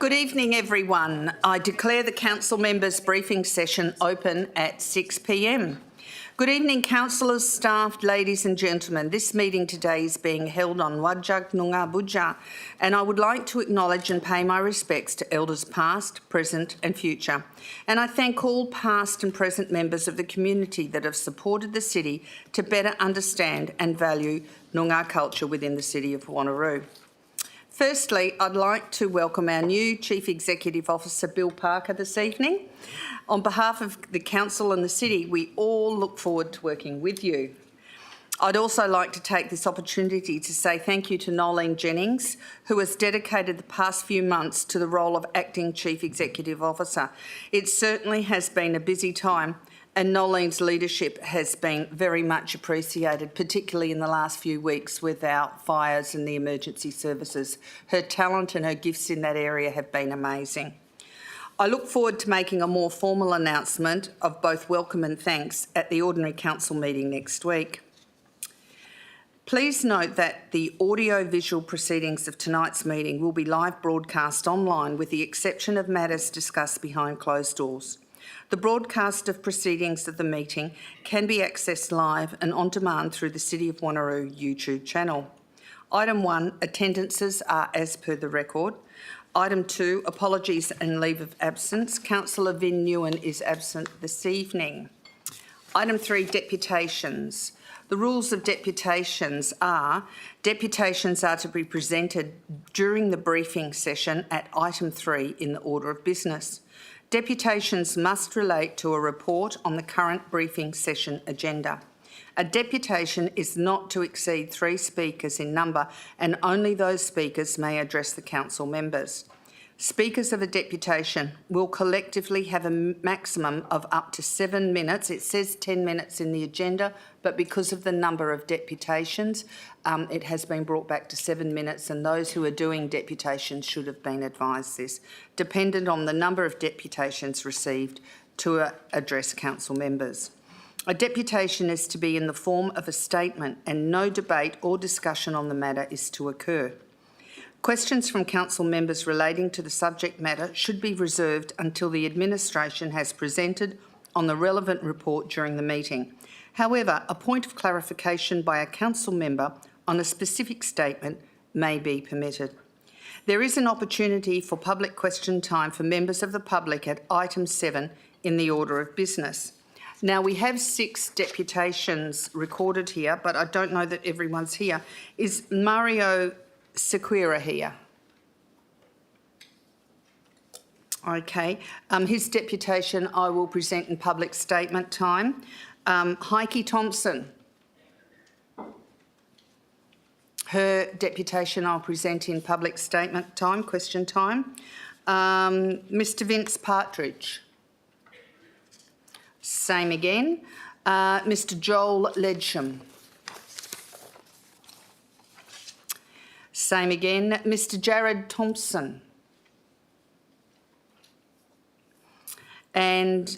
Good evening, everyone. I declare the council members' briefing session open at 6 p.m. Good evening, councillors, staff, ladies and gentlemen. This meeting today is being held on Whadjuk Noongar Boodja, and I would like to acknowledge and pay my respects to elders past, present and future. And I thank all past and present members of the community that have supported the city to better understand and value Noongar culture within the city of Wanneroo. Firstly, I'd like to welcome our new Chief Executive Officer, Bill Parker, this evening. On behalf of the Council and the City, we all look forward to working with you. I'd also like to take this opportunity to say thank you to Nolene Jennings, who has dedicated the past few months to the role of Acting Chief Executive Officer. It certainly has been a busy time, and Nolene's leadership has been very much appreciated, particularly in the last few weeks with our fires and the emergency services. Her talent and her gifts in that area have been amazing. I look forward to making a more formal announcement of both welcome and thanks at the Ordinary Council meeting next week. Please note that the audio-visual proceedings of tonight's meeting will be live broadcast online with the exception of matters discussed behind closed doors. The broadcast of proceedings of the meeting can be accessed live and on demand through the City of Wanneroo YouTube channel. Item 1, attendances are as per the record. Item 2, apologies and leave of absence. Councillor Vin Nguyen is absent this evening. Item 3, deputations. The rules of deputations are to be presented during the briefing session at item 3 in the order of business. Deputations must relate to a report on the current briefing session agenda. A deputation is not to exceed 3 speakers in number, and only those speakers may address the council members. Speakers of a deputation will collectively have a maximum of up to 7 minutes. It says 10 minutes in the agenda, but because of the number of deputations, it has been brought back to 7 minutes, and those who are doing deputations should have been advised this, dependent on the number of deputations received to address council members. A deputation is to be in the form of a statement, and no debate or discussion on the matter is to occur. Questions from council members relating to the subject matter should be reserved until the administration has presented on the relevant report during the meeting. However, a point of clarification by a council member on a specific statement may be permitted. There is an opportunity for public question time for members of the public at item 7 in the order of business. Now, we have 6 deputations recorded here, but I don't know that everyone's here. Is Mario Sequeira here? Okay. His deputation I will present in public statement time. Heike Thompson. Her deputation I'll present in public statement time, question time. Mr Vince Partridge. Same again. Mr Joel Ledsham. Same again. Mr Jared Thompson. And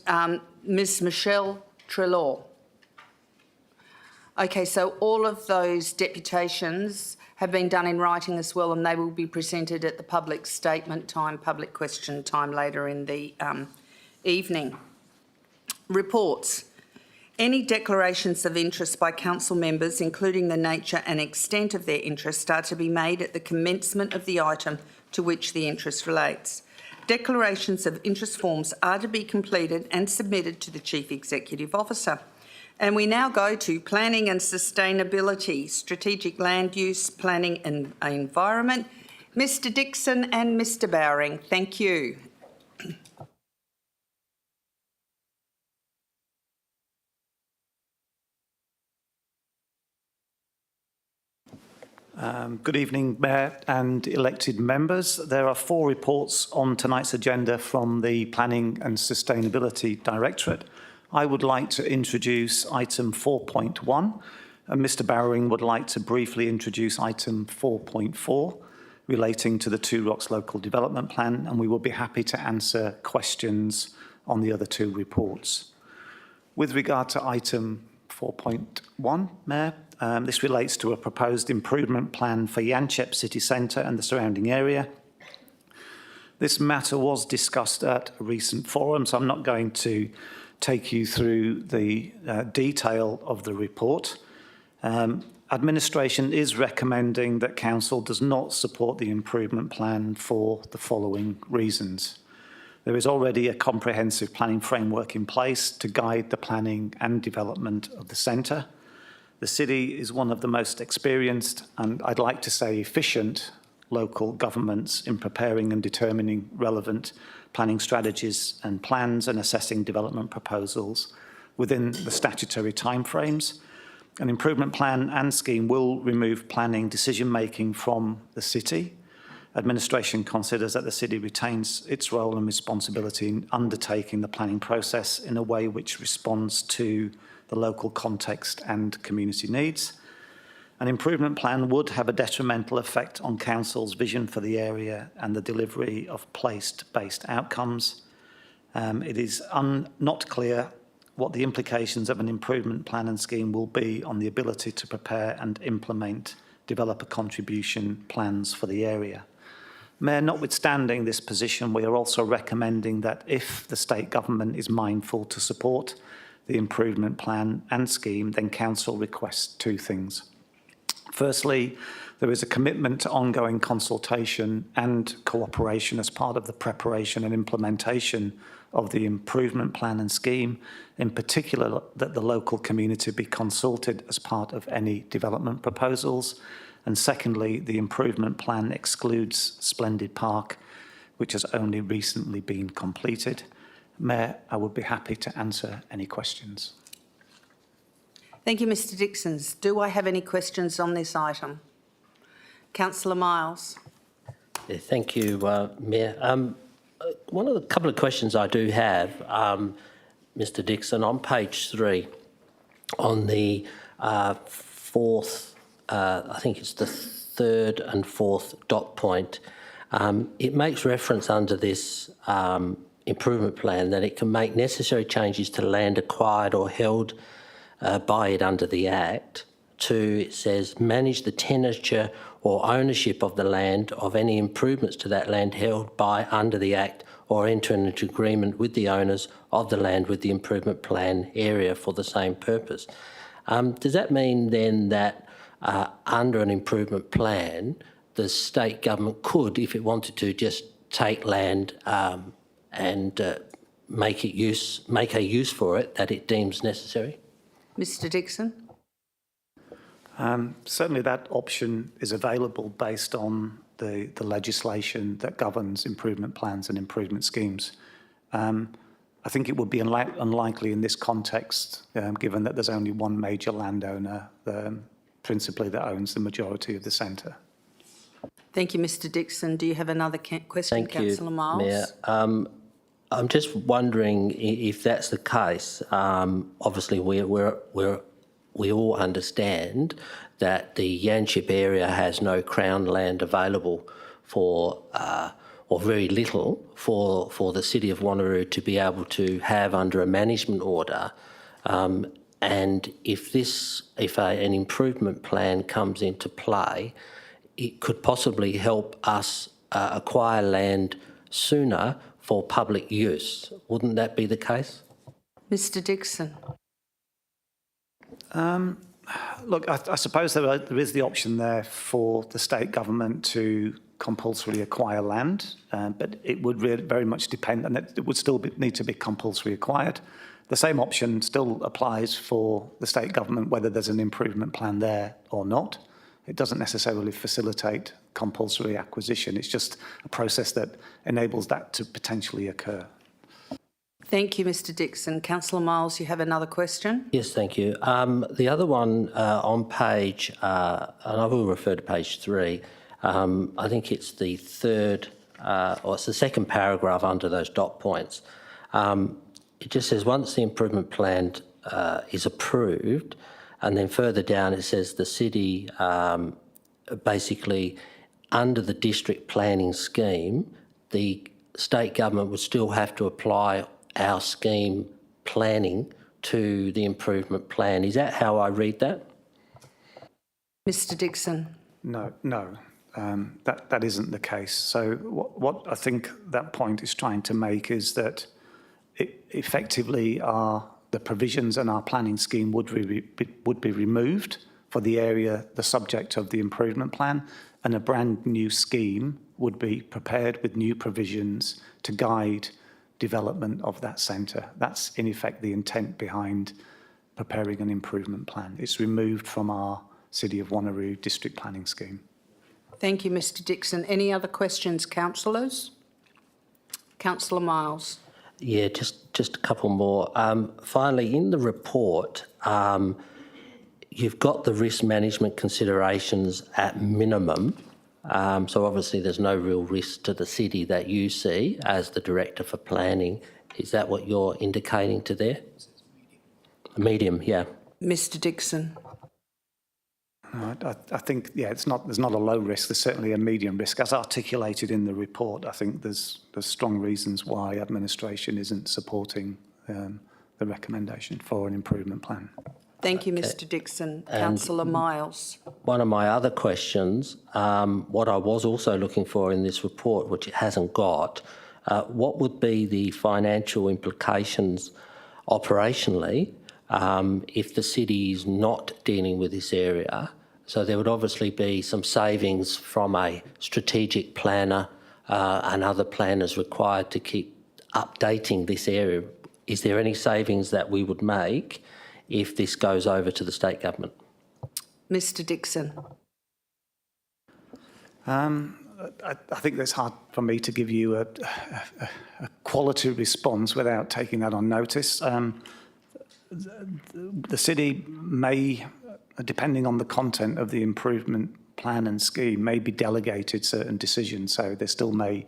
Ms Michelle Trelaw. Okay, so all of those deputations have been done in writing as well, and they will be presented at the public statement time, public question time later in the evening. Reports. Any declarations of interest by council members, including the nature and extent of their interest, are to be made at the commencement of the item to which the interest relates. Declarations of interest forms are to be completed and submitted to the Chief Executive Officer. And we now go to planning and sustainability, strategic land use, planning and environment. Mr Dixon and Mr Bowring, thank you. Good evening, Mayor and elected members. There are 4 reports on tonight's agenda from the Planning and Sustainability Directorate. I would like to introduce item 4.1, and Mr Bowring would like to briefly introduce item 4.4 relating to the Two Rocks Local Development Plan, and we will be happy to answer questions on the other 2 reports. With regard to item 4.1, Mayor, this relates to a proposed improvement plan for Yanchep City Centre and the surrounding area. This matter was discussed at a recent forum, so I'm not going to take you through the detail of the report. Administration is recommending that Council does not support the improvement plan for the following reasons. There is already a comprehensive planning framework in place to guide the planning and development of the centre. The city is one of the most experienced and, I'd like to say, efficient local governments in preparing and determining relevant planning strategies and plans and assessing development proposals within the statutory timeframes. An improvement plan and scheme will remove planning decision-making from the city. Administration considers that the city retains its role and responsibility in undertaking the planning process in a way which responds to the local context and community needs. An improvement plan would have a detrimental effect on Council's vision for the area and the delivery of place-based outcomes. It is not clear what the implications of an improvement plan and scheme will be on the ability to prepare and implement developer contribution plans for the area. Mayor, notwithstanding this position, we are also recommending that if the state government is mindful to support the improvement plan and scheme, then Council requests two things. Firstly, there is a commitment to ongoing consultation and cooperation as part of the preparation and implementation of the improvement plan and scheme, in particular that the local community be consulted as part of any development proposals. And secondly, the improvement plan excludes Splendid Park, which has only recently been completed. Mayor, I would be happy to answer any questions. Thank you, Mr Dixon. Do I have any questions on this item? Councillor Miles. Yeah, thank you, Mayor. One of the couple of questions I do have, Mr Dixon, on page 3, on the fourth, I think it's the third and fourth dot point, it makes reference under this improvement plan that it can make necessary changes to land acquired or held by it under the Act to, it says, manage the tenure or ownership of the land of any improvements to that land held by under the Act or enter into agreement with the owners of the land with the improvement plan area for the same purpose. Does that mean then that under an improvement plan, the state government could, if it wanted to, just take land and make a use for it that it deems necessary? Mr Dixon. Certainly that option is available based on the legislation that governs improvement plans and improvement schemes. I think it would be unlikely in this context, given that there's only one major landowner, principally, that owns the majority of the centre. Thank you, Mr Dixon. Do you have another question, Councillor Miles? Mayor. I'm just wondering if that's the case. Obviously, we all understand that the Yanchep area has no Crown land available for, or very little for the City of Wanneroo to be able to have under a management order. And if an improvement plan comes into play, it could possibly help us acquire land sooner for public use. Wouldn't that be the case? Mr Dixon. Look, I suppose there is the option there for the state government to compulsorily acquire land, but it would really very much depend, and it would still need to be compulsory acquired. The same option still applies for the state government, whether there's an improvement plan there or not. It doesn't necessarily facilitate compulsory acquisition. It's just a process that enables that to potentially occur. Thank you, Mr Dixon. Councillor Miles, you have another question? Yes, thank you. The other one on page, and I will refer to page 3, I think it's the third, or it's the second paragraph under those dot points. It just says, once the improvement plan is approved, and then further down it says the city, basically, under the district planning scheme, the state government would still have to apply our scheme planning to the improvement plan. Is that how I read that? Mr Dixon. No. that isn't the case. So what I think that point is trying to make is that effectively the provisions in our planning scheme would be removed for the area, the subject of the improvement plan, and a brand new scheme would be prepared with new provisions to guide development of that centre. That's in effect the intent behind preparing an improvement plan. It's removed from our City of Wanneroo district planning scheme. Thank you, Mr Dixon. Any other questions, councillors? Councillor Miles. Yeah, just a couple more. Finally, in the report, you've got the risk management considerations at minimum. So obviously there's no real risk to the city that you see as the Director for Planning. Is that what you're indicating to there? Medium, yeah. Mr Dixon. I think, yeah, there's not a low risk. There's certainly a medium risk. As articulated in the report, I think there's strong reasons why administration isn't supporting the recommendation for an improvement plan. Thank you, Mr Dixon. Councillor Miles. One of my other questions, what I was also looking for in this report, which it hasn't got, what would be the financial implications operationally if the city is not dealing with this area? So there would obviously be some savings from a strategic planner and other planners required to keep updating this area. Is there any savings that we would make if this goes over to the state government? Mr Dixon. I think it's hard for me to give you a quality response without taking that on notice. The city may, depending on the content of the improvement plan and scheme, may be delegated certain decisions. So there still may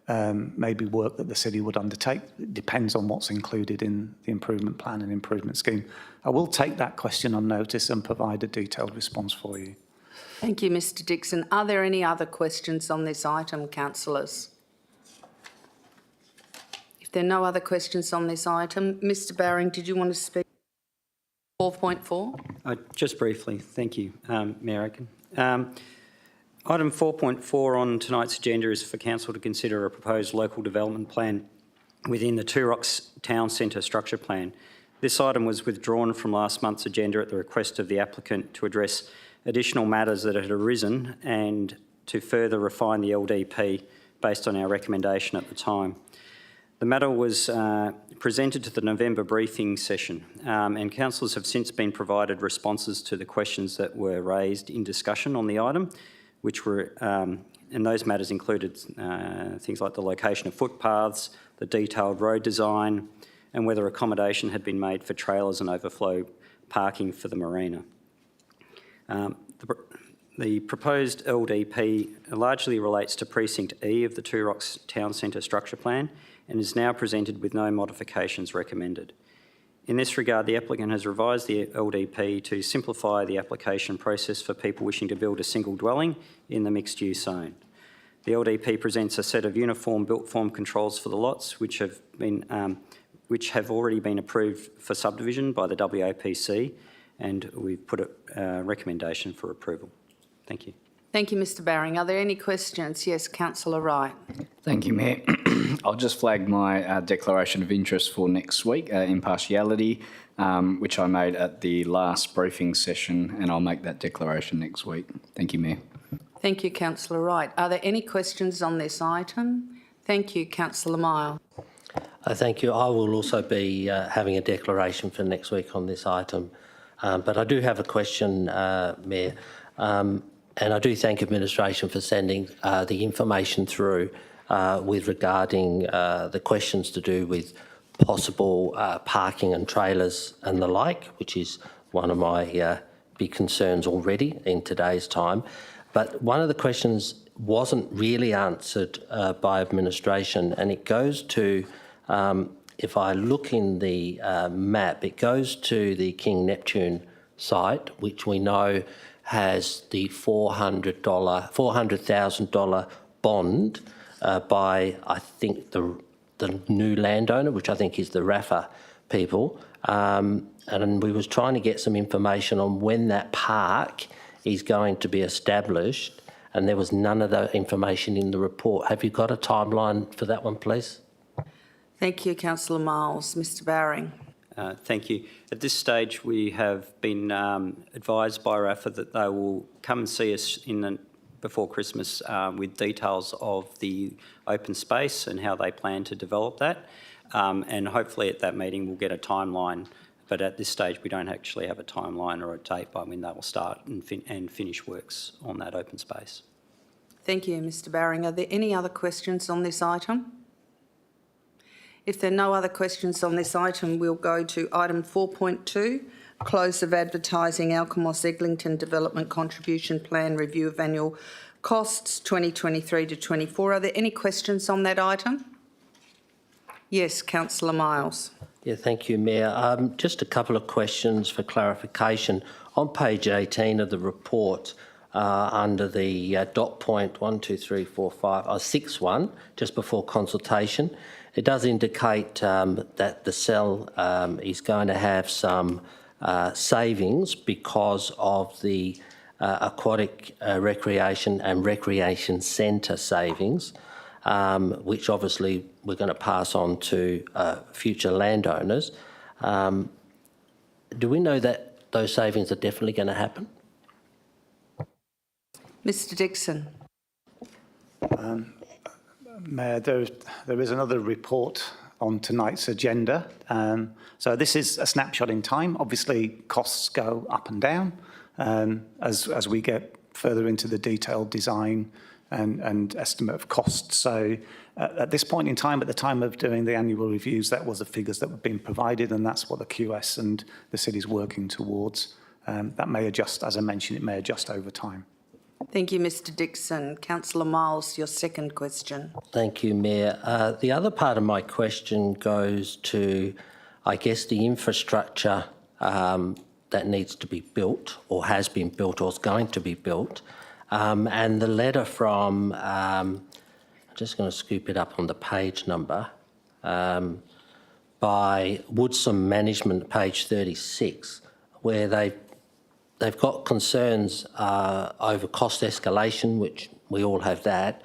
be work that the city would undertake. It depends on what's included in the improvement plan and improvement scheme. I will take that question on notice and provide a detailed response for you. Thank you, Mr Dixon. Are there any other questions on this item, councillors? If there are no other questions on this item, Mr Baring, did you want to speak? 4.4? Just briefly, thank you, Mayor Aiken. Item 4.4 on tonight's agenda is for Council to consider a proposed local development plan within the Two Rocks Town Centre Structure Plan. This item was withdrawn from last month's agenda at the request of the applicant to address additional matters that had arisen and to further refine the LDP based on our recommendation at the time. The matter was presented to the November briefing session and councillors have since been provided responses to the questions that were raised in discussion on the item, which were, and those matters included things like the location of footpaths, the detailed road design, and whether accommodation had been made for trailers and overflow parking for the marina. The proposed LDP largely relates to Precinct E of the Two Rocks Town Centre Structure Plan and is now presented with no modifications recommended. In this regard, the applicant has revised the LDP to simplify the application process for people wishing to build a single dwelling in the mixed-use zone. The LDP presents a set of uniform built form controls for the lots, which have already been approved for subdivision by the WAPC, and we've put a recommendation for approval. Thank you. Thank you, Mr Baring. Are there any questions? Yes, Councillor Wright. Thank you, Mayor. I'll just flag my declaration of interest for next week, impartiality, which I made at the last briefing session, and I'll make that declaration next week. Thank you, Mayor. Thank you, Councillor Wright. Are there any questions on this item? Thank you, Councillor Miles. Thank you. I will also be having a declaration for next week on this item. But I do have a question, Mayor, and I do thank administration for sending the information through with regarding the questions to do with possible parking and trailers and the like, which is one of my big concerns already in today's time. But one of the questions wasn't really answered by administration, and it goes to, if I look in the map, it goes to the King Neptune site, which we know has the $400,000 bond by, I think, the new landowner, which I think is the Rafa people. And we was trying to get some information on when that park is going to be established and there was none of that information in the report. Have you got a timeline for that one, please? Thank you, Councillor Miles. Mr Bowring. Thank you. At this stage, we have been advised by RAFA that they will come and see us before Christmas with details of the open space and how they plan to develop that. And hopefully at that meeting we'll get a timeline, but at this stage we don't actually have a timeline or a date by when they will start and finish works on that open space. Thank you, Mr Bowring. Are there any other questions on this item? If there are no other questions on this item, we'll go to item 4.2, close of advertising Alkimos Eglinton Development Contribution Plan Review of Annual Costs 2023 to 24. Are there any questions on that item? Yes, Councillor Miles. Yeah, thank you, Mayor. Just a couple of questions for clarification. On page 18 of the report, under the dot point 1, 2, 3, 4, 5, 6.1, just before consultation, it does indicate that the cell is going to have some savings because of the aquatic recreation and recreation centre savings, which obviously we're going to pass on to future landowners. Do we know that those savings are definitely going to happen? Mr Dixon. Mayor, there is another report on tonight's agenda. So this is a snapshot in time. Obviously, costs go up and down as we get further into the detailed design and estimate of costs. So at this point in time, at the time of doing the annual reviews, that was the figures that were being provided, and that's what the QS and the city's working towards. That may adjust, as I mentioned, it may adjust over time. Thank you, Mr Dixon. Councillor Miles, your second question. Thank you, Mayor. The other part of my question goes to, I guess, the infrastructure that needs to be built or has been built or is going to be built. And the letter from, I'm just going to scoop it up on the page number, by Woodsome Management, page 36, where they've got concerns over cost escalation, which we all have that,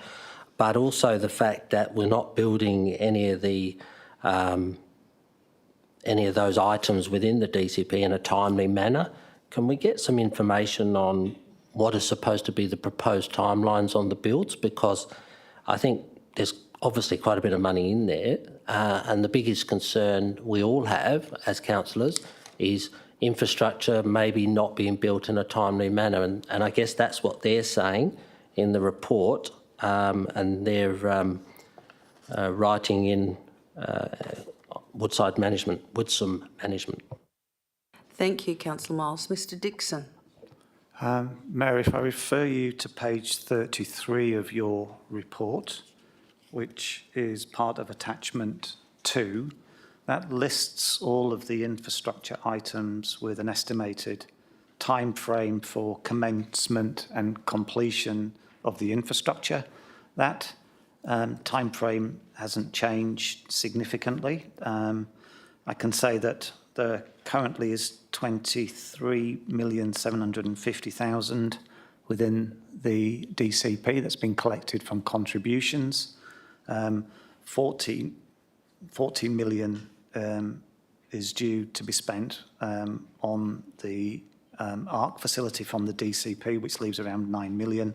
but also the fact that we're not building any of those items within the DCP in a timely manner. Can we get some information on what is supposed to be the proposed timelines on the builds? Because I think there's obviously quite a bit of money in there, and the biggest concern we all have as councillors is infrastructure maybe not being built in a timely manner, and I guess that's what they're saying in the report, and they're writing in Woodsome Management. Thank you, Councillor Miles. Mr Dixon. Mayor, if I refer you to page 33 of your report, which is part of attachment 2, that lists all of the infrastructure items with an estimated time frame for commencement and completion of the infrastructure. That time frame hasn't changed significantly. I can say that there currently is 23,750,000 within the DCP that's been collected from contributions. 14 million is due to be spent on the ARC facility from the DCP, which leaves around 9 million.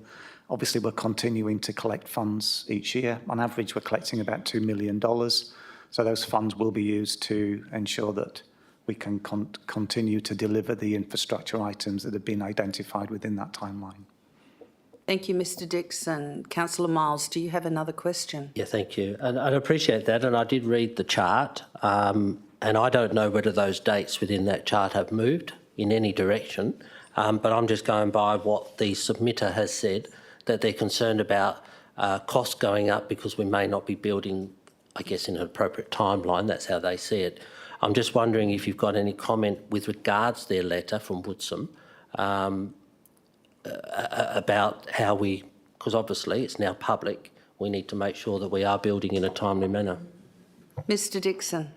Obviously, we're continuing to collect funds each year. On average, we're collecting about $2 million. So those funds will be used to ensure that we can continue to deliver the infrastructure items that have been identified within that timeline. Thank you, Mr Dixon. Councillor Miles, do you have another question? Yeah, thank you. And I appreciate that. And I did read the chart. And I don't know whether those dates within that chart have moved in any direction. But I'm just going by what the submitter has said, that they're concerned about costs going up because we may not be building, I guess, in an appropriate timeline. That's how they see it. I'm just wondering if you've got any comment with regards to their letter from Woodsome, about how because obviously it's now public, we need to make sure that we are building in a timely manner. Mr Dixon.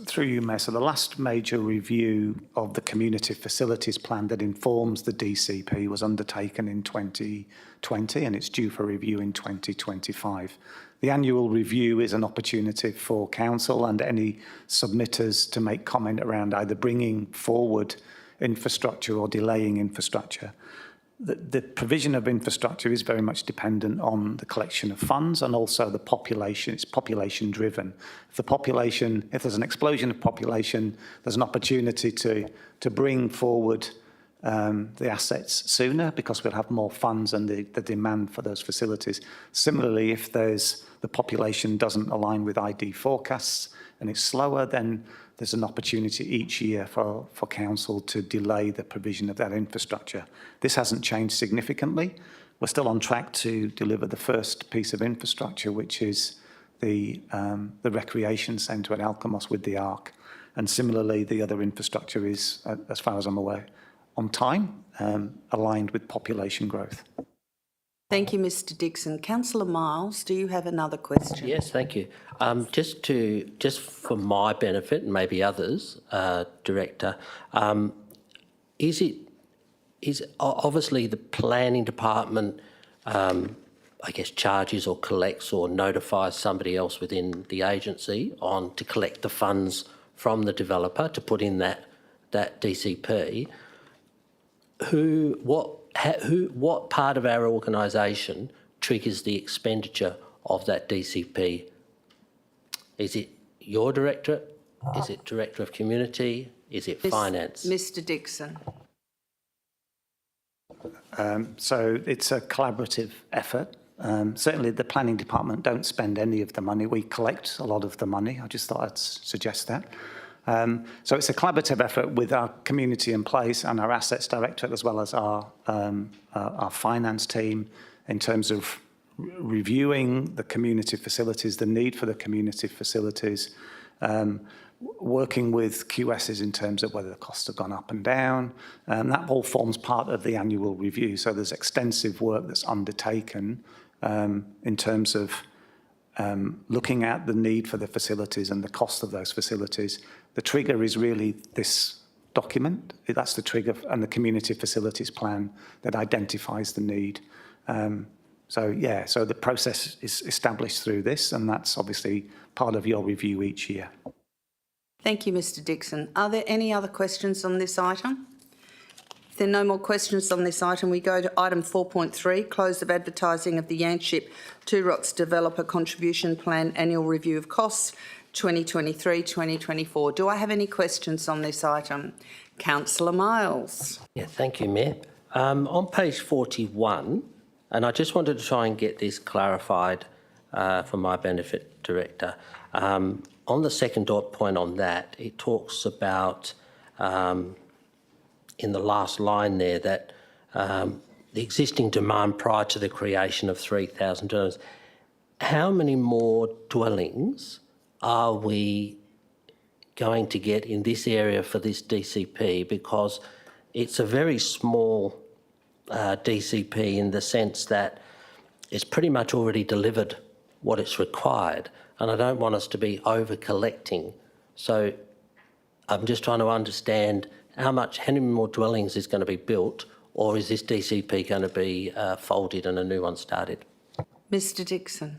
Through you, Mayor. So the last major review of the community facilities plan that informs the DCP was undertaken in 2020 and it's due for review in 2025. The annual review is an opportunity for council and any submitters to make comment around either bringing forward infrastructure or delaying infrastructure. The provision of infrastructure is very much dependent on the collection of funds and also the population. It's population driven. If there's an explosion of population, there's an opportunity to bring forward the assets sooner because we'll have more funds and the demand for those facilities. Similarly, if the population doesn't align with ID forecasts and it's slower, then there's an opportunity each year for council to delay the provision of that infrastructure. This hasn't changed significantly. We're still on track to deliver the first piece of infrastructure, which is the recreation centre at Alkimos with the Arc. And similarly, the other infrastructure is, as far as I'm aware, on time, aligned with population growth. Thank you, Mr Dixon. Councillor Miles, do you have another question? Yes, thank you. Just for my benefit and maybe others, Director, is obviously the planning department, I guess, charges or collects or notifies somebody else within the agency to collect the funds from the developer to put in that DCP. What part of our organisation triggers the expenditure of that DCP? Is it your directorate? Is it Director of Community? Is it Finance? Mr Dixon. So it's a collaborative effort. Certainly the planning department don't spend any of the money. We collect a lot of the money. I just thought I'd suggest that. So it's a collaborative effort with our community in place and our assets directorate as well as our finance team in terms of reviewing the community facilities, the need for the community facilities, working with QSs in terms of whether the costs have gone up and down. That all forms part of the annual review. So there's extensive work that's undertaken in terms of looking at the need for the facilities and the cost of those facilities. The trigger is really this document. That's the trigger, and the community facilities plan that identifies the need. So the process is established through this, and that's obviously part of your review each year. Thank you, Mr Dixon. Are there any other questions on this item? If there are no more questions on this item, we go to item 4.3, close of advertising of the Yanship Two Rocks Developer Contribution Plan Annual Review of Costs 2023-2024. Do I have any questions on this item? Councillor Miles. Yeah, thank you, Mayor. On page 41, and I just wanted to try and get this clarified for my benefit, Director. On the second dot point on that, it talks about, in the last line there, that the existing demand prior to the creation of 3,000 dwellings. How many more dwellings are we going to get in this area for this DCP? Because it's a very small DCP in the sense that it's pretty much already delivered what it's required, and I don't want us to be over-collecting. So I'm just trying to understand how many more dwellings is going to be built, or is this DCP going to be folded and a new one started? Mr Dixon.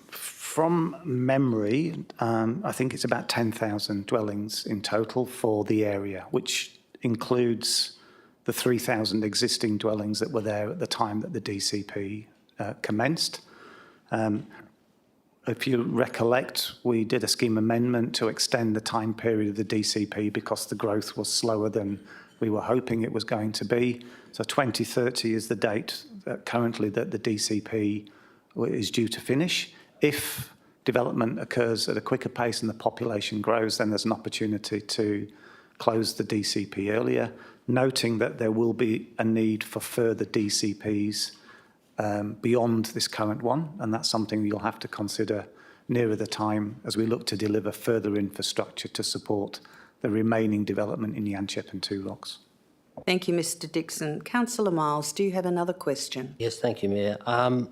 From memory, I think it's about 10,000 dwellings in total for the area, which includes the 3,000 existing dwellings that were there at the time that the DCP commenced. If you recollect, we did a scheme amendment to extend the time period of the DCP because the growth was slower than we were hoping it was going to be. So 2030 is the date currently that the DCP is due to finish. If development occurs at a quicker pace and the population grows, then there's an opportunity to close the DCP earlier, noting that there will be a need for further DCPs beyond this current one, and that's something you'll have to consider nearer the time as we look to deliver further infrastructure to support the remaining development in Yanship and Two Rocks. Thank you, Mr Dixon. Councillor Miles, do you have another question? Yes, thank you, Mayor. And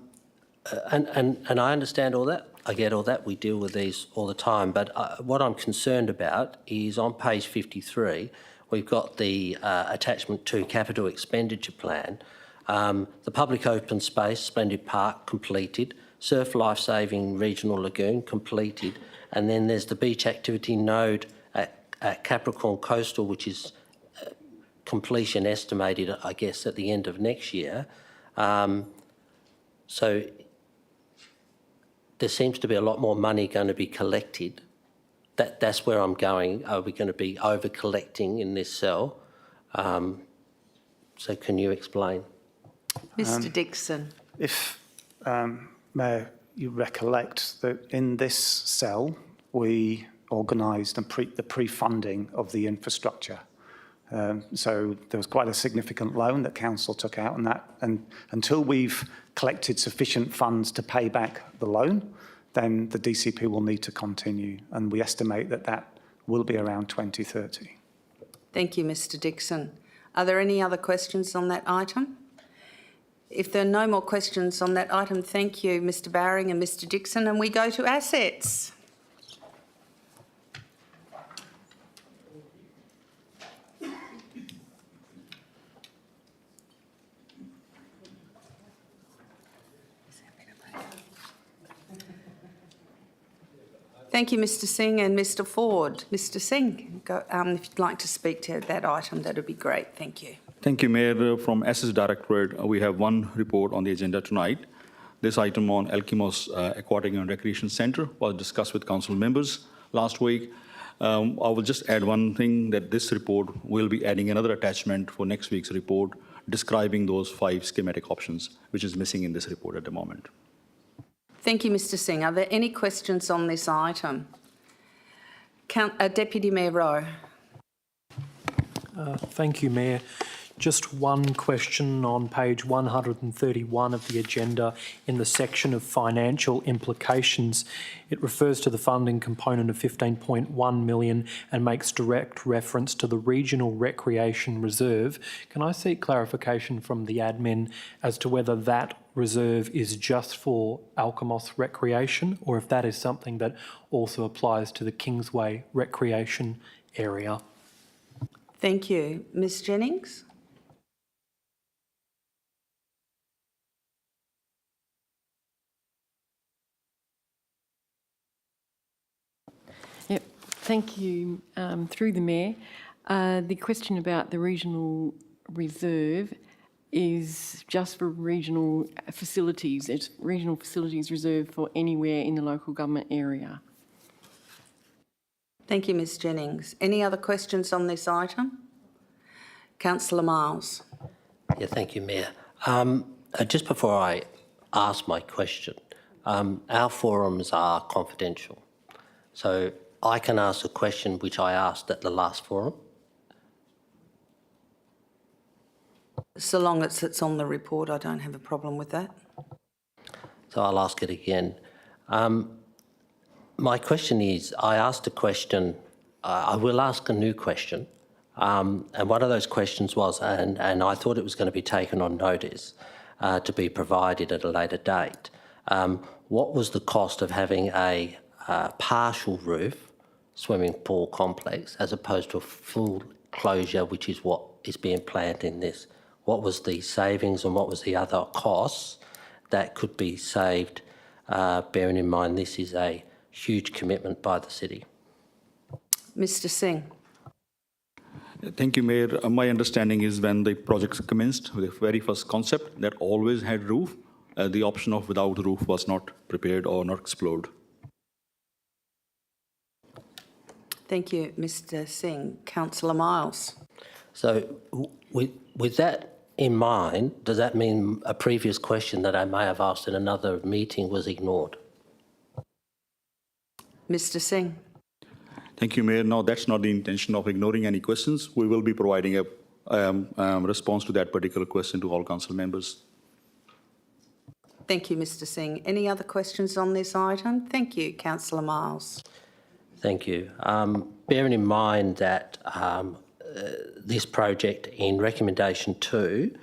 I understand all that. I get all that. We deal with these all the time. But what I'm concerned about is on page 53, we've got the attachment 2 capital expenditure plan. The public open space, Splendid Park, completed. Surf Life-Saving Regional Lagoon, completed. And then there's the beach activity node at Capricorn Coastal, which is completion estimated, I guess, at the end of next year. So there seems to be a lot more money going to be collected. That's where I'm going. Are we going to be over-collecting in this cell? So can you explain? Mr Dixon. If, Mayor, you recollect that in this cell, we organised the pre-funding of the infrastructure. So there was quite a significant loan that council took out on that, and until we've collected sufficient funds to pay back the loan, then the DCP will need to continue, and we estimate that that will be around 2030. Thank you, Mr Dixon. Are there any other questions on that item? If there are no more questions on that item, thank you, Mr Bowring and Mr Dixon, and we go to assets. Thank you, Mr Singh and Mr Ford. Mr Singh, if you'd like to speak to that item, that would be great. Thank you. Thank you, Mayor. From Assets Directorate, we have one report on the agenda tonight. This item on Alkimos Aquatic and Recreation Centre was discussed with council members last week. I will just add one thing, that this report will be adding another attachment for next week's report describing those 5 schematic options, which is missing in this report at the moment. Thank you, Mr Singh. Are there any questions on this item? Deputy Mayor Rowe. Thank you, Mayor. Just one question on page 131 of the agenda in the section of financial implications. It refers to the funding component of 15.1 million and makes direct reference to the Regional Recreation Reserve. Can I seek clarification from the admin as to whether that reserve is just for Alkimos Recreation, or if that is something that also applies to the Kingsway Recreation area? Thank you. Ms Jennings? Yep, thank you. Through the Mayor, the question about the regional reserve is just for regional facilities. It's regional facilities reserved for anywhere in the local government area. Thank you, Ms Jennings. Any other questions on this item? Councillor Miles. Yeah, thank you, Mayor. Just before I ask my question, our forums are confidential. So I can ask a question which I asked at the last forum. So long as it's on the report, I don't have a problem with that. So I'll ask it again. My question is, I asked a question, I will ask a new question, and one of those questions was, and I thought it was going to be taken on notice to be provided at a later date, what was the cost of having a partial roof swimming pool complex as opposed to a full closure, which is what is being planned in this? What was the savings and what was the other costs that could be saved, bearing in mind this is a huge commitment by the city? Mr Singh. Thank you, Mayor. My understanding is when the project commenced, the very first concept that always had roof, the option of without roof was not prepared or not explored. Thank you, Mr Singh. Councillor Miles. So with that in mind, does that mean a previous question that I may have asked in another meeting was ignored? Mr Singh. Thank you, Mayor. No, that's not the intention of ignoring any questions. We will be providing a response to that particular question to all council members. Thank you, Mr Singh. Any other questions on this item? Thank you, Councillor Miles. Thank you. Bearing in mind that this project in recommendation 2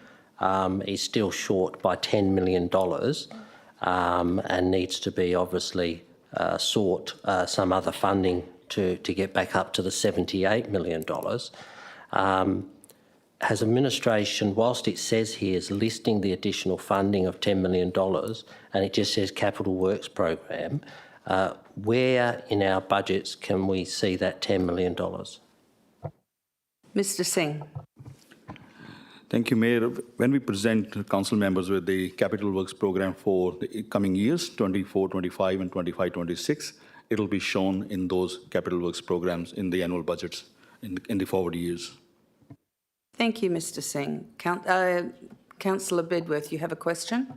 is still short by $10 million and needs to be obviously sought some other funding to get back up to the $78 million. Has administration, whilst it says here is listing the additional funding of $10 million and it just says capital works program, where in our budgets can we see that $10 million? Mr Singh. Thank you, Mayor. When we present council members with the capital works program for the coming years, 24-25 and 25-26, it'll be shown in those capital works programs in the annual budgets in the forward years. Thank you, Mr Singh. Councillor Bedworth, you have a question?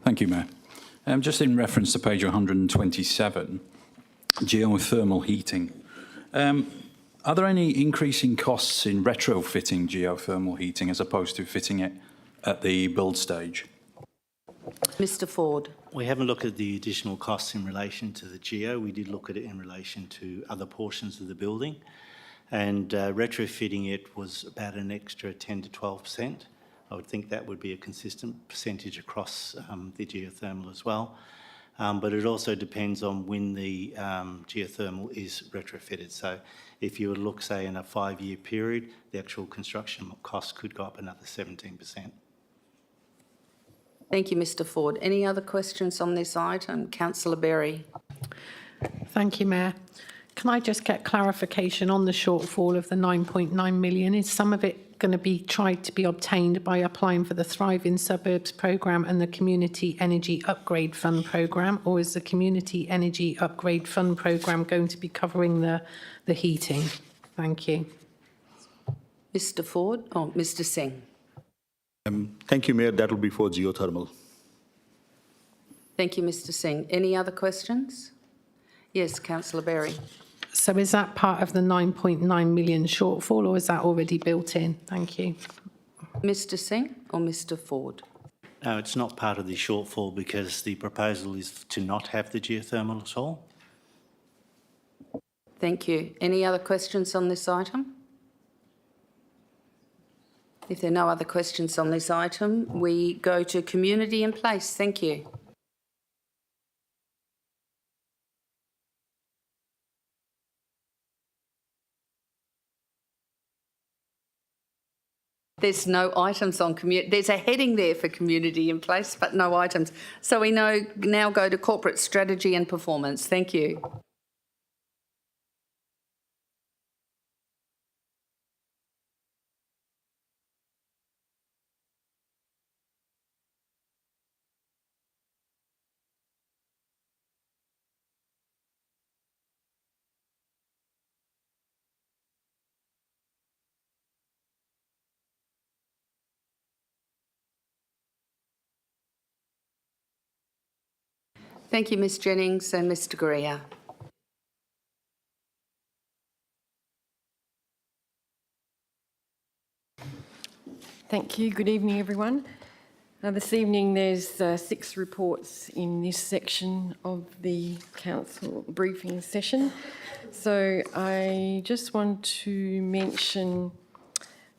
Thank you, Mayor. Just in reference to page 127, geothermal heating. Are there any increasing costs in retrofitting geothermal heating as opposed to fitting it at the build stage? Mr Ford. We haven't looked at the additional costs in relation to the geo. We did look at it in relation to other portions of the building. And retrofitting it was about an extra 10 to 12%. I would think that would be a consistent percentage across the geothermal as well. But it also depends on when the geothermal is retrofitted. So if you would look, say, in a 5-year period, the actual construction cost could go up another 17%. Thank you, Mr Ford. Any other questions on this item? Councillor Berry. Thank you, Mayor. Can I just get clarification on the shortfall of the 9.9 million? Is some of it going to be tried to be obtained by applying for the Thriving Suburbs programme and the Community Energy Upgrade Fund programme, or is the Community Energy Upgrade Fund programme going to be covering the heating? Thank you. Mr Ford. Oh, Mr Singh. Thank you, Mayor. That will be for geothermal. Thank you, Mr Singh. Any other questions? Yes, Councillor Berry. So is that part of the 9.9 million shortfall, or is that already built in? Thank you. Mr Singh or Mr Ford? No, it's not part of the shortfall because the proposal is to not have the geothermal at all. Thank you. Any other questions on this item? If there are no other questions on this item, we go to community in place. Thank you. There's no items on community. There's a heading there for community in place, but no items. So we now go to corporate strategy and performance. Thank you. Thank you, Ms Jennings and Mr Greer. Thank you. Good evening, everyone. This evening there's 6 reports in this section of the council briefing session. So I just want to mention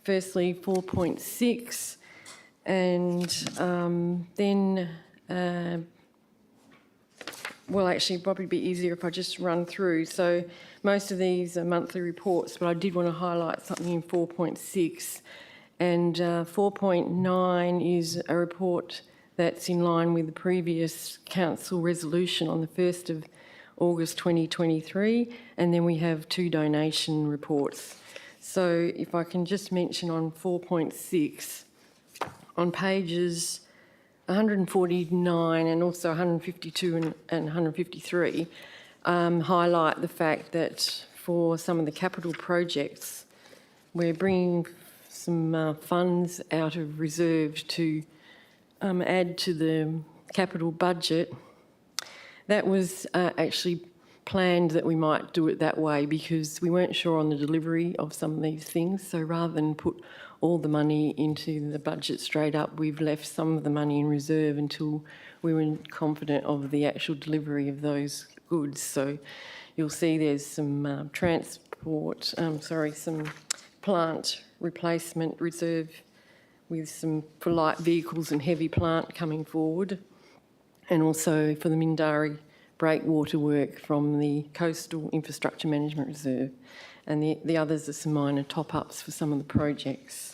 firstly 4.6 and then well, actually, probably be easier if I just run through. So most of these are monthly reports, but I did want to highlight something in 4.6. And 4.9 is a report that's in line with the previous council resolution on the 1st of August 2023. And then we have 2 donation reports. So if I can just mention on 4.6, on pages 149 and also 152 and 153 highlight the fact that for some of the capital projects, we're bringing some funds out of reserve to add to the capital budget. That was actually planned that we might do it that way because we weren't sure on the delivery of some of these things. So rather than put all the money into the budget straight up, we've left some of the money in reserve until we were confident of the actual delivery of those goods. So you'll see there's some some plant replacement reserve with some for light vehicles and heavy plant coming forward, and also for the Mindari breakwater work from the Coastal Infrastructure Management Reserve, and the others are some minor top-ups for some of the projects.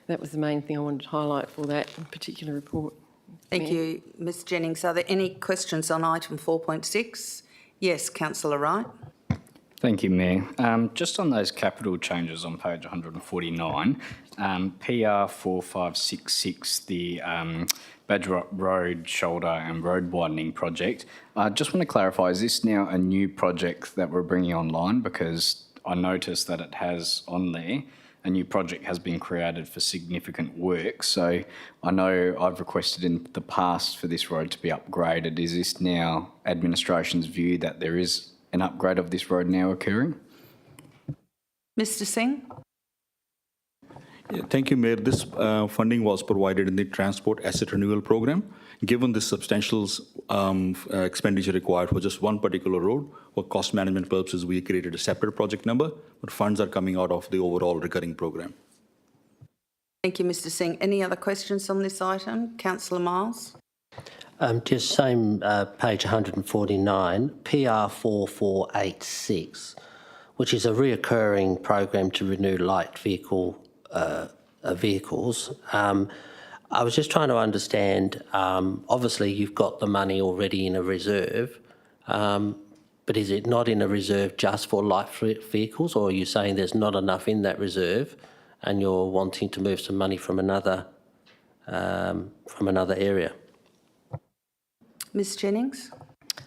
That was the main thing I wanted to highlight for that particular report. Thank you, Ms Jennings. Are there any questions on item 4.6? Yes, councillor Wright. Thank you, Mayor. Just on those capital changes on page 149, PR 4566, the Badger Road shoulder and road widening project. I just want to clarify, is this now a new project that we're bringing online? Because I noticed that it has on there, a new project has been created for significant work. So I know I've requested in the past for this road to be upgraded. Is this now administration's view that there is an upgrade of this road now occurring? Mr Singh. Yeah, thank you, Mayor. This funding was provided in the Transport Asset Renewal Program. Given the substantial expenditure required for just one particular road, for cost management purposes, we created a separate project number, but funds are coming out of the overall recurring program. Thank you, Mr Singh. Any other questions on this item? Councillor Miles. Just same page 149, PR 4486, which is a reoccurring program to renew light vehicles. I was just trying to understand, obviously you've got the money already in a reserve, but is it not in a reserve just for light vehicles, or are you saying there's not enough in that reserve and you're wanting to move some money from another area? Ms Jennings.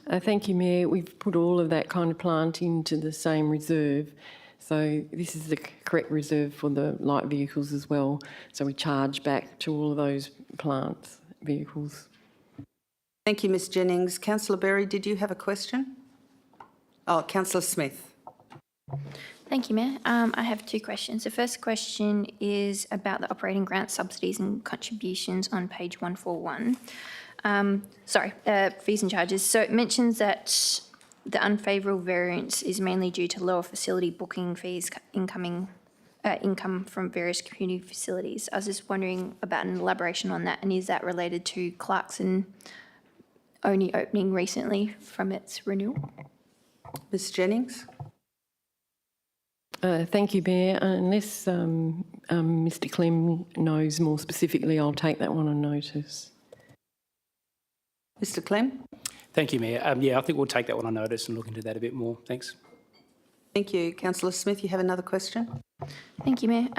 Thank you, Mayor. We've put all of that kind of plant into the same reserve. So this is the correct reserve for the light vehicles as well. So we charge back to all of those plants, vehicles. Thank you, Ms Jennings. Councillor Berry, did you have a question? Oh, Councillor Smith. Thank you, Mayor. I have two questions. The first question is about the operating grant subsidies and contributions on page 141. Fees and charges. So it mentions that the unfavourable variance is mainly due to lower facility booking fees income from various community facilities. I was just wondering about an elaboration on that, and is that related to Clarkson only opening recently from its renewal? Ms Jennings. Thank you, Mayor. Unless Mr Clem knows more specifically, I'll take that one on notice. Mr Clem. Thank you, Mayor. Yeah, I think we'll take that one on notice and look into that a bit more. Thanks. Thank you. Councillor Smith, you have another question? Thank you, Mayor.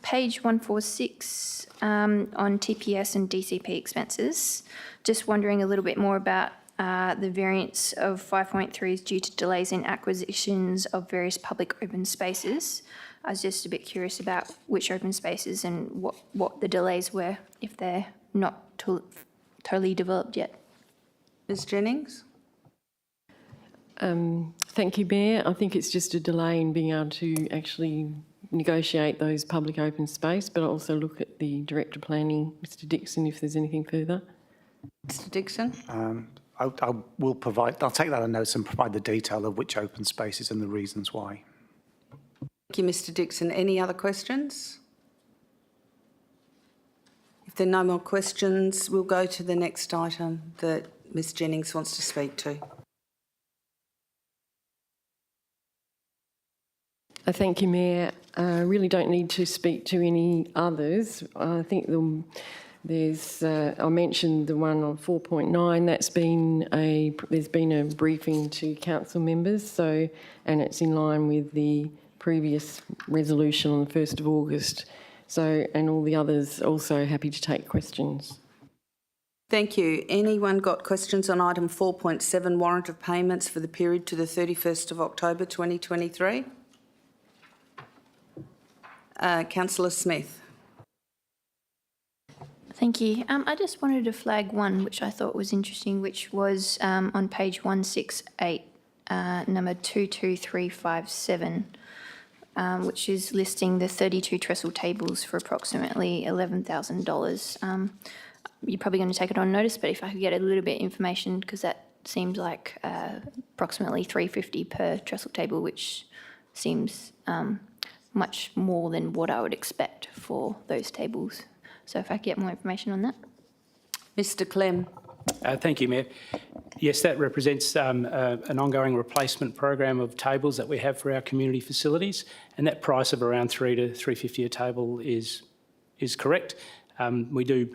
Page 146 on TPS and DCP expenses. Just wondering a little bit more about the variance of 5.3 is due to delays in acquisitions of various public open spaces. I was just a bit curious about which open spaces and what the delays were, if they're not totally developed yet. Ms Jennings. Thank you, Mayor. I think it's just a delay in being able to actually negotiate those public open space, but I'll also look at the Director of Planning, Mr Dixon, if there's anything further. Mr Dixon. I'll take that on notice and provide the detail of which open spaces and the reasons why. Thank you, Mr Dixon. Any other questions? If there are no more questions, we'll go to the next item that Ms Jennings wants to speak to. Thank you, Mayor. I really don't need to speak to any others. I think there's, I mentioned the one on 4.9, there's been a briefing to council members, and it's in line with the previous resolution on the 1st of August. And all the others also happy to take questions. Thank you. Anyone got questions on item 4.7, warrant of payments for the period to the 31st of October 2023? Councillor Smith. Thank you. I just wanted to flag one which I thought was interesting, which was on page 168, number 22357, which is listing the 32 trestle tables for approximately $11,000. You're probably going to take it on notice, but if I could get a little bit of information, because that seems like approximately $350 per trestle table, which seems much more than what I would expect for those tables. So if I could get more information on that. Mr Clem. Thank you, Mayor. Yes, that represents an ongoing replacement program of tables that we have for our community facilities, and that price of around $3 to $3.50 a table is correct. We do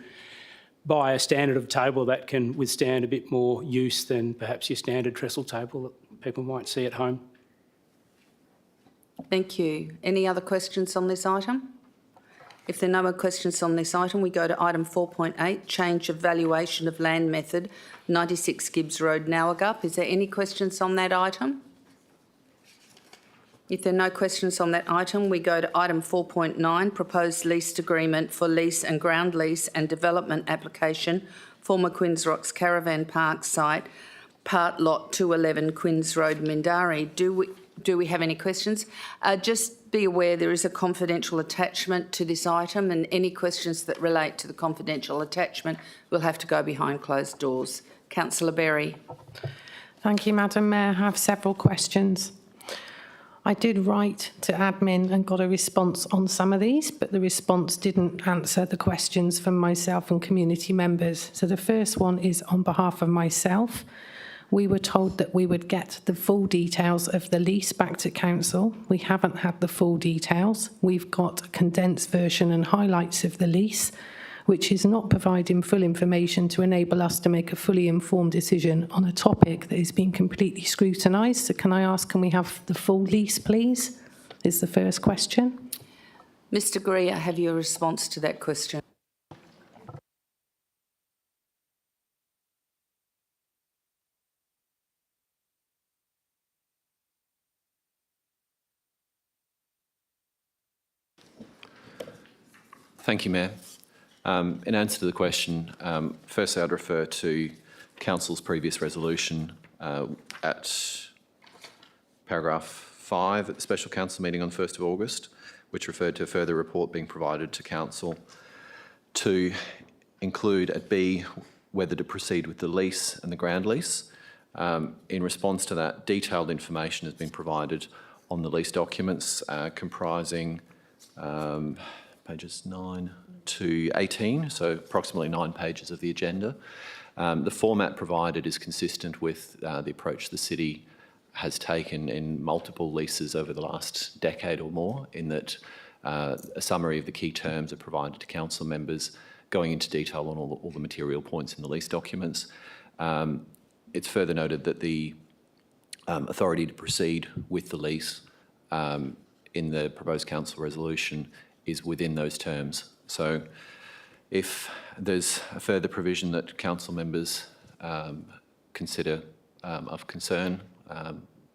buy a standard of table that can withstand a bit more use than perhaps your standard trestle table that people might see at home. Thank you. Any other questions on this item? If there are no more questions on this item, we go to item 4.8, change of valuation of land method, 96 Gibbs Road, Nowagup. Is there any questions on that item? If there are no questions on that item, we go to item 4.9, proposed lease agreement for lease and ground lease and development application, former Quinns Rocks Caravan Park site, part lot 211 Quinns Road, Mindari. Do we have any questions? Just be aware there is a confidential attachment to this item, and any questions that relate to the confidential attachment will have to go behind closed doors. Councillor Berry. Thank you, Madam Mayor. I have several questions. I did write to admin and got a response on some of these, but the response didn't answer the questions from myself and community members. So the first one is on behalf of myself. We were told that we would get the full details of the lease back to council. We haven't had the full details. We've got a condensed version and highlights of the lease, which is not providing full information to enable us to make a fully informed decision on a topic that is being completely scrutinised. So can I ask, can we have the full lease, please? Is the first question. Mr Greer, have you a response to that question? Thank you, Mayor. In answer to the question, firstly, I'd refer to Council's previous resolution at paragraph 5 at the Special Council meeting on 1st of August, which referred to a further report being provided to Council to include at B whether to proceed with the lease and the ground lease. In response to that, detailed information has been provided on the lease documents comprising pages 9 to 18, so approximately 9 pages of the agenda. The format provided is consistent with the approach the City has taken in multiple leases over the last decade or more, in that a summary of the key terms are provided to council members, going into detail on all the material points in the lease documents. It's further noted that the authority to proceed with the lease in the proposed council resolution is within those terms. So if there's a further provision that council members consider of concern,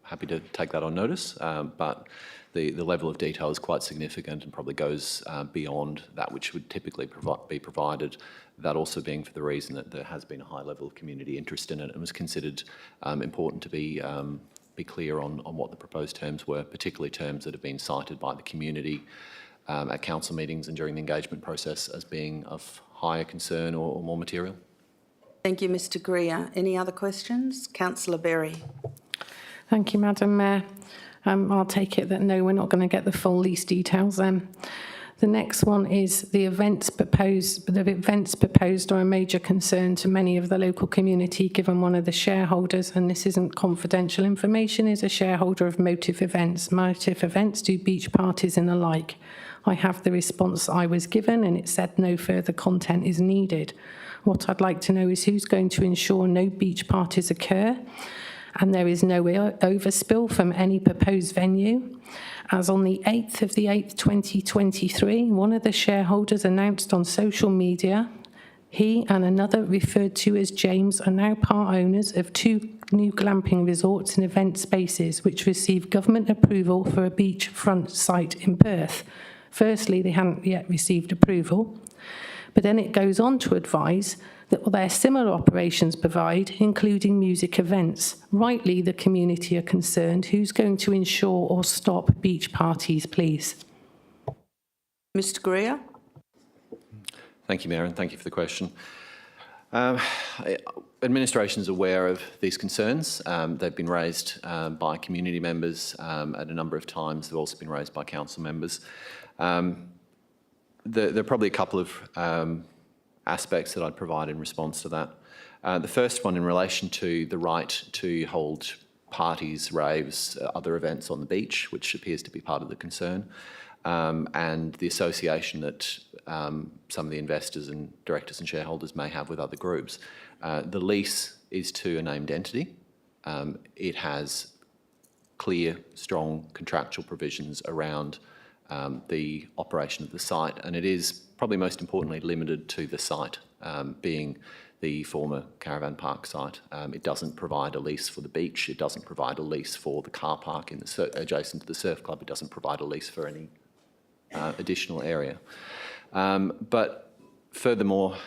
happy to take that on notice, but the level of detail is quite significant and probably goes beyond that which would typically be provided, that also being for the reason that there has been a high level of community interest in it and was considered important to be clear on what the proposed terms were, particularly terms that have been cited by the community at council meetings and during the engagement process as being of higher concern or more material. Thank you, Mr Greer. Any other questions? Councillor Berry. Thank you, Madam Mayor. I'll take it that no, we're not going to get the full lease details then. The next one is the events proposed. The events proposed are a major concern to many of the local community, given one of the shareholders, and this isn't confidential information, is a shareholder of Motive Events. Motive Events do beach parties and the like. I have the response I was given, and it said no further content is needed. What I'd like to know is who's going to ensure no beach parties occur and there is no overspill from any proposed venue. As on the 8th of the 8th, 2023, one of the shareholders announced on social media, he and another referred to as James are now part owners of 2 new glamping resorts and event spaces which received government approval for a beachfront site in Perth. Firstly, they hadn't yet received approval, but then it goes on to advise that their similar operations provide, including music events. Rightly, the community are concerned. Who's going to ensure or stop beach parties, please? Mr Greer. Thank you, Mayor, and thank you for the question. Administration is aware of these concerns. They've been raised by community members at a number of times. They've also been raised by council members. There are probably a couple of aspects that I'd provide in response to that. The first one in relation to the right to hold parties, raves, other events on the beach, which appears to be part of the concern, and the association that some of the investors and directors and shareholders may have with other groups. The lease is to a named entity. It has clear, strong contractual provisions around the operation of the site, and it is probably most importantly limited to the site, being the former caravan park site. It doesn't provide a lease for the beach. It doesn't provide a lease for the car park in the adjacent to the surf club. It doesn't provide a lease for any additional area. But furthermore,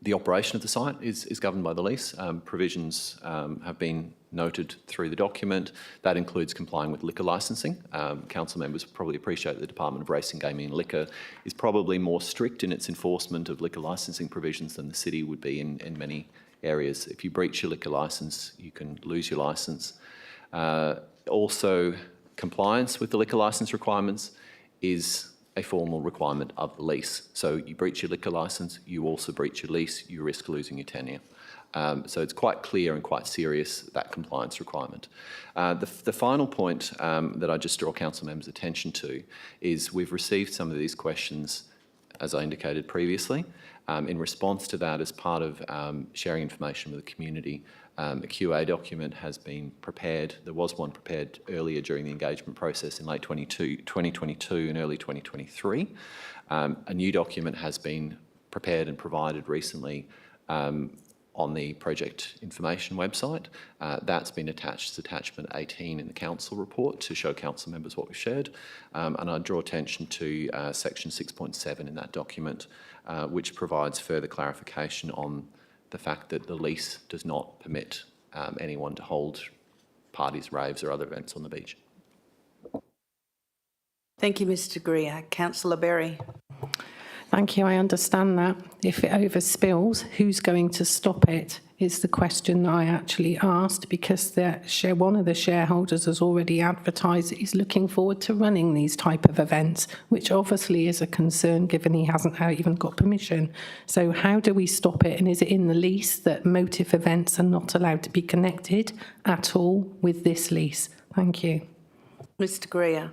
the operation of the site is governed by the lease. Provisions have been noted through the document. That includes complying with liquor licensing. Council members probably appreciate that the Department of Racing, Gaming and Liquor is probably more strict in its enforcement of liquor licensing provisions than the city would be in many areas. If you breach your liquor licence, you can lose your licence. Also, compliance with the liquor licence requirements is a formal requirement of the lease. So you breach your liquor licence, you also breach your lease, you risk losing your tenure. So it's quite clear and quite serious, that compliance requirement. The final point that I just draw council members' attention to is we've received some of these questions, as I indicated previously. In response to that, as part of sharing information with the community, a QA document has been prepared. There was one prepared earlier during the engagement process in late 2022 and early 2023. A new document has been prepared and provided recently on the project information website. That's been attached as attachment 18 in the council report to show council members what we've shared. And I draw attention to section 6.7 in that document, which provides further clarification on the fact that the lease does not permit anyone to hold parties, raves or other events on the beach. Thank you, Mr Greer. Councillor Berry. Thank you, I understand that. If it overspills, who's going to stop it is the question that I actually asked, because one of the shareholders has already advertised that he's looking forward to running these type of events, which obviously is a concern given he hasn't even got permission. So how do we stop it? And is it in the lease that motive events are not allowed to be connected at all with this lease? Thank you. Mr Greer.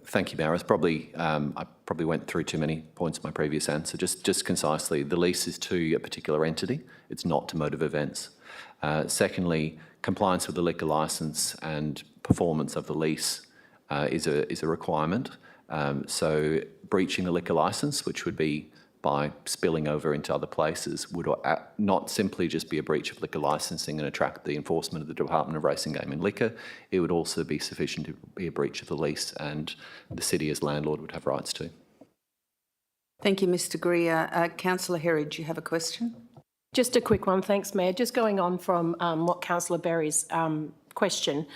Thank you, Mayor. I probably went through too many points in my previous answer. Just concisely, the lease is to a particular entity. It's not to motive events. Secondly, compliance with the liquor licence and performance of the lease is a requirement. So breaching the liquor licence, which would be by spilling over into other places, would not simply just be a breach of liquor licensing and attract the enforcement of the Department of Racing, Gaming and Liquor. It would also be sufficient to be a breach of the lease, and the city as landlord would have rights to. Thank you, Mr Greer. Councillor Herridge, you have a question? Just a quick one, thanks, Mayor. Just going on from what Councillor Berry's question,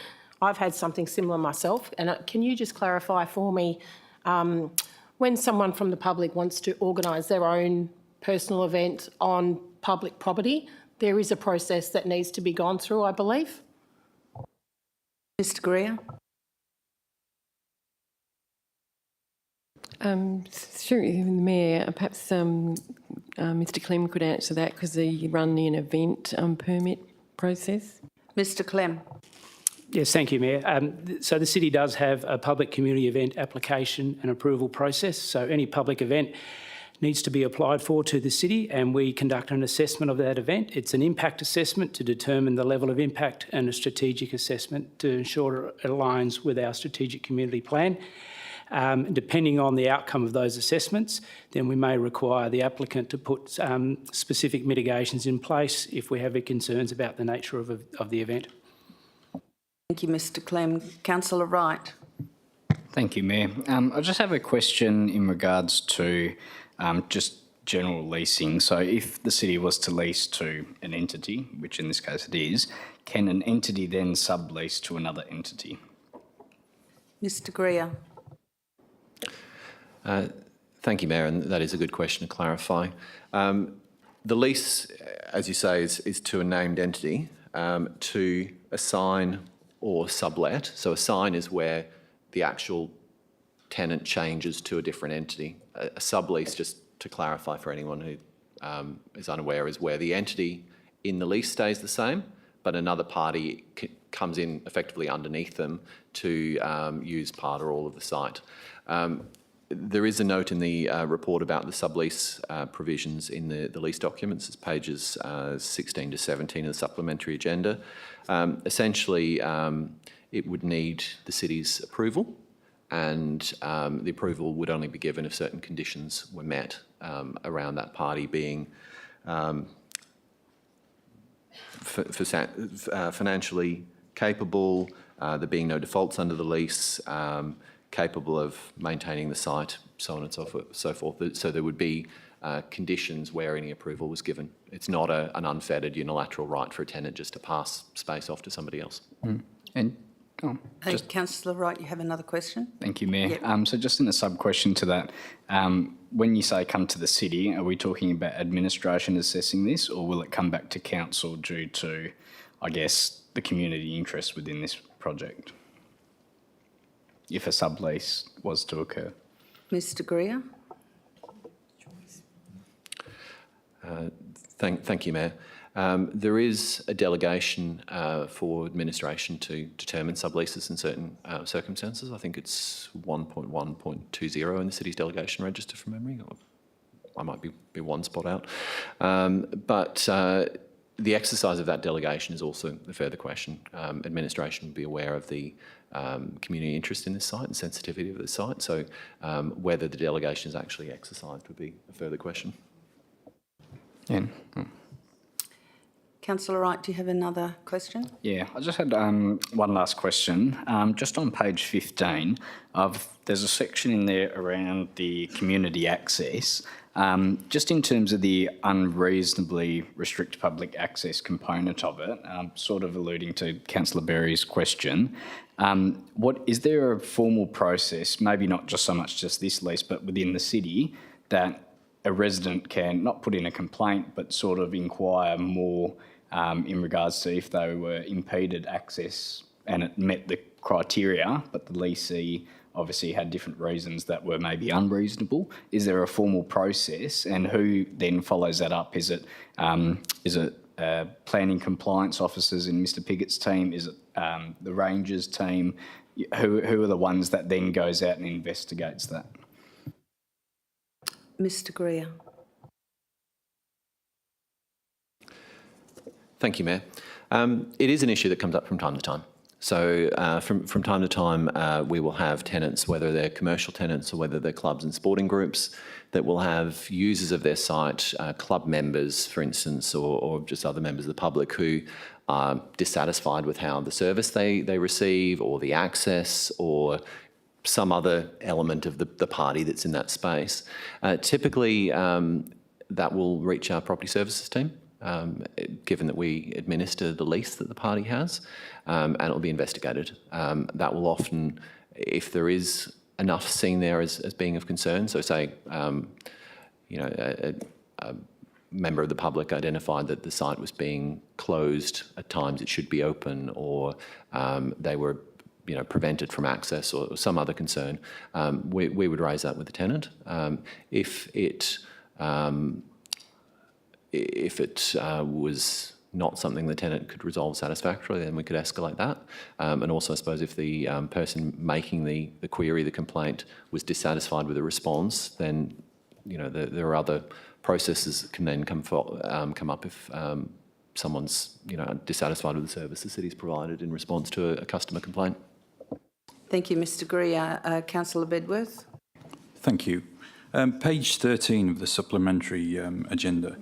I've had something similar myself, and can you just clarify for me, when someone from the public wants to organise their own personal event on public property, there is a process that needs to be gone through, I believe? Mr Greer. Through the Mayor, perhaps Mr Clem could answer that, because they run an event permit process. Mr Clem. Yes, thank you, Mayor. So the city does have a public community event application and approval process. So any public event needs to be applied for to the city, and we conduct an assessment of that event. It's an impact assessment to determine the level of impact, and a strategic assessment to ensure it aligns with our strategic community plan. Depending on the outcome of those assessments, then we may require the applicant to put specific mitigations in place if we have concerns about the nature of the event. Thank you, Mr Clem. Councillor Wright. Thank you, Mayor. I just have a question in regards to just general leasing. So if the city was to lease to an entity, which in this case it is, can an entity then sublease to another entity? Mr Greer. Thank you, Mayor, and that is a good question to clarify. The lease, as you say, is to a named entity to assign or sublet. So assign is where the actual tenant changes to a different entity. A sublease, just to clarify for anyone who is unaware is where the entity in the lease stays the same, but another party comes in effectively underneath them to use part or all of the site. There is a note in the report about the sublease provisions in the lease documents. It's pages 16 to 17 of the supplementary agenda. Essentially, it would need the city's approval, and the approval would only be given if certain conditions were met around that party being financially capable, there being no defaults under the lease, capable of maintaining the site, so on and so forth. So there would be conditions where any approval was given. It's not an unfettered unilateral right for a tenant just to pass space off to somebody else. And Councillor Wright, you have another question? thank you, Mayor. Yep. So just in a sub-question to that, when you say come to the city, are we talking about administration assessing this, or will it come back to council due to, I guess, the community interest within this project, if a sublease was to occur? Mr Greer? Thank you, Mayor. There is a delegation for administration to determine subleases in certain circumstances. I think it's 1.1.20 in the city's delegation register from memory. Or I might be one spot out. But the exercise of that delegation is also a further question. Administration would be aware of the community interest in this site and sensitivity of the site. So whether the delegation is actually exercised would be a further question. Yeah. Councillor Wright, do you have another question? Yeah, I just had one last question. Just on page 15, there's a section in there around the community access. Just in terms of the unreasonably restrict public access component of it, sort of alluding to Councillor Berry's question, is there a formal process, maybe not just so much just this lease, but within the city, that a resident can not put in a complaint, but sort of inquire more in regards to if they were impeded access and it met the criteria, but the leasee obviously had different reasons that were maybe unreasonable? Is there a formal process, and who then follows that up? Is it planning compliance officers in Mr Piggott's team? Is it the Rangers team? Who are the ones that then goes out and investigates that? Mr Greer. Thank you, Mayor. It is an issue that comes up from time to time. So from time to time, we will have tenants, whether they're commercial tenants or whether they're clubs and sporting groups, that will have users of their site, club members, for instance, or just other members of the public who are dissatisfied with how the service they receive, or the access, or some other element of the party that's in that space. Typically, that will reach our property services team. Given that we administer the lease that the party has, and it will be investigated. That will often, if there is enough seen there as being of concern, so say, a member of the public identified that the site was being closed at times it should be open, or they were prevented from access, or some other concern, we would raise that with the tenant. If it was not something the tenant could resolve satisfactorily, then we could escalate that. And also, I suppose, if the person making the query, the complaint, was dissatisfied with the response, then there are other processes that can then come up if someone's dissatisfied with the service the city's provided in response to a customer complaint. Thank you, Mr Greer. Councillor Bedworth. Thank you. Page 13 of the supplementary agenda.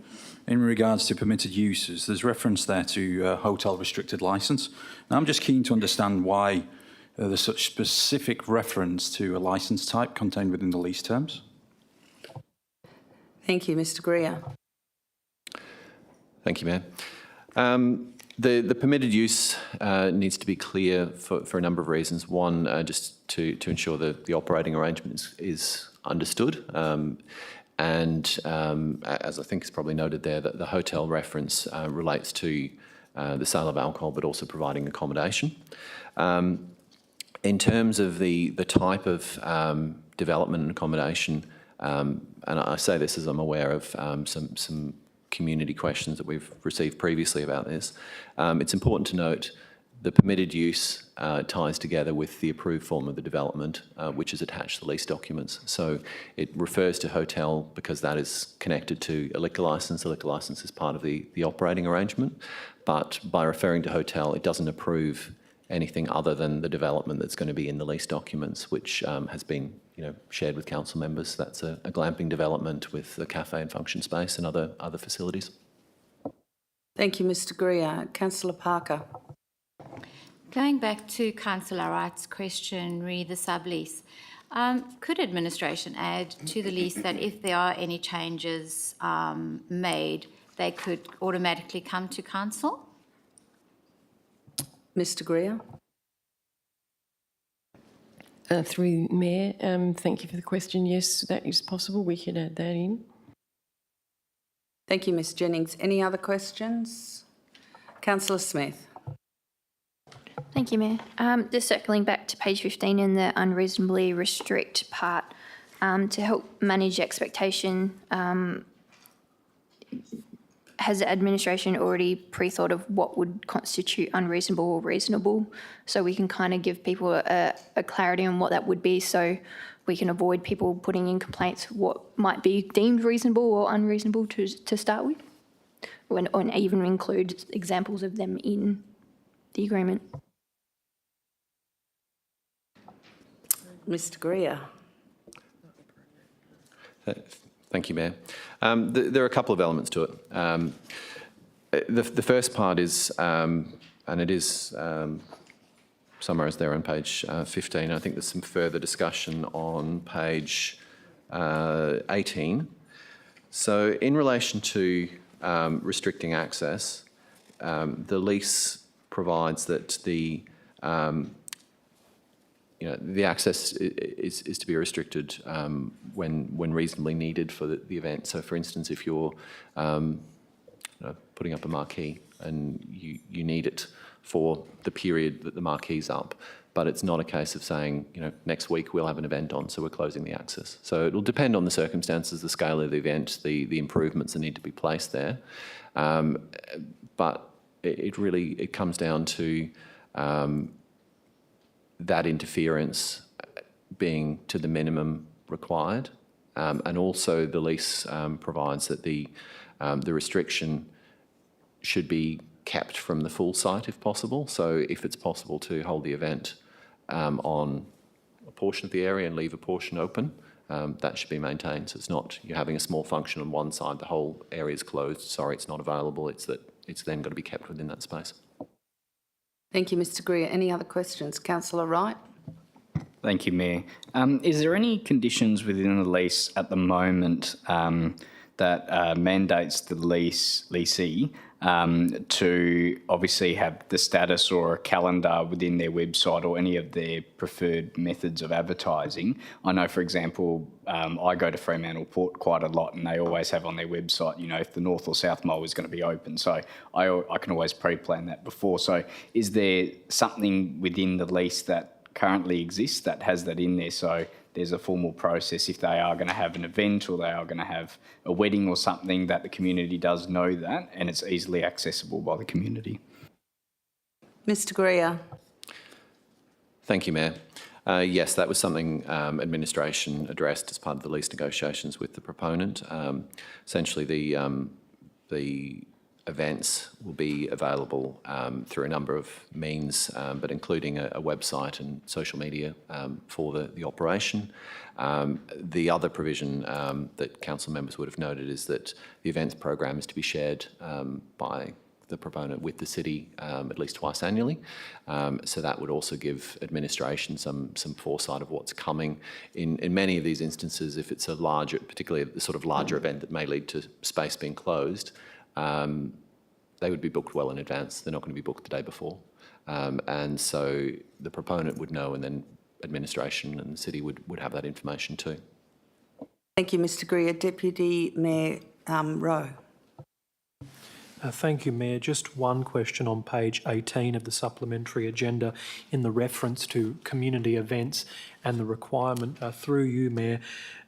In regards to permitted uses, there's reference there to hotel restricted licence. Now, I'm just keen to understand why there's such specific reference to a licence type contained within the lease terms. Thank you, Mr Greer. Thank you, Mayor. The permitted use needs to be clear for a number of reasons. One, just to ensure that the operating arrangement is understood. And as I think is probably noted there, that the hotel reference relates to the sale of alcohol, but also providing accommodation. In terms of the type of development and accommodation, And I say this as I'm aware of some community questions that we've received previously about this. It's important to note the permitted use ties together with the approved form of the development, which is attached to the lease documents. So it refers to hotel because that is connected to a liquor licence. The liquor licence is part of the operating arrangement. But by referring to hotel, it doesn't approve anything other than the development that's going to be in the lease documents, which has been shared with council members. That's a glamping development with a cafe and function space and other facilities. Thank you, Mr Greer. Councillor Parker. Going back to Councillor Wright's question, re the sublease, could administration add to the lease that if there are any changes made, they could automatically come to council? Mr Greer. Through the Mayor, thank you for the question. Yes, that is possible. We could add that in. Thank you, Ms Jennings. Any other questions? Councillor Smith. Thank you, Mayor. Just circling back to page 15 in the unreasonably restrict part, to help manage expectation, has the administration already pre-thought of what would constitute unreasonable or reasonable, so we can kind of give people a clarity on what that would be, so we can avoid people putting in complaints what might be deemed reasonable or unreasonable to start with, and even include examples of them in the agreement. Mr Greer. Thank you, Mayor. There are a couple of elements to it. The first part is, and it is summarised there on page 15, I think there's some further discussion on page 18. So in relation to restricting access, the lease provides that the access is to be restricted when reasonably needed for the event. So, for instance, if you're putting up a marquee and you need it for the period that the marquee's up, but it's not a case of saying, next week we'll have an event on, so we're closing the access. So it will depend on the circumstances, the scale of the event, the improvements that need to be placed there. But it comes down to that interference being to the minimum required, and also the lease provides that the restriction should be kept from the full site if possible. So if it's possible to hold the event on a portion of the area and leave a portion open, that should be maintained. So it's not you're having a small function on one side, the whole area is closed, sorry, it's not available, it's that it's then got to be kept within that space. Thank you, Mr Greer. Any other questions? Councillor Wright. Thank you, Mayor. Is there any conditions within the lease at the moment that mandates the leasee to obviously have the status or a calendar within their website or any of their preferred methods of advertising? I know, for example, I go to Fremantle Port quite a lot, and they always have on their website, if the North or South Mole is going to be open. So I can always pre-plan that before. So is there something within the lease that currently exists that has that in there, so there's a formal process if they are going to have an event or they are going to have a wedding or something, that the community does know that and it's easily accessible by the community? Mr Greer. Thank you, Mayor. Yes, that was something administration addressed as part of the lease negotiations with the proponent. Essentially, the events will be available through a number of means, but including a website and social media for the operation. The other provision that council members would have noted is that the events program is to be shared by the proponent with the city at least twice annually. So that would also give administration some foresight of what's coming. In many of these instances, if it's a larger, particularly the sort of larger event that may lead to space being closed, they would be booked well in advance. They're not going to be booked the day before. And so the proponent would know, and then administration and the city would have that information too. Thank you, Mr Greer. Deputy Mayor Rowe. Thank you, Mayor. Just one question on page 18 of the supplementary agenda in the reference to community events and the requirement through you, Mayor.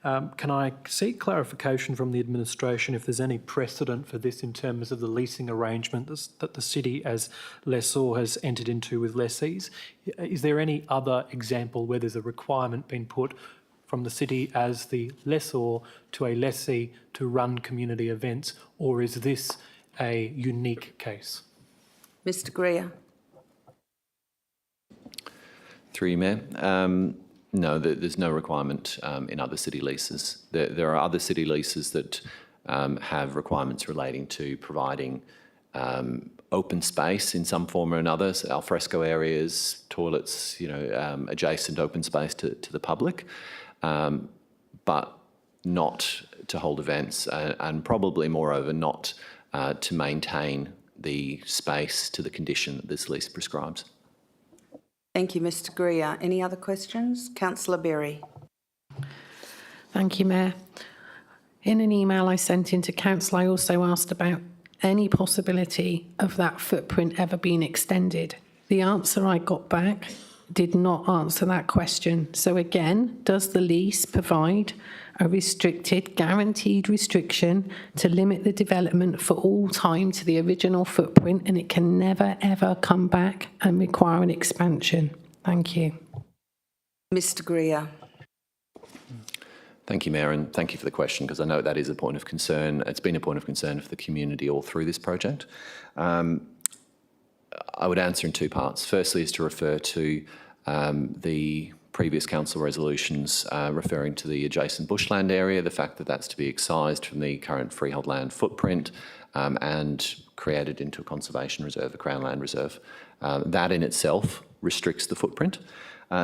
Can I seek clarification from the administration if there's any precedent for this in terms of the leasing arrangement that the city as lessor has entered into with lessees? Is there any other example where there's a requirement being put from the city as the lessor to a lessee to run community events, or is this a unique case? Mr Greer. Through you, Mayor. No, there's no requirement in other city leases. There are other city leases that have requirements relating to providing open space in some form or another, so alfresco areas, toilets, adjacent open space to the public, but not to hold events, and probably moreover not to maintain the space to the condition that this lease prescribes. Thank you, Mr Greer. Any other questions? Councillor Berry. Thank you, Mayor. In an email I sent into Council, I also asked about any possibility of that footprint ever being extended. The answer I got back did not answer that question. So again, does the lease provide a restricted, guaranteed restriction to limit the development for all time to the original footprint, and it can never, ever come back and require an expansion? Thank you. Mr Greer. Thank you, Mayor, and thank you for the question, because I know that is a point of concern. It's been a point of concern for the community all through this project. I would answer in two parts. Firstly is to refer to the previous council resolutions referring to the adjacent bushland area, the fact that that's to be excised from the current freehold land footprint and created into a conservation reserve, a Crown Land Reserve. That in itself restricts the footprint.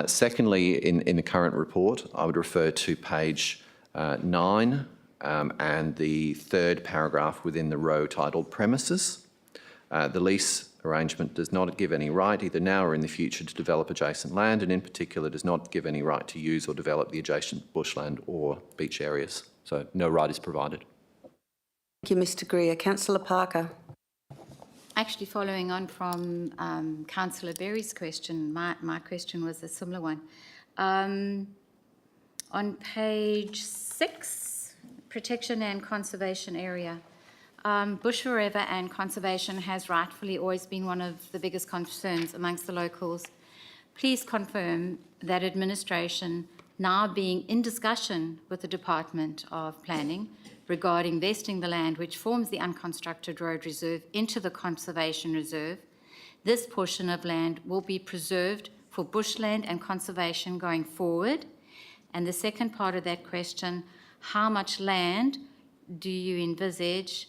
Secondly, in the current report, I would refer to page 9 and the third paragraph within the row titled Premises. The lease arrangement does not give any right, either now or in the future, to develop adjacent land, and in particular does not give any right to use or develop the adjacent bushland or beach areas. So no right is provided. Thank you, Mr Greer. Councillor Parker. Actually, following on from Councillor Berry's question, my question was a similar one. On page 6, protection and conservation area. Bush forever and conservation has rightfully always been one of the biggest concerns amongst the locals. Please confirm that administration, now being in discussion with the Department of Planning regarding vesting the land which forms the unconstructed road reserve into the conservation reserve, this portion of land will be preserved for bushland and conservation going forward. And the second part of that question, how much land do you envisage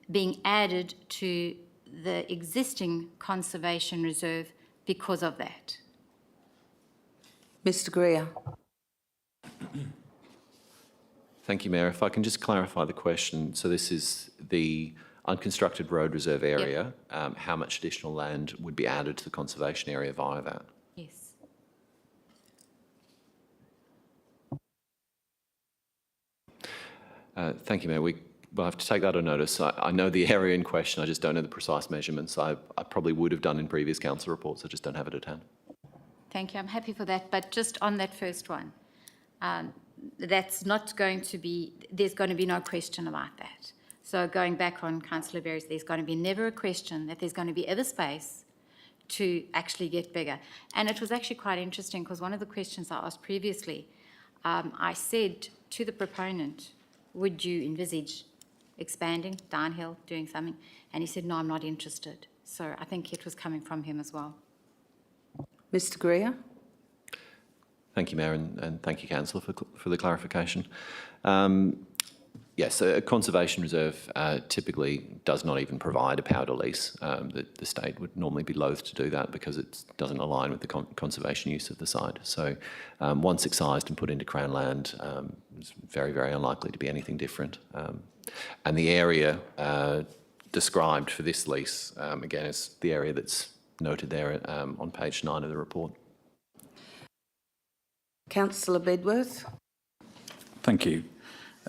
being added to the existing conservation reserve because of that? Mr Greer. Thank you, Mayor. If I can just clarify the question. So this is the unconstructed road reserve area. Yep. How much additional land would be added to the conservation area via that? Yes. Thank you, Mayor. We'll have to take that on notice. I know the area in question. I just don't know the precise measurements. I probably would have done in previous council reports. I just don't have it at hand. Thank you. I'm happy for that. But just on that first one, that's not going to be, there's going to be no question about that. So going back on Councillor Berry's, there's going to be never a question that there's going to be ever space to actually get bigger. And it was actually quite interesting because one of the questions I asked previously, I said to the proponent, would you envisage expanding, downhill, doing something? And he said, no, I'm not interested. So I think it was coming from him as well. Mr Greer. Thank you, Mayor, and thank you, Councillor, for the clarification. Yes, a conservation reserve typically does not even provide a power to lease. The state would normally be loath to do that because it doesn't align with the conservation use of the site. So once excised and put into Crown land, it's very, very unlikely to be anything different. And the area described for this lease, again, is the area that's noted there on page 9 of the report. Councillor Bedworth. Thank you.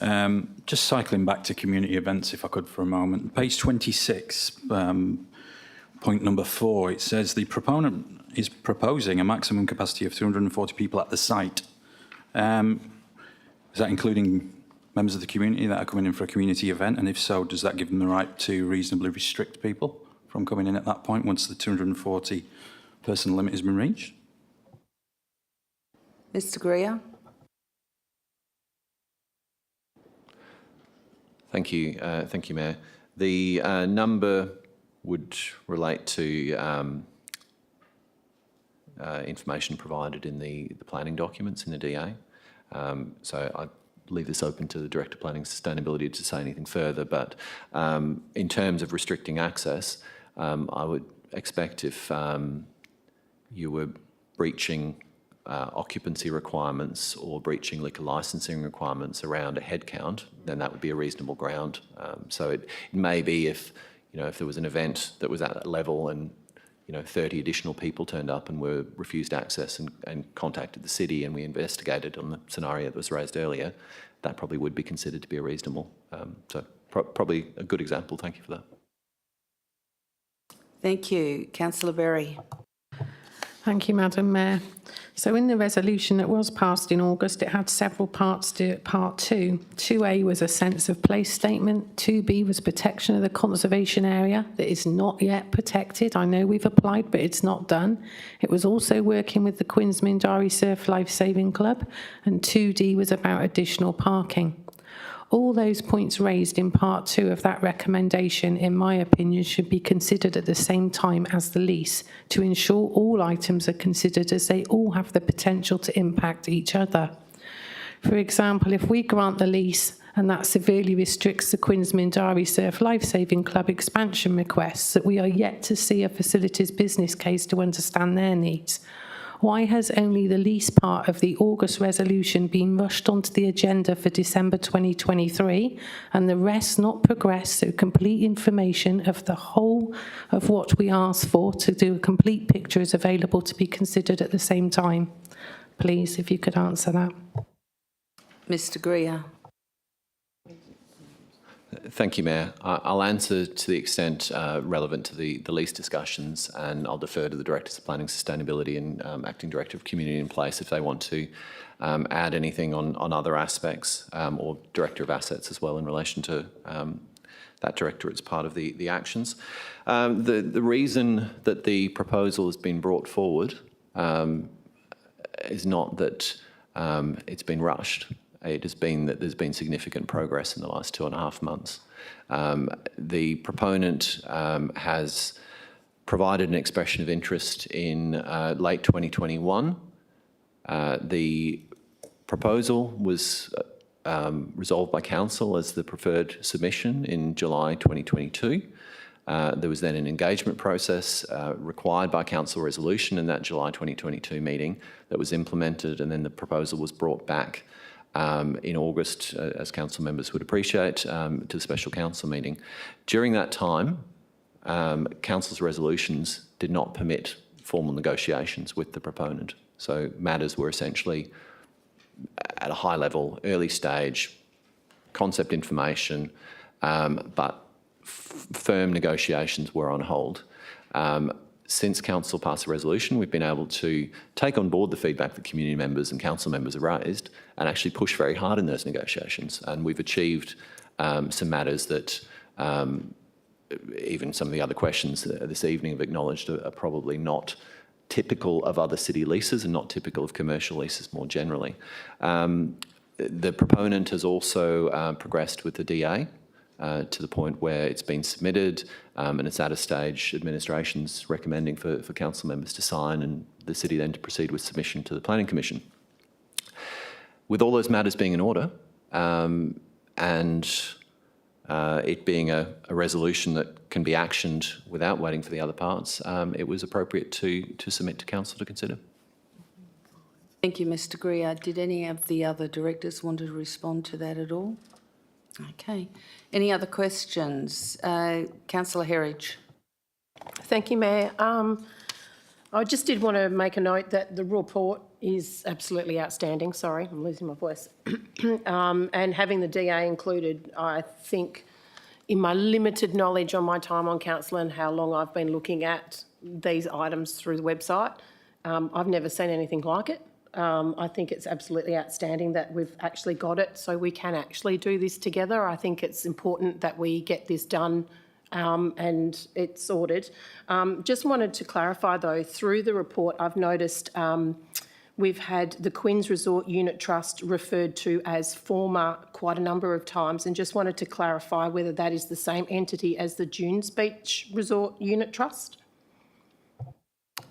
Just cycling back to community events, if I could, for a moment. Page 26, point number 4, it says the proponent is proposing a maximum capacity of 240 people at the site. Is that including members of the community that are coming in for a community event? And if so, does that give them the right to reasonably restrict people from coming in at that point once the 240 person limit has been reached? Mr Greer. Thank you, Mayor. The number would relate to information provided in the planning documents in the DA. So I leave this open to the Director of Planning and Sustainability to say anything further, but in terms of restricting access, I would expect if you were breaching occupancy requirements or breaching liquor licensing requirements around a head count, then that would be a reasonable ground. So it may be if there was an event that was at that level and 30 additional people turned up and were refused access and contacted the city and we investigated on the scenario that was raised earlier, that probably would be considered to be a reasonable. So probably a good example. Thank you for that. Thank you. Councillor Berry. Thank you, Madam Mayor. So in the resolution that was passed in August, it had several parts to it. Part 2. 2A was a sense of place statement. 2B was protection of the conservation area that is not yet protected. I know we've applied, but it's not done. It was also working with the Queensmindari Surf Life Saving Club. And 2D was about additional parking. All those points raised in part 2 of that recommendation, in my opinion, should be considered at the same time as the lease to ensure all items are considered as they all have the potential to impact each other. For example, if we grant the lease and that severely restricts the Queensmindari Surf Life Saving Club expansion requests, that we are yet to see a facilities business case to understand their needs. Why has only the lease part of the August resolution been rushed onto the agenda for December 2023 and the rest not progressed so complete information of the whole of what we asked for to do a complete picture is available to be considered at the same time? Please, if you could answer that. Mr Greer. Thank you, Mayor. I'll answer to the extent relevant to the lease discussions, and I'll defer to the Directors of Planning Sustainability and Acting Director of Community in Place if they want to add anything on other aspects, or Director of Assets as well in relation to that directorate's part of the actions. The reason that the proposal has been brought forward is not that it's been rushed. It has been that there's been significant progress in the last 2.5 months. The proponent has provided an expression of interest in late 2021. The proposal was resolved by Council as the preferred submission in July 2022. There was then an engagement process required by Council resolution in that July 2022 meeting that was implemented, and then the proposal was brought back in August, as council members would appreciate, to the special council meeting. During that time, council's resolutions did not permit formal negotiations with the proponent. So matters were essentially at a high level, early stage, concept information, but firm negotiations were on hold. Since Council passed a resolution, we've been able to take on board the feedback that community members and council members have raised and actually push very hard in those negotiations. And we've achieved some matters that even some of the other questions this evening have acknowledged are probably not typical of other city leases and not typical of commercial leases more generally. The proponent has also progressed with the DA to the point where it's been submitted and it's at a stage administration's recommending for council members to sign and the city then to proceed with submission to the Planning Commission. With all those matters being in order and it being a resolution that can be actioned without waiting for the other parts, it was appropriate to submit to council to consider. Thank you, Mr Greer. Did any of the other directors want to respond to that at all? Okay. Any other questions? Councillor Herridge. Thank you, Mayor. I just did want to make a note that the report is absolutely outstanding. Sorry, I'm losing my voice. And having the DA included, I think, in my limited knowledge on my time on council and how long I've been looking at these items through the website, I've never seen anything like it. I think it's absolutely outstanding that we've actually got it so we can actually do this together. I think it's important that we get this done and it's sorted. Just wanted to clarify though, through the report I've noticed we've had the Queen's Resort Unit Trust referred to as former quite a number of times, and just wanted to clarify whether that is the same entity as the Dunes Beach Resort Unit Trust.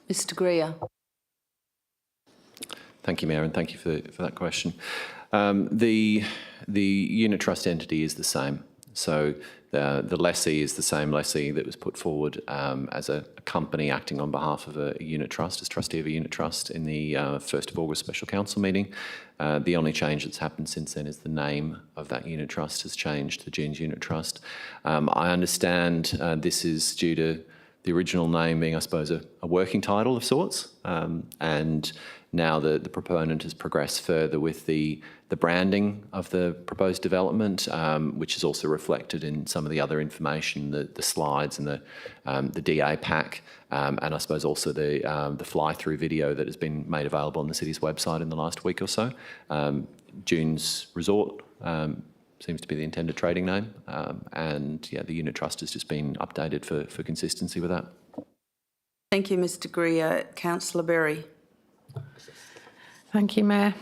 Mr Greer. Thank you, Mayor, and thank you for that question. The unit trust entity is the same. So the lessee is the same lessee that was put forward as a company acting on behalf of a unit trust, as trustee of a unit trust in the 1st of August special council meeting. The only change that's happened since then is the name of that unit trust has changed, the Dunes Unit Trust. I understand this is due to the original name being, I suppose, a working title of sorts, and now the proponent has progressed further with the branding of the proposed development, which is also reflected in some of the other information, the slides and the DA pack, and I suppose also the fly-through video that has been made available on the city's website in the last week or so. Dunes Resort seems to be the intended trading name, and yeah, the unit trust has just been updated for consistency with that. Thank you, Mr Greer. Councillor Berry. Thank you, Mayor.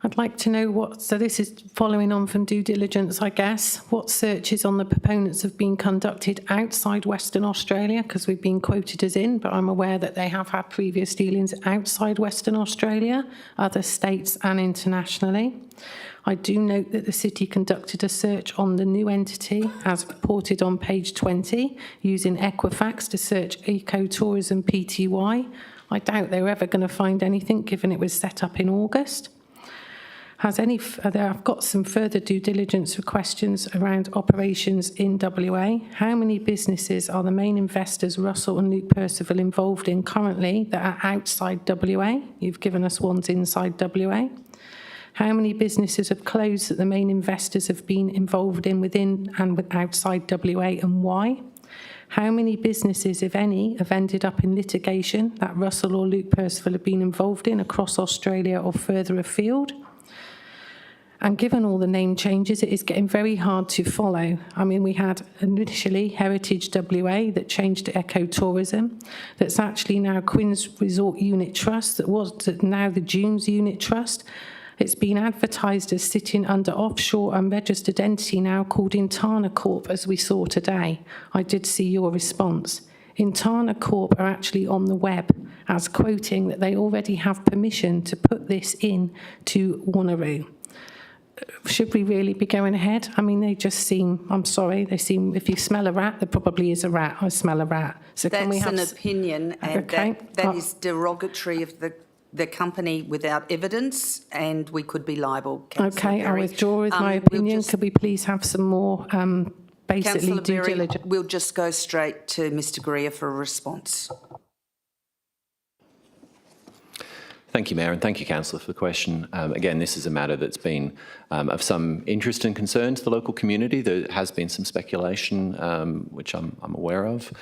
I'd like to know so this is following on from due diligence, I guess, what searches on the proponents have been conducted outside Western Australia, because we've been quoted as in, but I'm aware that they have had previous dealings outside Western Australia, other states and internationally. I do note that the city conducted a search on the new entity, as reported on page 20, using Equifax to search ecotourism Pty. I doubt they were ever going to find anything, given it was set up in August. I've got some further due diligence questions around operations in WA. How many businesses are the main investors, Russell and Luke Percival, involved in currently that are outside WA? You've given us ones inside WA. How many businesses have closed that the main investors have been involved in within and outside WA, and why? How many businesses, if any, have ended up in litigation that Russell or Luke Percival have been involved in across Australia or further afield? And given all the name changes, it is getting very hard to follow. I mean, we had initially Heritage WA that changed to Ecotourism, that's actually now Queen's Resort Unit Trust, that was now the Dunes Unit Trust. It's been advertised as sitting under offshore unregistered entity now called Intana Corp, as we saw today. I did see your response. Intana Corp are actually on the web as quoting that they already have permission to put this in to Wanneroo. Should we really be going ahead? I mean, they just seem, I'm sorry, they seem, if you smell a rat, there probably is a rat. I smell a rat. So that's can we have an opinion, and okay. that is derogatory of the company without evidence, and we could be liable. Councillor Okay, I'll Berry. withdraw with my opinion. Could we please have some more basically Councillor due Berry, diligence? we'll just go straight to Mr Greer for a response. Thank you, Mayor, and thank you, Councillor, for the question. Again, this is a matter that's been of some interest and concern to the local community. There has been some speculation, which I'm aware of,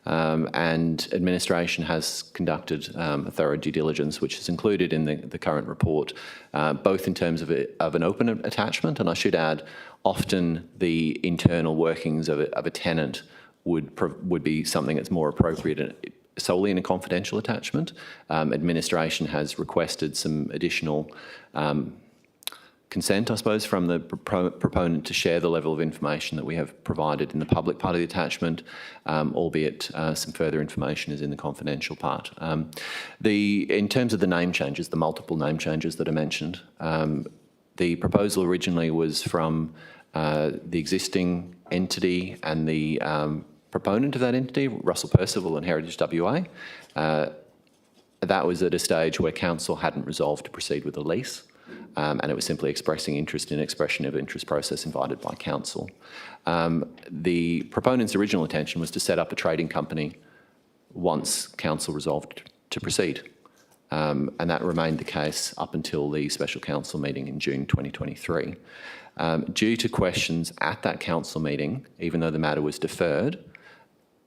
and administration has conducted a thorough due diligence, which is included in the current report, both in terms of an open attachment, and I should add, often the internal workings of a tenant would be something that's more appropriate solely in a confidential attachment. Administration has requested some additional consent, I suppose, from the proponent to share the level of information that we have provided in the public part of the attachment, albeit some further information is in the confidential part. In terms of the name changes, the multiple name changes that are mentioned, the proposal originally was from the existing entity and the proponent of that entity, Russell Percival and Heritage WA. That was at a stage where council hadn't resolved to proceed with the lease, and it was simply expressing interest in expression of interest process invited by council. The proponent's original intention was to set up a trading company once council resolved to proceed. and that remained the case up until the special council meeting in June 2023. Due to questions at that council meeting, even though the matter was deferred,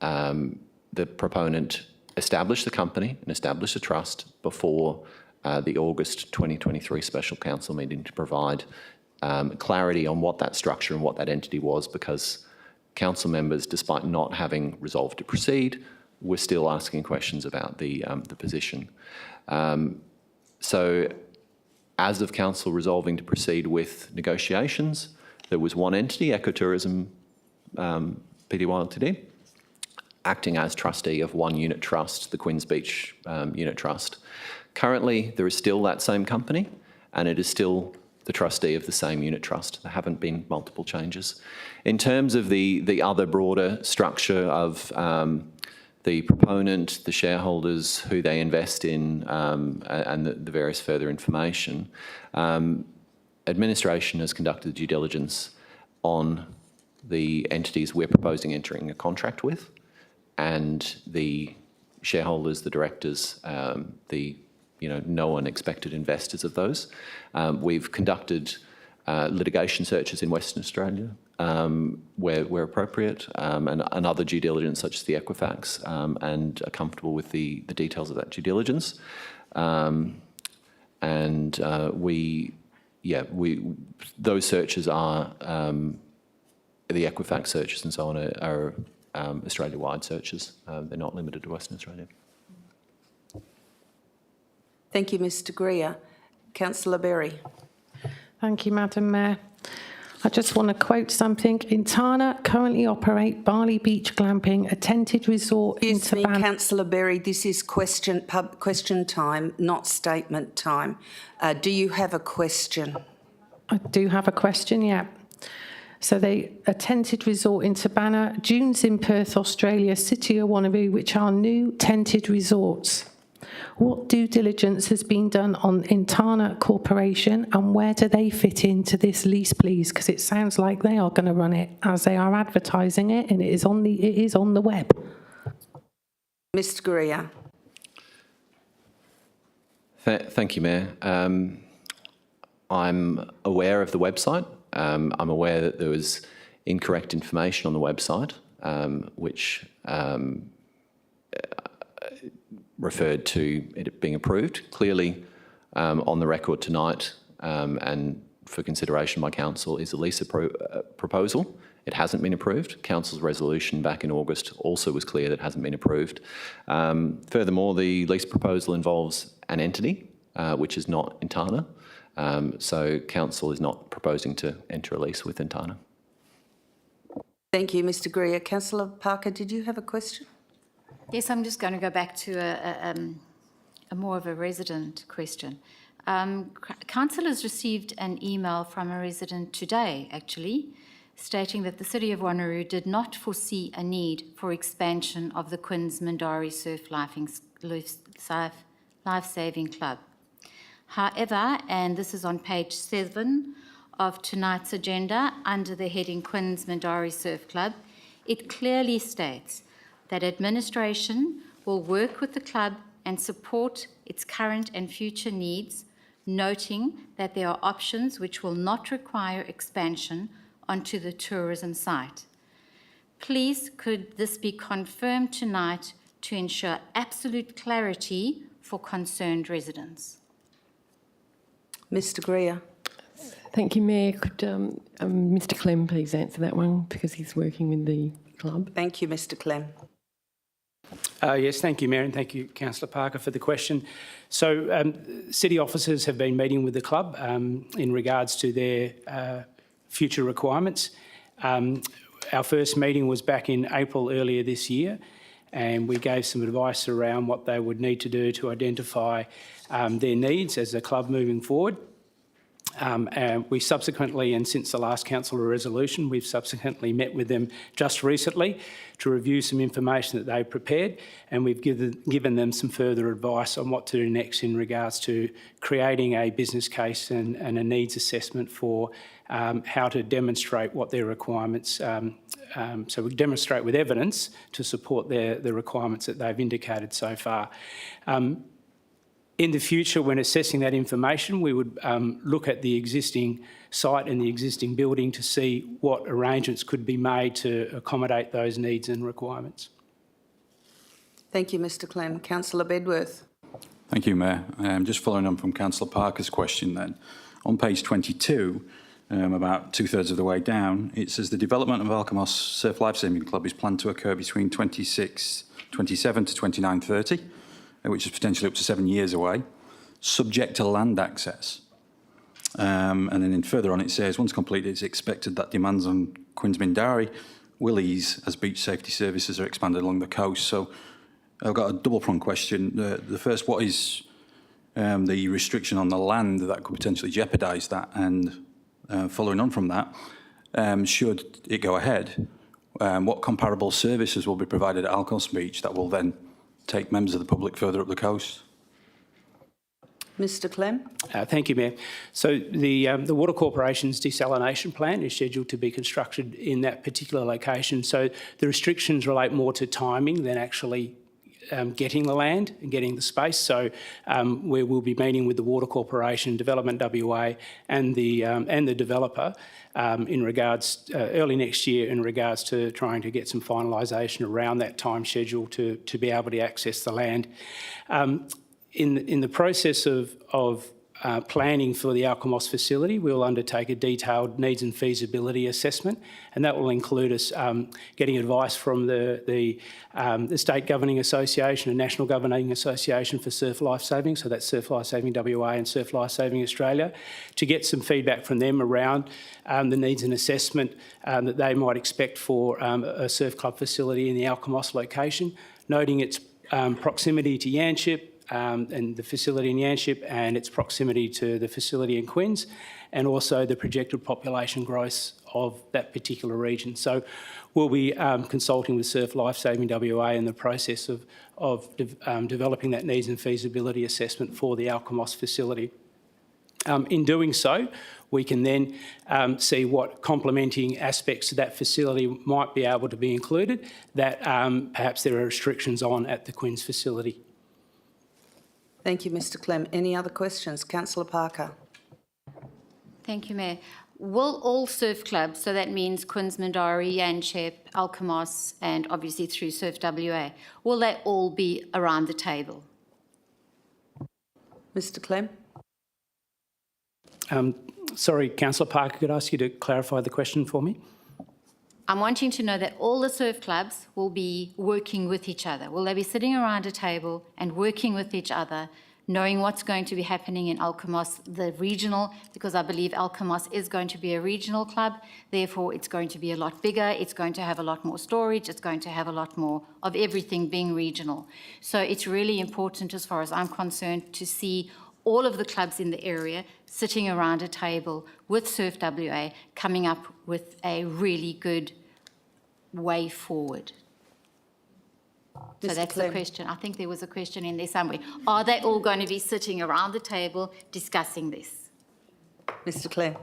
the proponent established the company and established a trust before the August 2023 special council meeting to provide clarity on what that structure and what that entity was, because council members, despite not having resolved to proceed, were still asking questions about the position. So as of council resolving to proceed with negotiations, there was one entity, Ecotourism Pty Ltd, acting as trustee of one unit trust, the Quinns Beach Unit Trust. Currently, there is still that same company, and it is still the trustee of the same unit trust. There haven't been multiple changes. In terms of the other broader structure of the proponent, the shareholders, who they invest in, and the various further information, administration has conducted due diligence on the entities we're proposing entering a contract with, and the shareholders, the directors, the known expected investors of those. We've conducted litigation searches in Western Australia where appropriate, and other due diligence such as the Equifax, and are comfortable with the details of that due diligence. Those searches are, the Equifax searches and so on are Australia-wide searches. They're not limited to Western Australia. Thank you, Mr Greer. Councillor Berry. Thank you, Madam Mayor. I just want to quote something. In Tana, currently operate Barley Beach Glamping, a tented resort in Excuse me, Savannah. Councillor Berry, this is question time, not statement time. Do you have a question? I do have a question, yeah. So a tented resort in Savannah, Dunes in Perth, Australia, City of Wanneroo, which are new tented resorts. What due diligence has been done on Intana Corporation, and where do they fit into this lease, please? Because it sounds like they are going to run it as they are advertising it, and it is on the web. Mr Greer. Thank you, Mayor. I'm aware of the website. I'm aware that there was incorrect information on the website, which referred to it being approved. Clearly, on the record tonight, and for consideration by council, is a lease proposal. It hasn't been approved. Council's resolution back in August also was clear that it hasn't been approved. Furthermore, the lease proposal involves an entity, which is not Intana. So council is not proposing to enter a lease with Intana. Thank you, Mr Greer. Councillor Parker, did you have a question? Yes, I'm just going to go back to a more of a resident question. Council has received an email from a resident today, actually, stating that the City of Wanneroo did not foresee a need for expansion of the Quinns Mindari Surf Life-Saving Club. However, and this is on page 7 of tonight's agenda under the heading Quinns Mindari Surf Club, it clearly states that administration will work with the club and support its current and future needs, noting that there are options which will not require expansion onto the tourism site. Please, could this be confirmed tonight to ensure absolute clarity for concerned residents? Mr Greer. Thank you, Mayor. Could Mr Clem please answer that one, because he's working with the club? Thank you, Mr Clem. Yes, thank you, Mayor, and thank you, Councillor Parker, for the question. So, city officers have been meeting with the club in regards to their future requirements. Our first meeting was back in April earlier this year, and we gave some advice around what they would need to do to identify their needs as a club moving forward. And we subsequently, and since the last council resolution, we've subsequently met with them just recently to review some information that they've prepared, and we've given them some further advice on what to do next in regards to creating a business case and a needs assessment for how to demonstrate what their requirements, so we demonstrate with evidence to support the requirements that they've indicated so far. In the future, when assessing that information, we would look at the existing site and the existing building to see what arrangements could be made to accommodate those needs and requirements. Thank you, Mr Clem. Councillor Bedworth. Thank you, Mayor. Just following on from Councillor Parker's question then, on page 22, about two-thirds of the way down, it says the development of Alkimos Surf Lifesaving Club is planned to occur between 27 to 2930, which is potentially up to 7 years away, subject to land access. And then further on it says, once completed, it's expected that demands on Queensmindari will ease as beach safety services are expanded along the coast. So I've got a double-pronged question. The first, what is the restriction on the land that could potentially jeopardise that? And following on from that, should it go ahead, what comparable services will be provided at Alkimos Beach that will then take members of the public further up the coast? Mr Clem. Thank you, Mayor. So the Water Corporation's desalination plant is scheduled to be constructed in that particular location. So the restrictions relate more to timing than actually getting the land and getting the space. So we will be meeting with the Water Corporation, Development WA and the developer in regards, early next year, in regards to trying to get some finalisation around that time schedule to be able to access the land. In the process of planning for the Alkimos facility, we will undertake a detailed needs and feasibility assessment, and that will include us getting advice from the State Governing Association and National Governing Association for Surf Lifesaving, so that's Surf Lifesaving WA and Surf Lifesaving Australia, to get some feedback from them around the needs and assessment that they might expect for a surf club facility in the Alkimos location, noting its proximity to Yanchep, and the facility in Yanchep and its proximity to the facility in Quins, and also the projected population growth of that particular region. So we'll be consulting with Surf Lifesaving WA in the process of developing that needs and feasibility assessment for the Alkimos facility. In doing so, we can then see what complementing aspects of that facility might be able to be included that perhaps there are restrictions on at the Quins facility. Thank you, Mr Clem. Any other questions? Councillor Parker. Thank you, Mayor. Will all surf clubs, so that means Queensmindari, Yanchep, Alkimos, and obviously through Surf WA, will they all be around the table? Mr Clem. Sorry, Councillor Parker, could I ask you to clarify the question for me? I'm wanting to know that all the surf clubs will be working with each other. Will they be sitting around a table and working with each other, knowing what's going to be happening in Alkimos, the regional, because I believe Alkimos is going to be a regional club, therefore it's going to be a lot bigger, it's going to have a lot more storage, it's going to have a lot more of everything being regional. So it's really important, as far as I'm concerned, to see all of the clubs in the area sitting around a table with Surf WA, coming up with a really good way forward. So that's the question. I think there was a question in there somewhere. Are they all going to be sitting around the table discussing this? Mr Clem.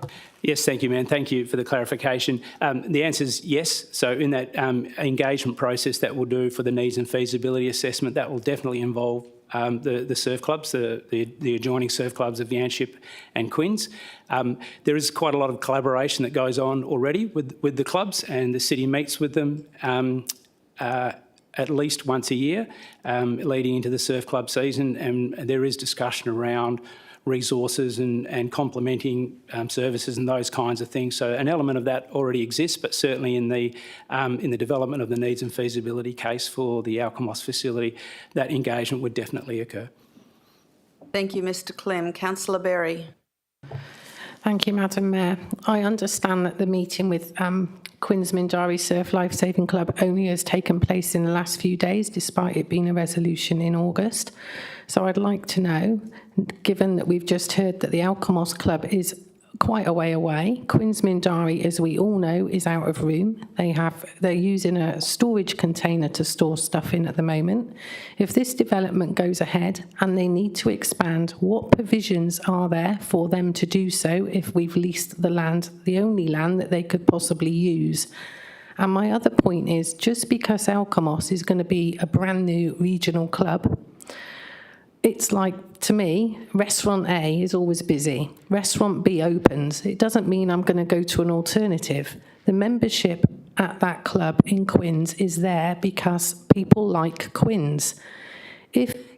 Yes, thank you, man. Thank you for the clarification. The answer is yes. So in that engagement process that we'll do for the needs and feasibility assessment, that will definitely involve the surf clubs, the adjoining surf clubs of Yanchep and Quins. There is quite a lot of collaboration that goes on already with the clubs, and the city meets with them at least once a year leading into the surf club season, and there is discussion around resources and complementing services and those kinds of things. So an element of that already exists, but certainly in the development of the needs and feasibility case for the Alkimos facility, that engagement would definitely occur. Thank you, Mr Clem. Councillor Berry. Thank you, Madam Mayor. I understand that the meeting with Queensmindari Surf Lifesaving Club only has taken place in the last few days, despite it being a resolution in August. So I'd like to know, given that we've just heard that the Alkimos Club is quite a way away, Queensmindari, as we all know, is out of room. They're using a storage container to store stuff in at the moment. If this development goes ahead and they need to expand, what provisions are there for them to do so if we've leased the land, the only land that they could possibly use? And my other point is, just because Alkimos is going to be a brand new regional club, it's like, to me, restaurant A is always busy. Restaurant B opens. It doesn't mean I'm going to go to an alternative. The membership at that club in Quinns is there because people like Quinns.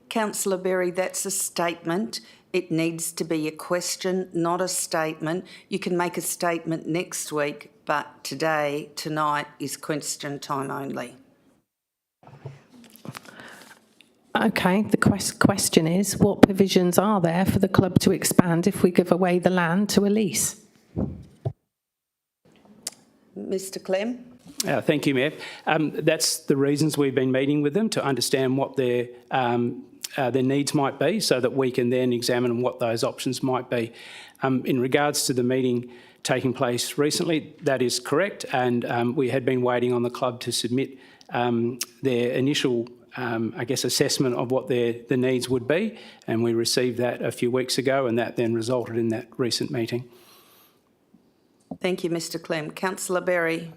Councillor Berry, that's a statement. It needs to be a question, not a statement. You can make a statement next week, but tonight is question time only. Okay, the question is, what provisions are there for the club to expand if we give away the land to a lease? Mr Clem? Thank you, Mayor. That's the reasons we've been meeting with them, to understand what their needs might be, so that we can then examine what those options might be. In regards to the meeting taking place recently, that is correct, and we had been waiting on the club to submit their initial assessment of what the needs would be, and we received that a few weeks ago, and that then resulted in that recent meeting. Thank you, Mr Clem. Councillor Berry?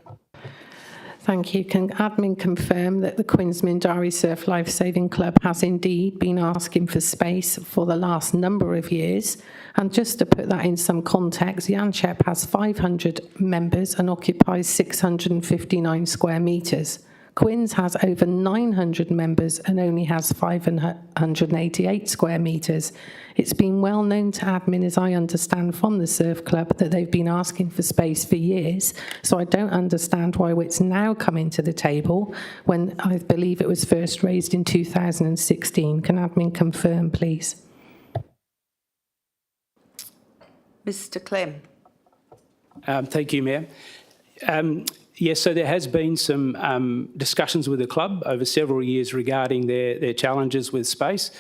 Thank you. Can admin confirm that the Quinns Mindari Surf Lifesaving Club has indeed been asking for space for the last number of years? And just to put that in some context, Yanchep has 500 members and occupies 659 square metres. Quinns has over 900 members and only has 588 square metres. It's been well known to admin, as I understand from the surf club, that they've been asking for space for years. So I don't understand why it's now coming to the table when I believe it was first raised in 2016. Can admin confirm, please? Mr Clem? Thank you, Mayor. Yes, so there has been some discussions with the club over several years regarding their challenges with space.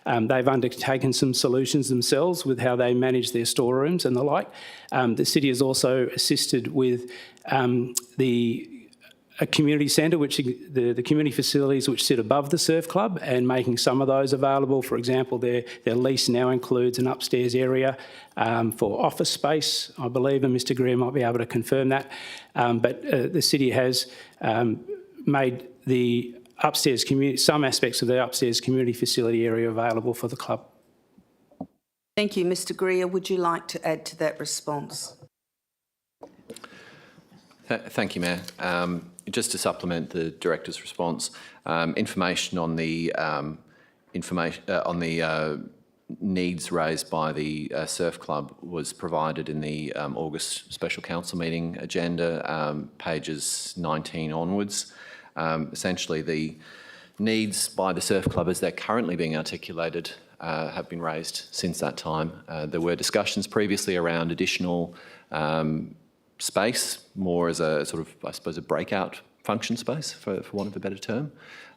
They've undertaken some solutions themselves with how they manage their storerooms and the like. The city has also assisted with a community centre, which the community facilities which sit above the surf club, and making some of those available. For example, their lease now includes an upstairs area for office space, I believe, and Mr Greer might be able to confirm that. But the city has made the upstairs some aspects of the upstairs community facility area available for the club. Thank you. Mr Greer, would you like to add to that response? Thank you, Mayor. Just to supplement the Director's response, information on the needs raised by the Surf Club was provided in the August Special Council meeting agenda, pages 19 onwards. Essentially, the needs by the Surf Club as they're currently being articulated have been raised since that time. There were discussions previously around additional space, more as a sort of, I suppose, a breakout function space, for want of a better term.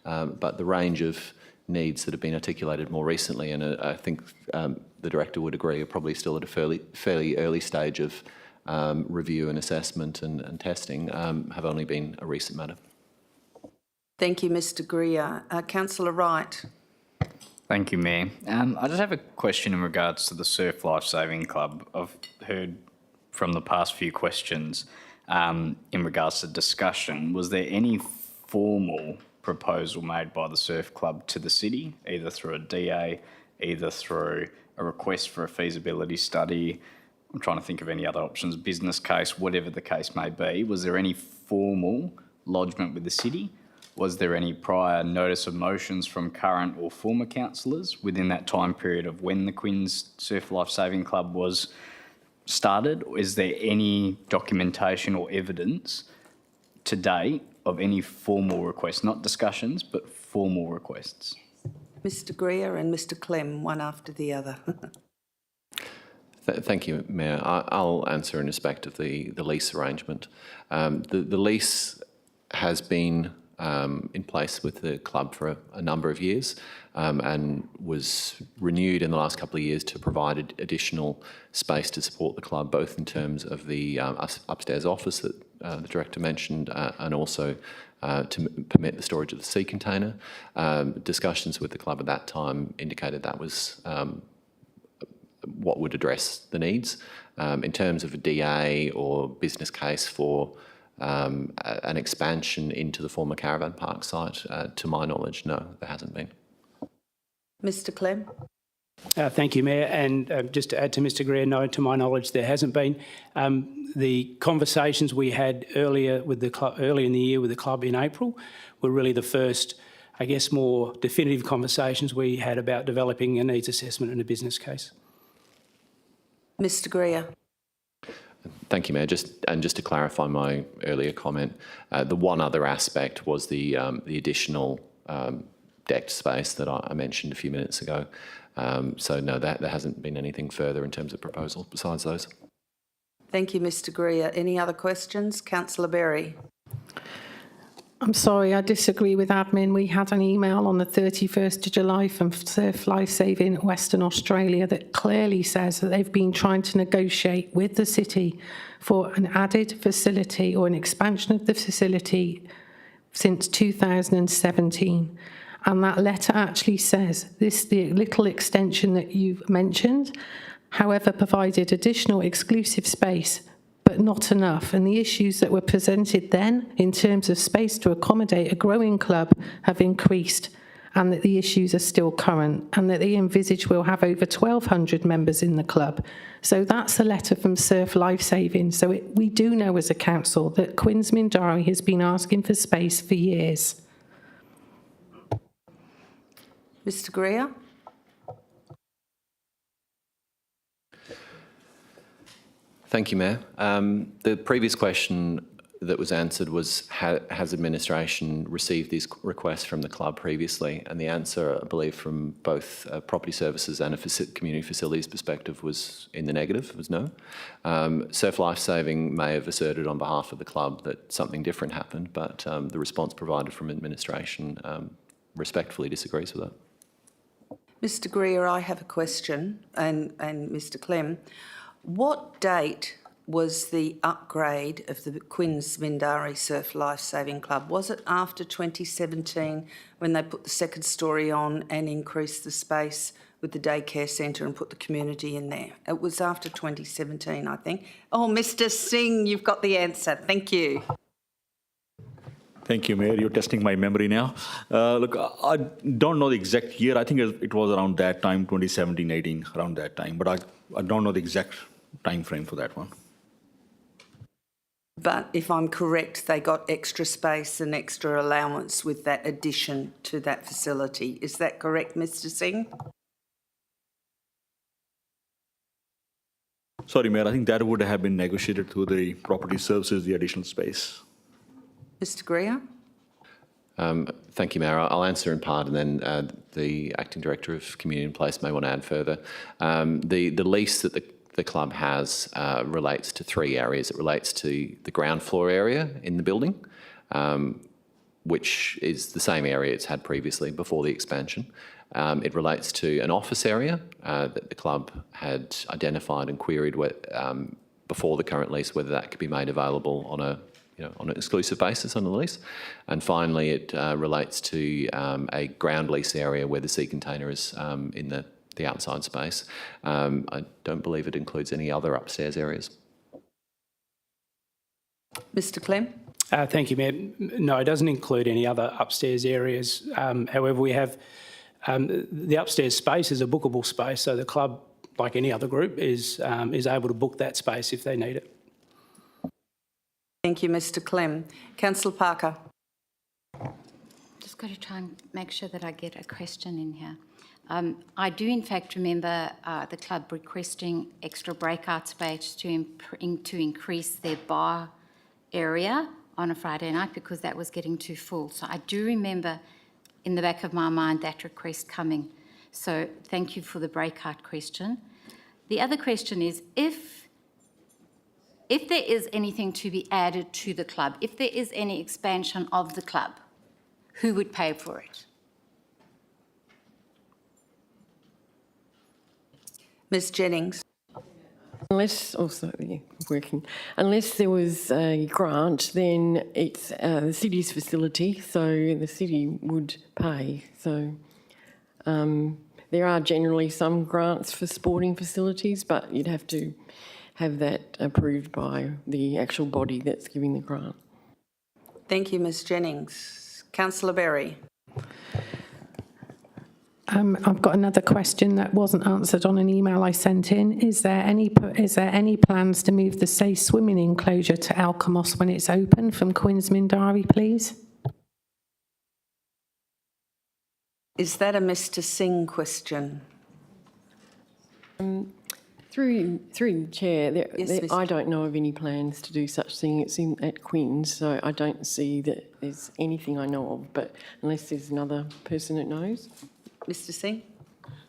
But the range of needs that have been articulated more recently, and I think the Director would agree, are probably still at a fairly early stage of review and assessment and testing, have only been a recent matter. Thank you, Mr Greer. Councillor Wright? Thank you, Mayor. I just have a question in regards to the Surf Lifesaving Club. I've heard from the past few questions in regards to discussion. Was there any formal proposal made by the Surf Club to the city, either through a DA, either through a request for a feasibility study? I'm trying to think of any other options, business case, whatever the case may be. Was there any formal lodgement with the city? Was there any prior notice of motions from current or former councillors within that time period of when the Quinns Surf Lifesaving Club was started? Is there any documentation or evidence to date of any formal requests, not discussions, but formal requests? Mr Greer and Mr Clem, one after the other. Thank you, Mayor. I'll answer in respect of the lease arrangement. The lease has been in place with the club for a number of years and was renewed in the last couple of years to provide additional space to support the club, both in terms of the upstairs office that the Director mentioned and also to permit the storage of the sea container. Discussions with the club at that time indicated that was what would address the needs. In terms of a DA or business case for an expansion into the former caravan park site, to my knowledge, no, there hasn't been. Mr Clem. Thank you, Mayor. And just to add to Mr Greer, no, to my knowledge, there hasn't been. The conversations we had earlier with the club, early in the year with the club in April, were really the first, I guess, more definitive conversations we had about developing a needs assessment and a business case. Mr Greer. Thank you, Mayor. Just to clarify my earlier comment, the one other aspect was the additional decked space that I mentioned a few minutes ago. So no, there hasn't been anything further in terms of proposals besides those. Thank you, Mr Greer. Any other questions? Councillor Berry. I'm sorry, I disagree with admin. We had an email on the 31st of July from Surf Lifesaving Western Australia that clearly says that they've been trying to negotiate with the city for an added facility or an expansion of the facility since 2017. And that letter actually says this, the little extension that you've mentioned, however, provided additional exclusive space, but not enough. And the issues that were presented then in terms of space to accommodate a growing club have increased, and that the issues are still current, and that they envisage we'll have over 1,200 members in the club. So that's a letter from Surf Lifesaving. So we do know as a council that Quins Mindari has been asking for space for years. Mr Greer. Thank you, Mayor. The previous question that was answered was, has administration received these requests from the club previously? And the answer, I believe, from both property services and a community facilities perspective was in the negative, was no. Surf Lifesaving may have asserted on behalf of the club that something different happened, but the response provided from administration respectfully disagrees with that. Mr Greer, I have a question, and Mr Clem. What date was the upgrade of the Quins Mindari Surf Lifesaving Club? Was it after 2017 when they put the second story on and increased the space with the daycare centre and put the community in there? It was after 2017, I think. Oh, Mr Singh, you've got the answer. Thank you. Thank you, Mayor. You're testing my memory now. Look, I don't know the exact year. I think it was around that time, 2017-18, around that time. But I don't know the exact time frame for that one. But if I'm correct, they got extra space and extra allowance with that addition to that facility. Is that correct, Mr Singh? Sorry, Mayor, I think that would have been negotiated through the property services, the additional space. Mr Greer? Thank you, Mayor. I'll answer in part, and then the Acting Director of Community and Place may want to add further. The lease that the club has relates to three areas. It relates to the ground floor area in the building, which is the same area it's had previously before the expansion. It relates to an office area that the club had identified and queried before the current lease, whether that could be made available on an exclusive basis on the lease. And finally, it relates to a ground lease area where the sea container is in the outside space. I don't believe it includes any other upstairs areas. Mr Clem? Thank you, Mayor. No, it doesn't include any other upstairs areas. However, we have the upstairs space is a bookable space, so the club, like any other group, is able to book that space if they need it. Thank you, Mr Clem. Councillor Parker. Just got to try and make sure that I get a question in here. I do, in fact, remember the club requesting extra breakout space to increase their bar area on a Friday night because that was getting too full. So I do remember in the back of my mind that request coming. So thank you for the breakout question. The other question is, if there is anything to be added to the club, if there is any expansion of the club, who would pay for it? Ms Jennings. Unless there was a grant, then it's the city's facility, so the city would pay. So there are generally some grants for sporting facilities, but you'd have to have that approved by the actual body that's giving the grant. Thank you, Ms Jennings. Councillor Berry. I've got another question that wasn't answered on an email I sent in. Is there any plans to move the safe swimming enclosure to Alkimos when it's open from Queensmindari, please? Is that a Mr Singh question? Through the chair, Yes, I don't know of any plans to do such thing. It's at Queen's, so I don't see that there's anything I know of, but unless there's another person that knows. Mr Singh?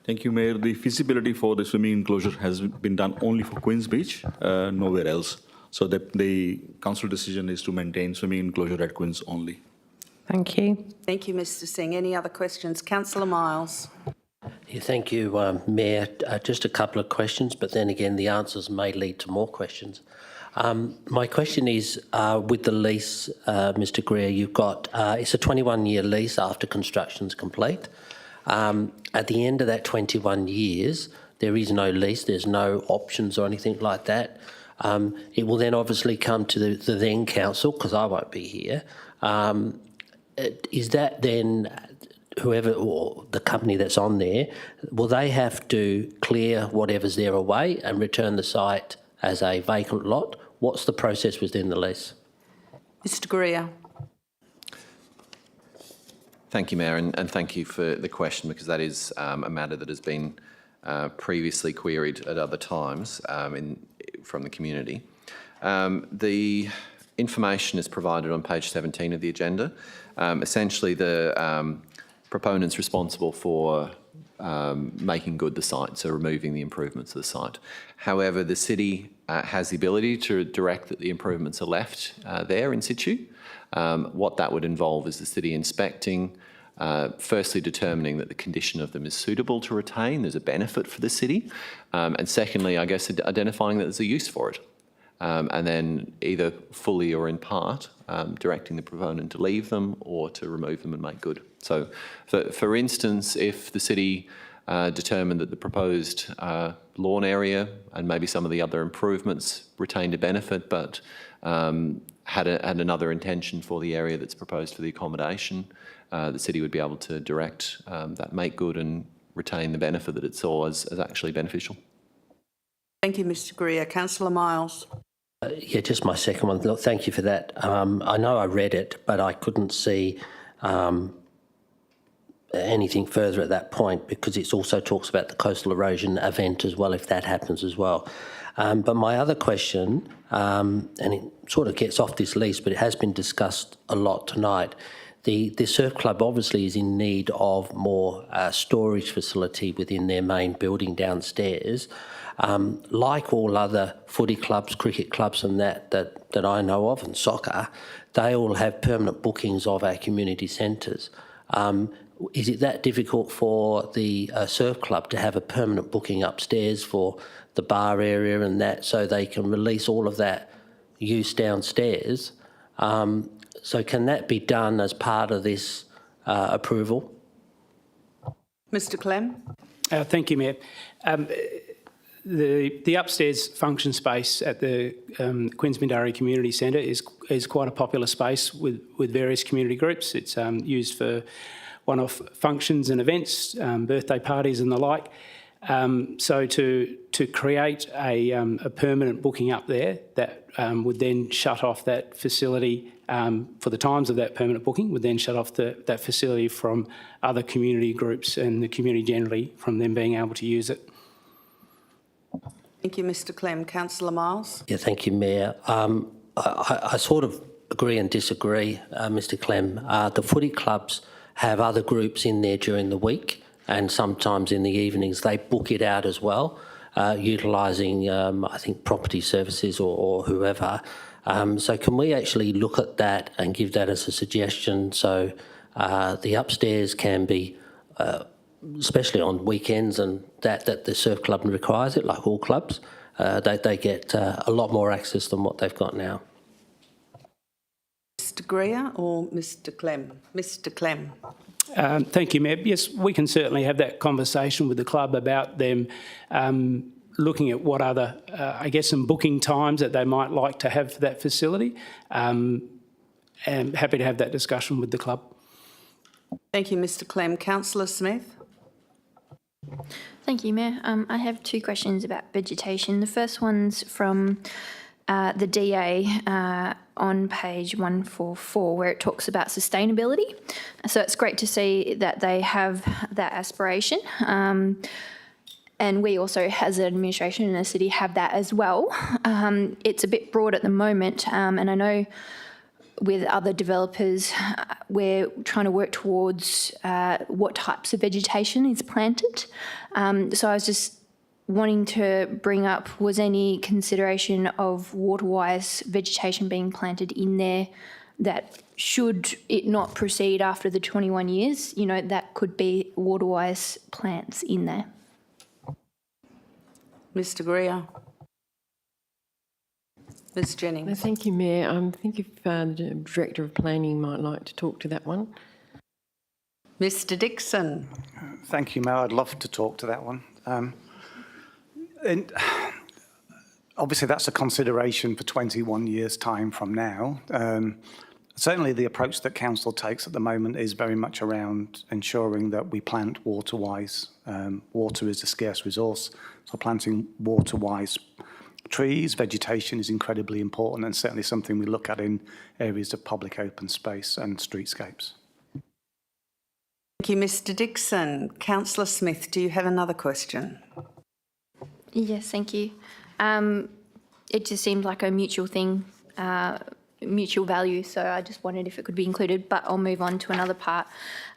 Thank you, Mayor. The feasibility for the swimming enclosure has been done only for Queen's Beach, nowhere else. So the council decision is to maintain swimming enclosure at Queen's only. Thank you. Thank you, Mr Singh. Any other questions? Councillor Miles. Yeah, thank you, Mayor. Just a couple of questions, but then again, the answers may lead to more questions. My question is, with the lease, Mr Greer, you've got, it's a 21-year lease after construction's complete. At the end of that 21 years, there is no lease, there's no options or anything like that. It will then obviously come to the then council, because I won't be here. Is that then whoever or the company that's on there, will they have to clear whatever's there away and return the site as a vacant lot? What's the process within the lease? Mr Greer. Thank you, Mayor, and thank you for the question, because that is a matter that has been previously queried at other times from the community. The information is provided on page 17 of the agenda. Essentially, the proponent's responsible for making good the site, so removing the improvements of the site. However, the city has the ability to direct that the improvements are left there in situ. What that would involve is the city inspecting, firstly determining that the condition of them is suitable to retain, there's a benefit for the city, and secondly, I guess, identifying that there's a use for it. And then either fully or in part directing the proponent to leave them or to remove them and make good. So, for instance, if the city determined that the proposed lawn area and maybe some of the other improvements retained a benefit, but had another intention for the area that's proposed for the accommodation, the city would be able to direct that make good and retain the benefit that it saw as actually beneficial. Thank you, Mr Greer. Councillor Miles. Yeah, just my second one. Look, thank you for that. I know I read it, but I couldn't see anything further at that point, because it also talks about the coastal erosion event as well, if that happens as well. But my other question, and it sort of gets off this lease, but it has been discussed a lot tonight. The surf club obviously is in need of more storage facility within their main building downstairs. Like all other footy clubs, cricket clubs and that I know of, and soccer, they all have permanent bookings of our community centres. Is it that difficult for the surf club to have a permanent booking upstairs for the bar area and that, so they can release all of that use downstairs? So can that be done as part of this approval? Mr Clem. Thank you, Mayor. The upstairs function space at the Queensmindari Community Centre is quite a popular space with various community groups. It's used for one-off functions and events, birthday parties and the like. So to create a permanent booking up there that would then shut off that facility for the times of that permanent booking, would then shut off that facility from other community groups and the community generally from them being able to use it. Thank you, Mr Clem. Councillor Miles. Yeah, thank you, Mayor. I sort of agree and disagree, Mr Clem. The footy clubs have other groups in there during the week, and sometimes in the evenings they book it out as well, utilising, I think, property services or whoever. So can we actually look at that and give that as a suggestion, so the upstairs can be, especially on weekends and that the surf club requires it, like all clubs, they get a lot more access than what they've got now. Mr Greer or Mr Clem? Mr Clem. Thank you, Mayor. Yes, we can certainly have that conversation with the club about them looking at what other, I guess, some booking times that they might like to have for that facility. And happy to have that discussion with the club. Thank you, Mr Clem. Councillor Smith. Thank you, Mayor. I have two questions about vegetation. The first one's from the DA on page 144, where it talks about sustainability. So it's great to see that they have that aspiration. And we also, as an administration in the city, have that as well. It's a bit broad at the moment, and I know with other developers, we're trying to work towards what types of vegetation is planted. So I was just wanting to bring up, was any consideration of water-wise vegetation being planted in there that should it not proceed after the 21 years, you know, that could be water-wise plants in there? Mr Greer. Ms Jennings. Thank you, Mayor. I think if the Director of Planning might like to talk to that one. Mr Dixon. Thank you, Mayor. I'd love to talk to that one. And obviously, that's a consideration for 21 years' time from now. Certainly, the approach that Council takes at the moment is very much around ensuring that we plant water-wise. Water is a scarce resource, so planting water-wise trees, vegetation is incredibly important and certainly something we look at in areas of public open space and streetscapes. Thank you, Mr Dixon. Councillor Smith, do you have another question? Yes, thank you. It just seems like a mutual thing, mutual value, so I just wondered if it could be included, but I'll move on to another part.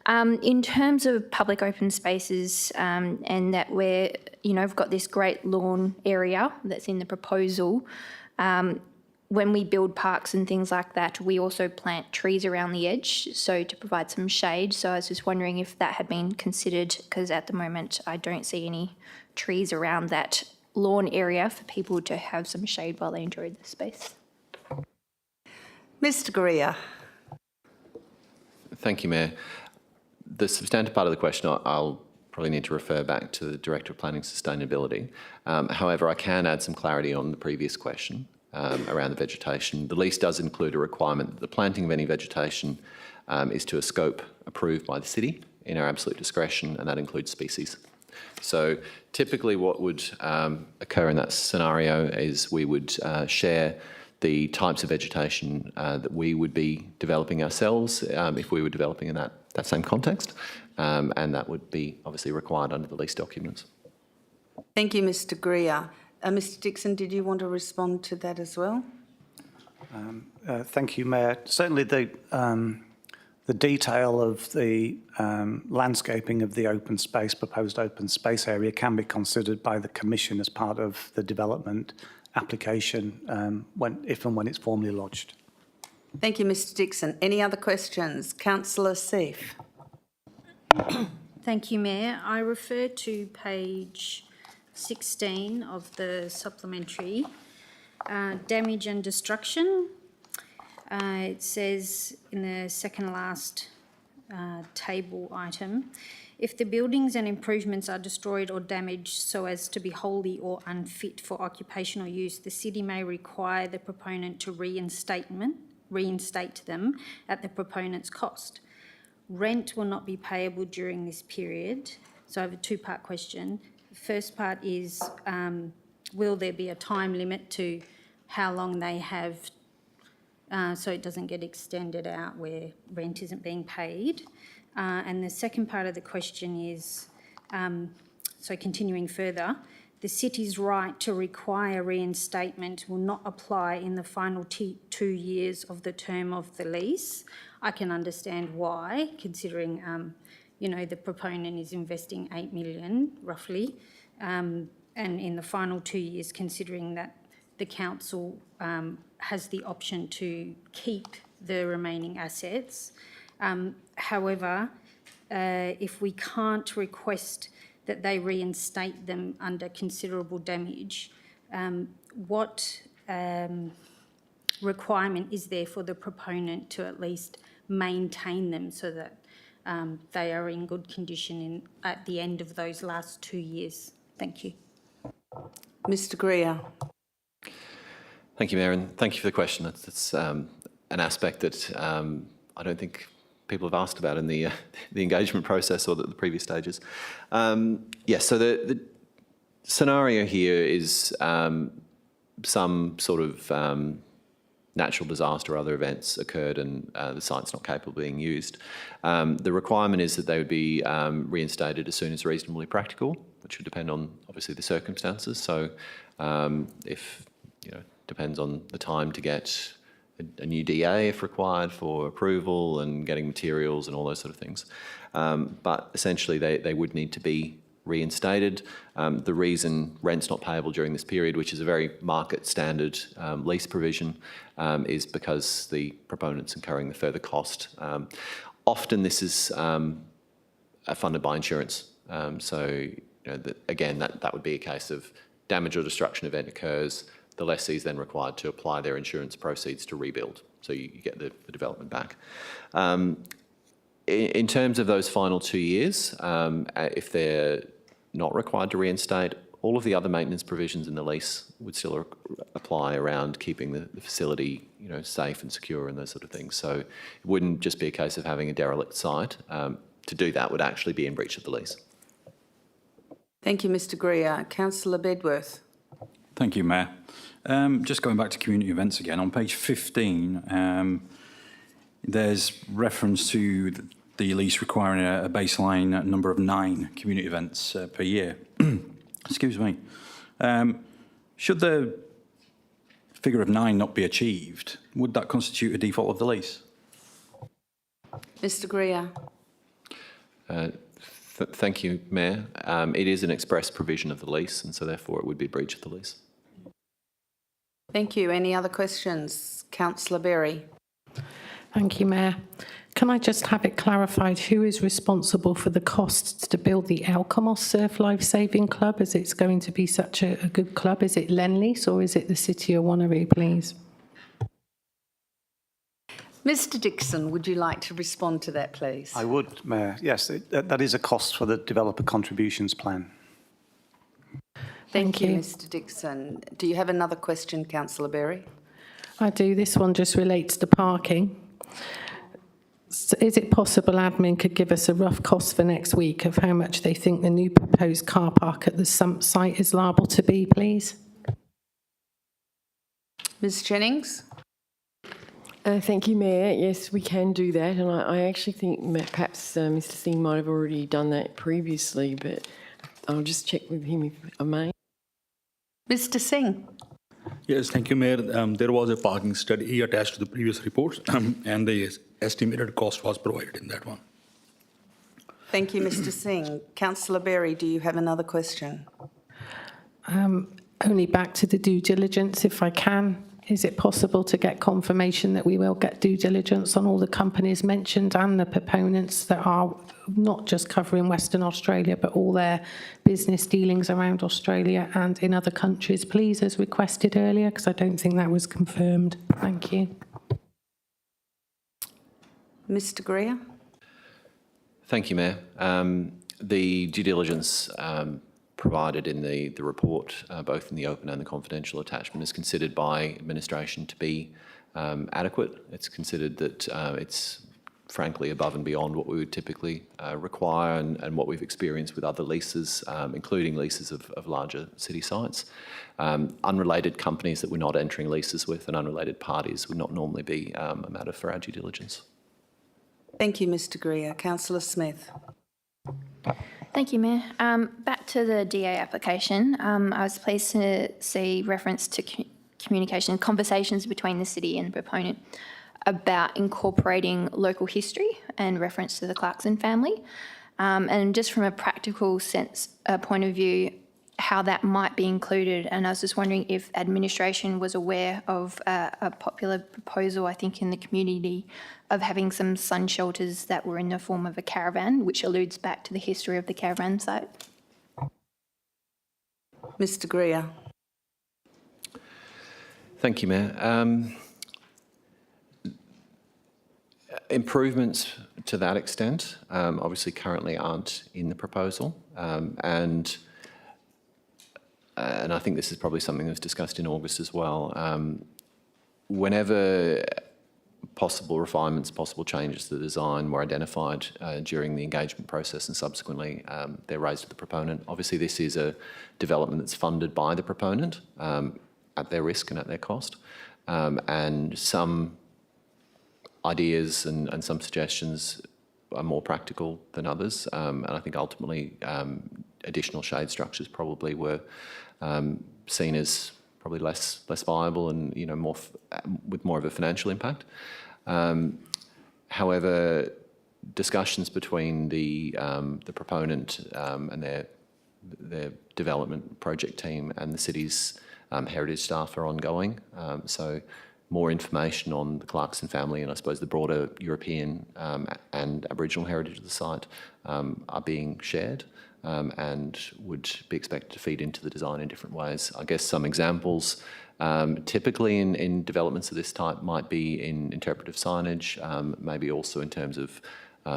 In terms of public open spaces and that we're, you know, we've got this great lawn area that's in the proposal, when we build parks and things like that, we also plant trees around the edge, so to provide some shade. So I was just wondering if that had been considered, because at the moment I don't see any trees around that lawn area for people to have some shade while they enjoy the space. Mr Greer. Thank you, Mayor. The substantive part of the question I'll probably need to refer back to the Director of Planning Sustainability. However, I can add some clarity on the previous question around the vegetation. The lease does include a requirement that the planting of any vegetation is to a scope approved by the city in our absolute discretion, and that includes species. So typically what would occur in that scenario is we would share the types of vegetation that we would be developing ourselves if we were developing in that same context, and that would be obviously required under the lease documents. Thank you, Mr Greer. Mr Dixon, did you want to respond to that as well? Thank you, Mayor. Certainly the detail of the landscaping of the open space, proposed open space area, can be considered by the Commission as part of the development application if and when it's formally lodged. Thank you, Mr Dixon. Any other questions? Councillor Seif. Thank you, Mayor. I refer to page 16 of the supplementary, damage and destruction. It says in the second last table item, if the buildings and improvements are destroyed or damaged so as to be wholly or unfit for occupational use, the city may require the proponent to reinstate them at the proponent's cost. Rent will not be payable during this period. So I have a two-part question. The first part is, will there be a time limit to how long they have so it doesn't get extended out where rent isn't being paid? And the second part of the question is, so continuing further, the city's right to require reinstatement will not apply in the final 2 years of the term of the lease. I can understand why, considering, you know, the proponent is investing $8 million roughly, and in the final 2 years, considering that the council has the option to keep the remaining assets. However, if we can't request that they reinstate them under considerable damage, what requirement is there for the proponent to at least maintain them so that they are in good condition at the end of those last 2 years? Thank you. Mr Greer. Thank you, Mayor, and thank you for the question. That's an aspect that I don't think people have asked about in the engagement process or the previous stages. Yes, so the scenario here is some sort of natural disaster or other events occurred and the site's not capable of being used. The requirement is that they would be reinstated as soon as reasonably practical, which would depend on obviously the circumstances. So if, depends on the time to get a new DA if required for approval and getting materials and all those sort of things. But essentially they would need to be reinstated. The reason rent's not payable during this period, which is a very market standard lease provision, is because the proponent's incurring the further cost. Often this is funded by insurance. So again, that would be a case of damage or destruction event occurs, the lessee is then required to apply their insurance proceeds to rebuild. So you get the development back. In terms of those final 2 years, if they're not required to reinstate, all of the other maintenance provisions in the lease would still apply around keeping the facility, safe and secure and those sort of things. So it wouldn't just be a case of having a derelict site. To do that would actually be in breach of the lease. Thank you, Mr Greer. Councillor Bedworth. Thank you, Mayor. Just going back to community events again, on page 15, there's reference to the lease requiring a baseline number of 9 community events per year. Excuse me. Should the figure of 9 not be achieved, would that constitute a default of the lease? Mr Greer. Thank you, Mayor. It is an express provision of the lease, and so therefore it would be a breach of the lease. Thank you. Any other questions? Councillor Berry. Thank you, Mayor. Can I just have it clarified who is responsible for the costs to build the Alkimos Surf Life Saving Club, as it's going to be such a good club? Is it Lendlease or is it the City of Wanneroo, please? Mr Dixon, would you like to respond to that, please? I would, Mayor. Yes, that is a cost for the developer contributions plan. Thank you, Mr Dixon. Do you have another question, Councillor Berry? I do. This one just relates to parking. So is it possible admin could give us a rough cost for next week of how much they think the new proposed car park at the site is liable to be, please? Ms Jennings? Thank you, Mayor. Yes, we can do that. And I actually think perhaps Mr Singh might have already done that previously, but I'll just check with him if I may. Mr Singh? Yes, thank you, Mayor. There was a parking study attached to the previous report, and the estimated cost was provided in that one. Thank you, Mr Singh. Councillor Berry, do you have another question? Only back to the due diligence, if I can. Is it possible to get confirmation that we will get due diligence on all the companies mentioned and the proponents that are not just covering Western Australia, but all their business dealings around Australia and in other countries, please, as requested earlier, because I don't think that was confirmed. Thank you. Mr Greer? Thank you, Mayor. The due diligence provided in the report, both in the open and the confidential attachment, is considered by administration to be adequate. It's considered that it's frankly above and beyond what we would typically require and what we've experienced with other leases, including leases of larger city sites. Unrelated companies that we're not entering leases with and unrelated parties would not normally be a matter for our due diligence. Thank you, Mr Greer. Councillor Smith. Thank you, Mayor. Back to the DA application. I was pleased to see reference to communication, conversations between the city and the proponent about incorporating local history and reference to the Clarkson family. And just from a practical sense, point of view, how that might be included. And I was just wondering if administration was aware of a popular proposal, I think, in the community of having some sun shelters that were in the form of a caravan, which alludes back to the history of the caravan site. Mr Greer. Thank you, Mayor. Improvements to that extent obviously currently aren't in the proposal, and I think this is probably something that was discussed in August as well. Whenever possible refinements, possible changes to the design were identified during the engagement process, and subsequently they're raised to the proponent. Obviously, this is a development that's funded by the proponent at their risk and at their cost, and some ideas and some suggestions are more practical than others, and I think ultimately additional shade structures probably were seen as probably less viable and more with more of a financial impact. However, discussions between the proponent and their development project team and the city's heritage staff are ongoing. So more information on the Clarkson family and I suppose the broader European and Aboriginal heritage of the site are being shared and would be expected to feed into the design in different ways. I guess some examples typically in developments of this type might be in interpretive signage, maybe also in terms of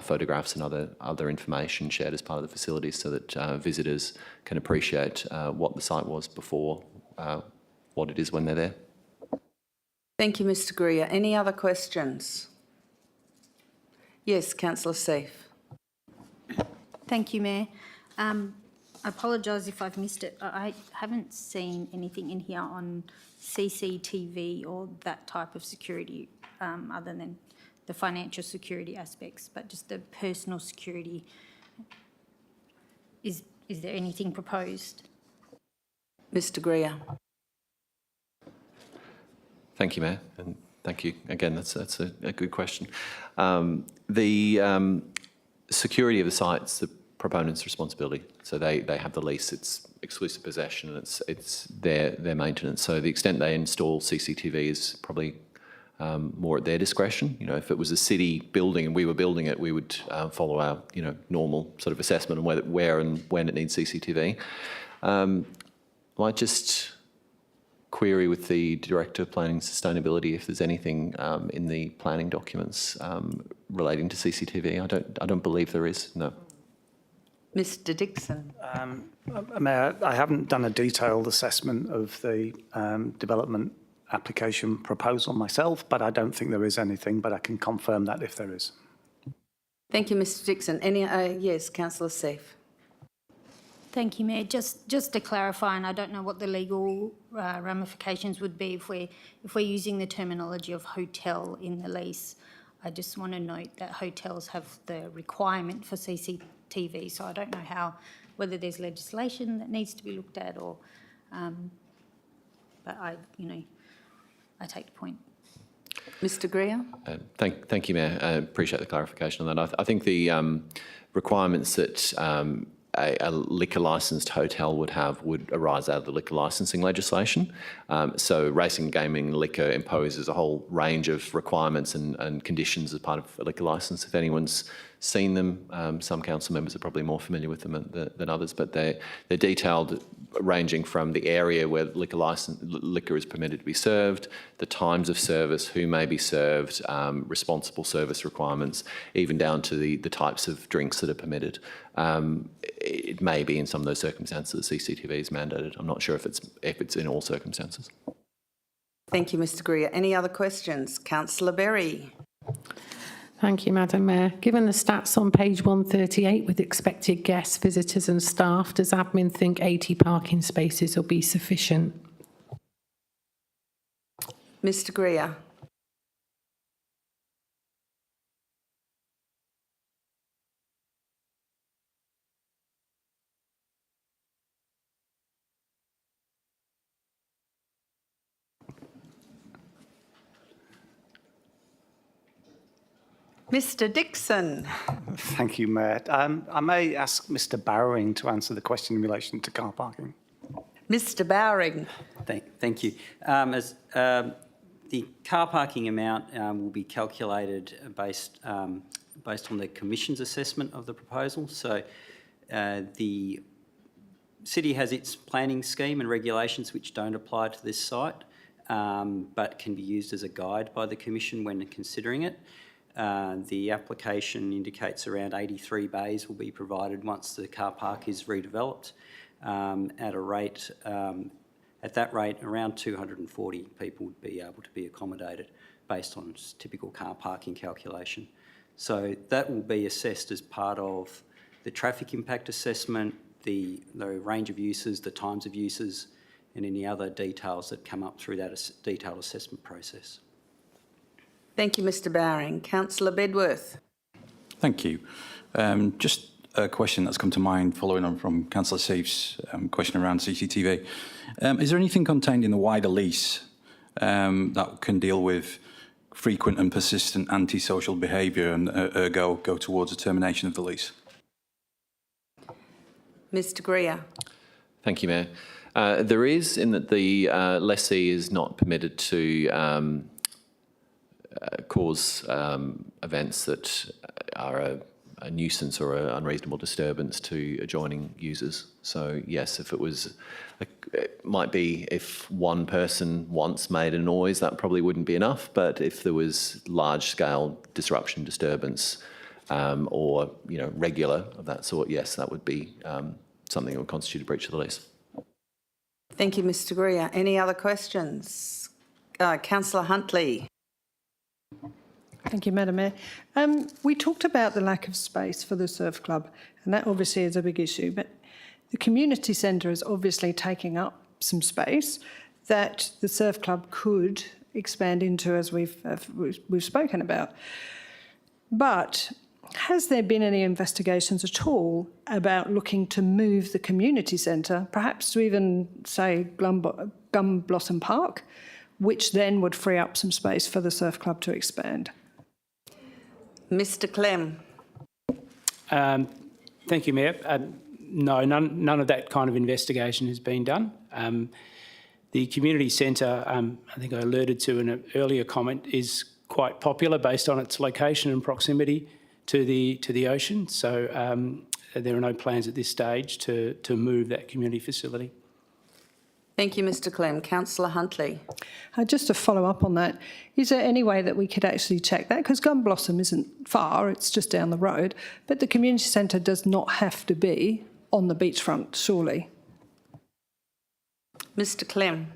photographs and other information shared as part of the facilities so that visitors can appreciate what the site was before, what it is when they're there. Thank you, Mr Greer. Any other questions? Yes, Councillor Seif. Thank you, Mayor. I apologise if I've missed it. I haven't seen anything in here on CCTV or that type of security other than the financial security aspects, but just the personal security. Is there anything proposed? Mr Greer. Thank you, Mayor, and thank you again. That's a good question. The security of the site's the proponent's responsibility. So they have the lease. It's exclusive possession, and it's their maintenance. So the extent they install CCTV is probably more at their discretion. If it was a city building and we were building it, we would follow our normal sort of assessment on where and when it needs CCTV. Might just query with the Director of Planning and Sustainability if there's anything in the planning documents relating to CCTV. I don't believe there is. No. Mr Dixon. Mayor, I haven't done a detailed assessment of the development application proposal myself, but I don't think there is anything, but I can confirm that if there is. Thank you, Mr Dixon. Any? Yes, Councillor Seif. Thank you, Mayor. Just to clarify, and I don't know what the legal ramifications would be if we're using the terminology of hotel in the lease. I just want to note that hotels have the requirement for CCTV, so I don't know whether there's legislation that needs to be looked at or, but I take the point. Mr Greer. Thank you, Mayor. I appreciate the clarification on that. I think the requirements that a liquor licensed hotel would arise out of the liquor licensing legislation. So racing, gaming, liquor imposes a whole range of requirements and conditions as part of a liquor licence. If anyone's seen them, some council members are probably more familiar with them than others, but they're detailed, ranging from the area where liquor is permitted to be served, the times of service, who may be served, responsible service requirements, even down to the types of drinks that are permitted. It may be in some of those circumstances that CCTV is mandated. I'm not sure if it's in all circumstances. Thank you, Mr Greer. Any other questions? Councillor Berry. Thank you, Madam Mayor. Given the stats on page 138 with expected guests, visitors and staff, does admin think 80 parking spaces will be sufficient? Mr Greer. Mr Dixon. Thank you, Mayor. I may ask Mr Bowering to answer the question in relation to car parking. Mr Bowering. Thank you. The car parking amount will be calculated based on the Commission's assessment of the proposal. So the City has its planning scheme and regulations which don't apply to this site, but can be used as a guide by the Commission when considering it. The application indicates around 83 bays will be provided once the car park is redeveloped at that rate, around 240 people would be able to be accommodated. based on typical car parking calculation. So that will be assessed as part of the traffic impact assessment, the range of uses, the times of uses, and any other details that come up through that detailed assessment process. Thank you, Mr Bowring. Councillor Bedworth. Thank you. Just a question that's come to mind following on from Councillor Safe's question around CCTV. Is there anything contained in the wider lease that can deal with frequent and persistent antisocial behaviour and ergo go towards a termination of the lease? Mr Greer. Thank you, Mayor. There is, in that the lessee is not permitted to cause events that are a nuisance or an unreasonable disturbance to adjoining users. So yes, if it was, it might be if one person once made a noise, that probably wouldn't be enough. But if there was large-scale disruption, disturbance, or regular of that sort, yes, that would be something that would constitute a breach of the lease. Thank you, Mr Greer. Any other questions? Councillor Huntley. Thank you, Madam Mayor. We talked about the lack of space for the surf club, and that obviously is a big issue, but the community centre is obviously taking up some space that the surf club could expand into, as we've spoken about. But has there been any investigations at all about looking to move the community centre, perhaps to even, say, Gum Blossom Park, which then would free up some space for the surf club to expand? Mr Clem. Thank you, Mayor. No, none of that kind of investigation has been done. The community centre, I think I alluded to in an earlier comment, is quite popular based on its location and proximity to the ocean. So there are no plans at this stage to move that community facility. Thank you, Mr Clem. Councillor Huntley. Just to follow up on that, is there any way that we could actually check that? Because Gum Blossom isn't far, it's just down the road, but the community centre does not have to be on the beachfront, surely. Mr Clem.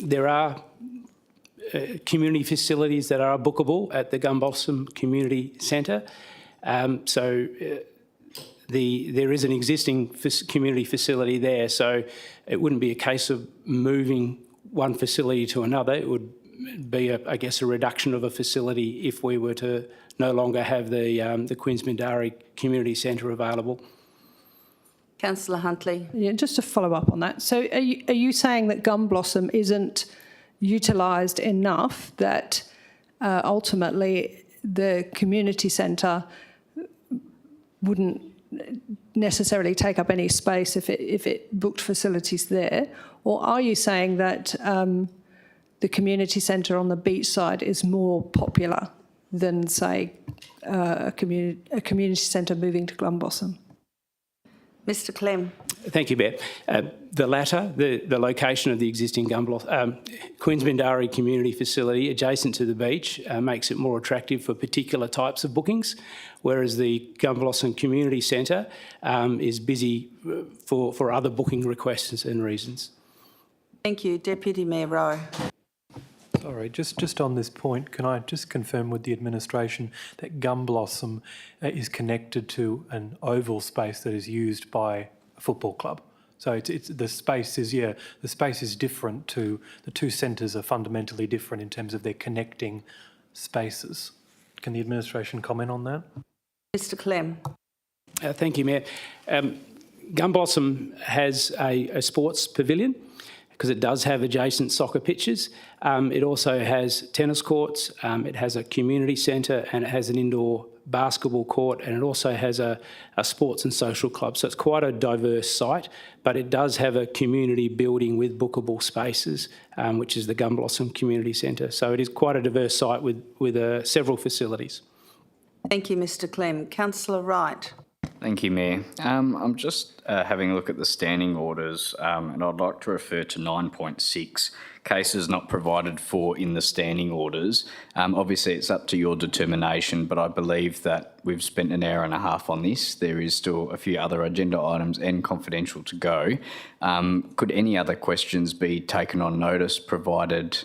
There are community facilities that are bookable at the Gum Blossom Community Centre. There is an existing community facility there, so it wouldn't be a case of moving one facility to another. It would be, I guess, a reduction of a facility if we were to no longer have the Queensbindari Community Centre available. Councillor Huntley. Yeah, just to follow up on that. So are you saying that Gum Blossom isn't utilised enough that ultimately the community centre wouldn't necessarily take up any space if it booked facilities there? Or are you saying that the community centre on the beach side is more popular than, say, a community centre moving to Gum Blossom? Mr Clem. Thank you, Mayor. The latter, the location of the existing Queensbindari community facility adjacent to the beach makes it more attractive for particular types of bookings, whereas the Gum Blossom Community Centre is busy for other booking requests and reasons. Thank you. Deputy Mayor Rowe. Sorry, just on this point, can I just confirm with the administration that Gum Blossom is connected to an oval space that is used by a football club? So the space is different to, the two centres are fundamentally different in terms of their connecting spaces. Can the administration comment on that? Mr Clem. Thank you, Mayor. Gum Blossom has a sports pavilion because it does have adjacent soccer pitches. It also has tennis courts, it has a community centre, and it has an indoor basketball court, and it also has a sports and social club. So it's quite a diverse site, but it does have a community building with bookable spaces, which is the Gum Blossom Community Centre. So it is quite a diverse site with several facilities. Thank you, Mr Clem. Councillor Wright. Thank you, Mayor. I'm just having a look at the standing orders, and I'd like to refer to 9.6, cases not provided for in the standing orders. Obviously, it's up to your determination, but I believe that we've spent an hour and a half on this. There is still a few other agenda items and confidential to go. Could any other questions be taken on notice provided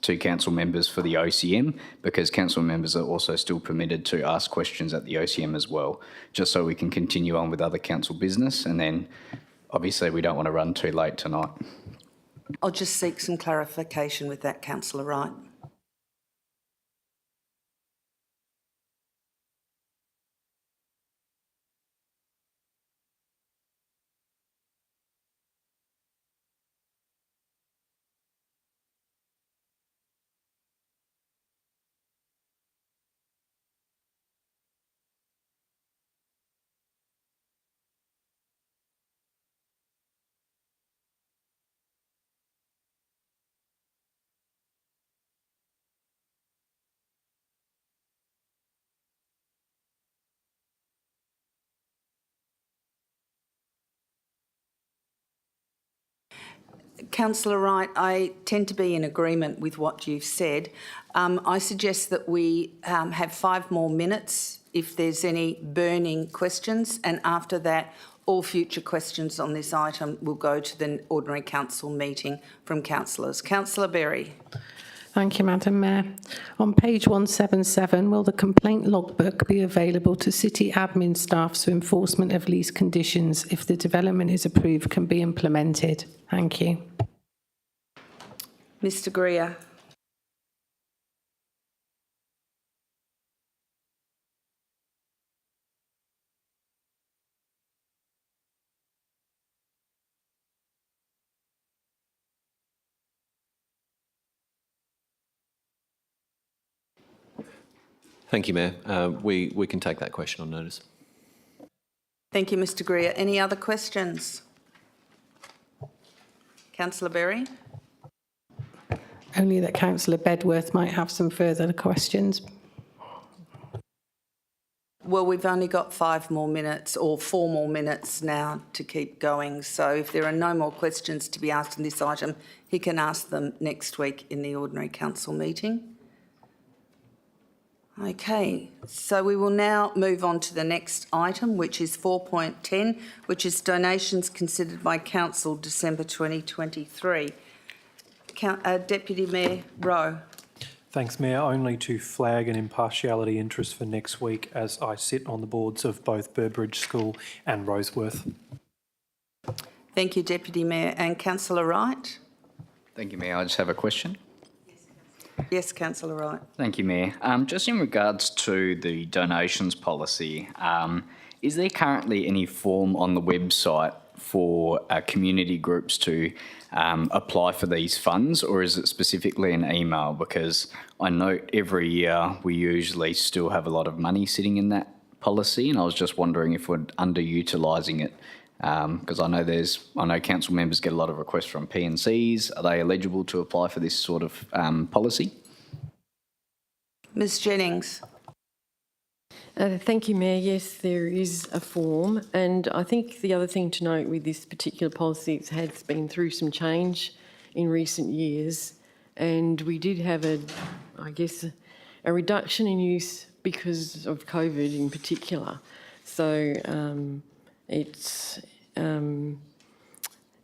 to council members for the OCM, because council members are also still permitted to ask questions at the OCM as well, just so we can continue on with other council business, and then obviously we don't want to run too late tonight. I'll just seek some clarification with that, Councillor Wright. Councillor Wright, I tend to be in agreement with what you've said. I suggest that we have 5 more minutes if there's any burning questions, and after that, all future questions on this item will go to the ordinary council meeting from councillors. Councillor Berry. Thank you, Madam Mayor. On page 177, will the complaint logbook be available to city admin staff so enforcement of lease conditions, if the development is approved, can be implemented? Thank you. Mr Greer. Thank you, Mayor. We can take that question on notice. Thank you, Mr Greer. Any other questions? Councillor Berry. Only that Councillor Bedworth might have some further questions. Well, we've only got 5 more minutes or 4 more minutes now to keep going. So if there are no more questions to be asked on this item, he can ask them next week in the ordinary council meeting. Okay, so we will now move on to the next item, which is 4.10, which is donations considered by Council December 2023. Deputy Mayor Rowe. Thanks, Mayor. Only to flag an impartiality interest for next week, as I sit on the boards of both Burbridge School and Roseworth. Thank you, Deputy Mayor. And Councillor Wright? Thank you, Mayor. I just have a question. Yes, Councillor Wright. Thank you, Mayor. Just in regards to the donations policy, is there currently any form on the website for community groups to apply for these funds, or is it specifically an email? Because I note every year we usually still have a lot of money sitting in that policy, and I was just wondering if we're underutilising it. Because I know council members get a lot of requests from P&Cs. Are they eligible to apply for this sort of policy? Ms Jennings. Thank you, Mayor. Yes, there is a form, and I think the other thing to note with this particular policy, it has been through some change in recent years, and we did have a reduction in use because of COVID in particular. So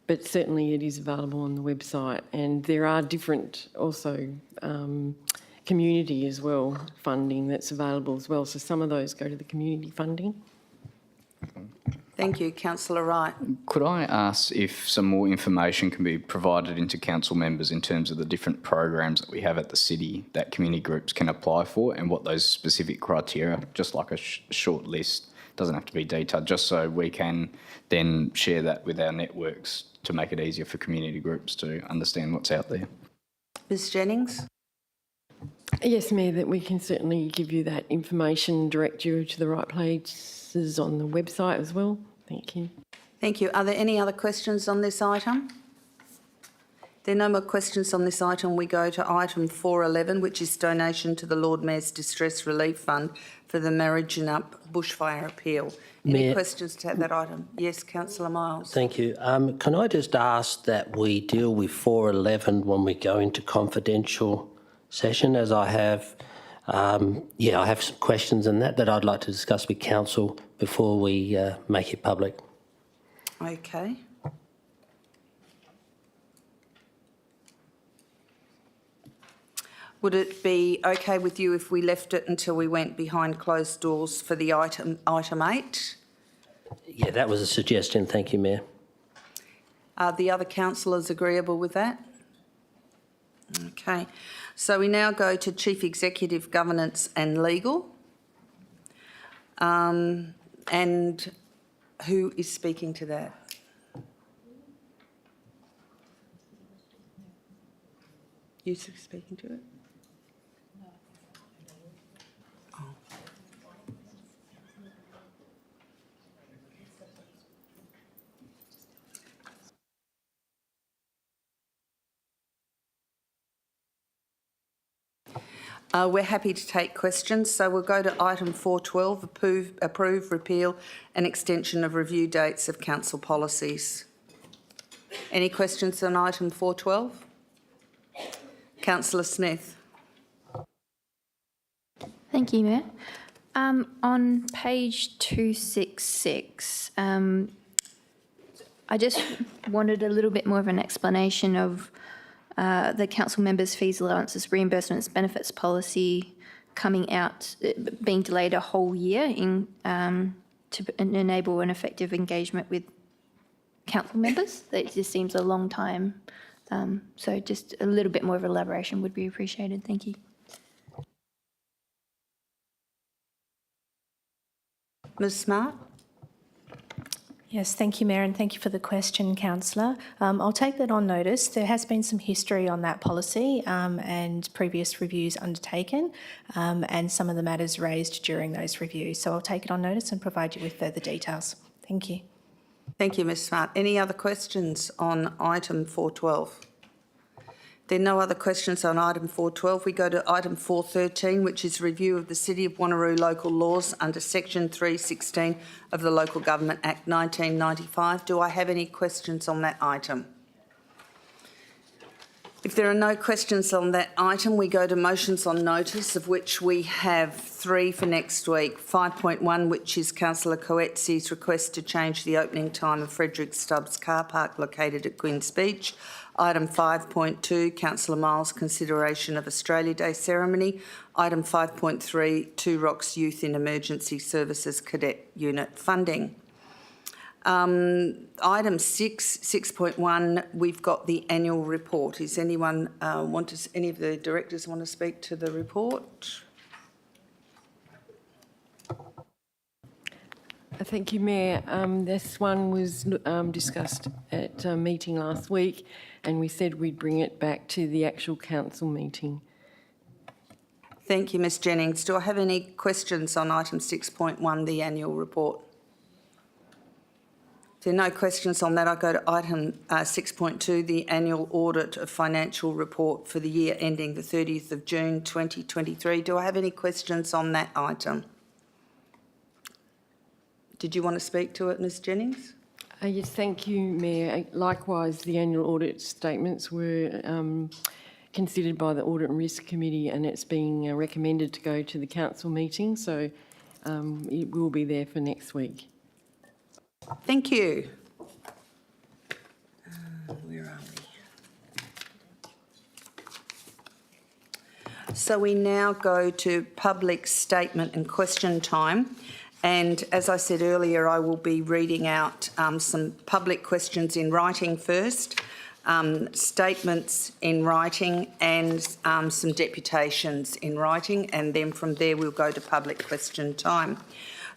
but certainly it is available on the website, and there are different also community as well funding that's available as well. So some of those go to the community funding. Thank you, Councillor Wright. Could I ask if some more information can be provided into council members in terms of the different programs that we have at the city that community groups can apply for, and what those specific criteria, just like a short list, doesn't have to be detailed, just so we can then share that with our networks to make it easier for community groups to understand what's out there. Ms Jennings. Yes, Mayor, that we can certainly give you that information, direct you to the right places on the website as well. Thank you. Thank you. Are there any other questions on this item? There are no more questions on this item. We go to item 411, which is donation to the Lord Mayor's Distress Relief Fund for the Marriagenup bushfire appeal. Any Mayor, questions to that item? Yes, Councillor Miles. Thank you. Can I just ask that we deal with 411 when we go into confidential session, as I have, I have some questions on that I'd like to discuss with council before we make it public. Okay. Would it be okay with you if we left it until we went behind closed doors for the item 8? Yeah, that was a suggestion. Thank you, Mayor. Are the other councillors agreeable with that? Okay. So we now go to Chief Executive, Governance and Legal. And who is speaking to that? You speaking to it? We're happy to take questions, so we'll go to item 412, approve, repeal and extension of review dates of council policies. Any questions on item 412? Councillor Smith. Thank you, Mayor. On page 266, I just wanted a little bit more of an explanation of the council members' fees, allowances, reimbursements, benefits policy coming out, being delayed a whole year to enable an effective engagement with council members. It just seems a long time. So just a little bit more of elaboration would be appreciated. Thank you. Ms Smart. Yes, thank you, Mayor, and thank you for the question, Councillor. I'll take that on notice. There has been some history on that policy and previous reviews undertaken and some of the matters raised during those reviews. So I'll take it on notice and provide you with further details. Thank you. Thank you, Ms Smart. Any other questions on item 412? There are no other questions on item 412. We go to item 413, which is review of the City of Wanneroo local laws under section 316 of the Local Government Act 1995. Do I have any questions on that item? If there are no questions on that item, we go to motions on notice, of which we have 3 for next week. 5.1, which is Councillor Coetzi's request to change the opening time of Frederick Stubbs car park located at Queen's Beach. Item 5.2, Councillor Miles' consideration of Australia Day ceremony. Item 5.3, Two Rocks Youth in Emergency Services Cadet Unit funding. Item 6.1, we've got the annual report. Is anyone any of the directors want to speak to the report? Thank you, Mayor. This one was discussed at a meeting last week, and we said we'd bring it back to the actual council meeting. Thank you, Ms Jennings. Do I have any questions on item 6.1, the annual report? If there are no questions on that, I go to item 6.2, the annual audit of financial report for the year ending the 30th of June 2023. Do I have any questions on that item? Did you want to speak to it, Ms Jennings? Yes, thank you, Mayor. Likewise, the annual audit statements were considered by the Audit and Risk Committee, and it's being recommended to go to the council meeting, so it will be there for next week. Thank you. Where are we? So we now go to public statement and question time. And as I said earlier, I will be reading out some public questions in writing first, statements in writing and some deputations in writing, and then from there we'll go to public question time.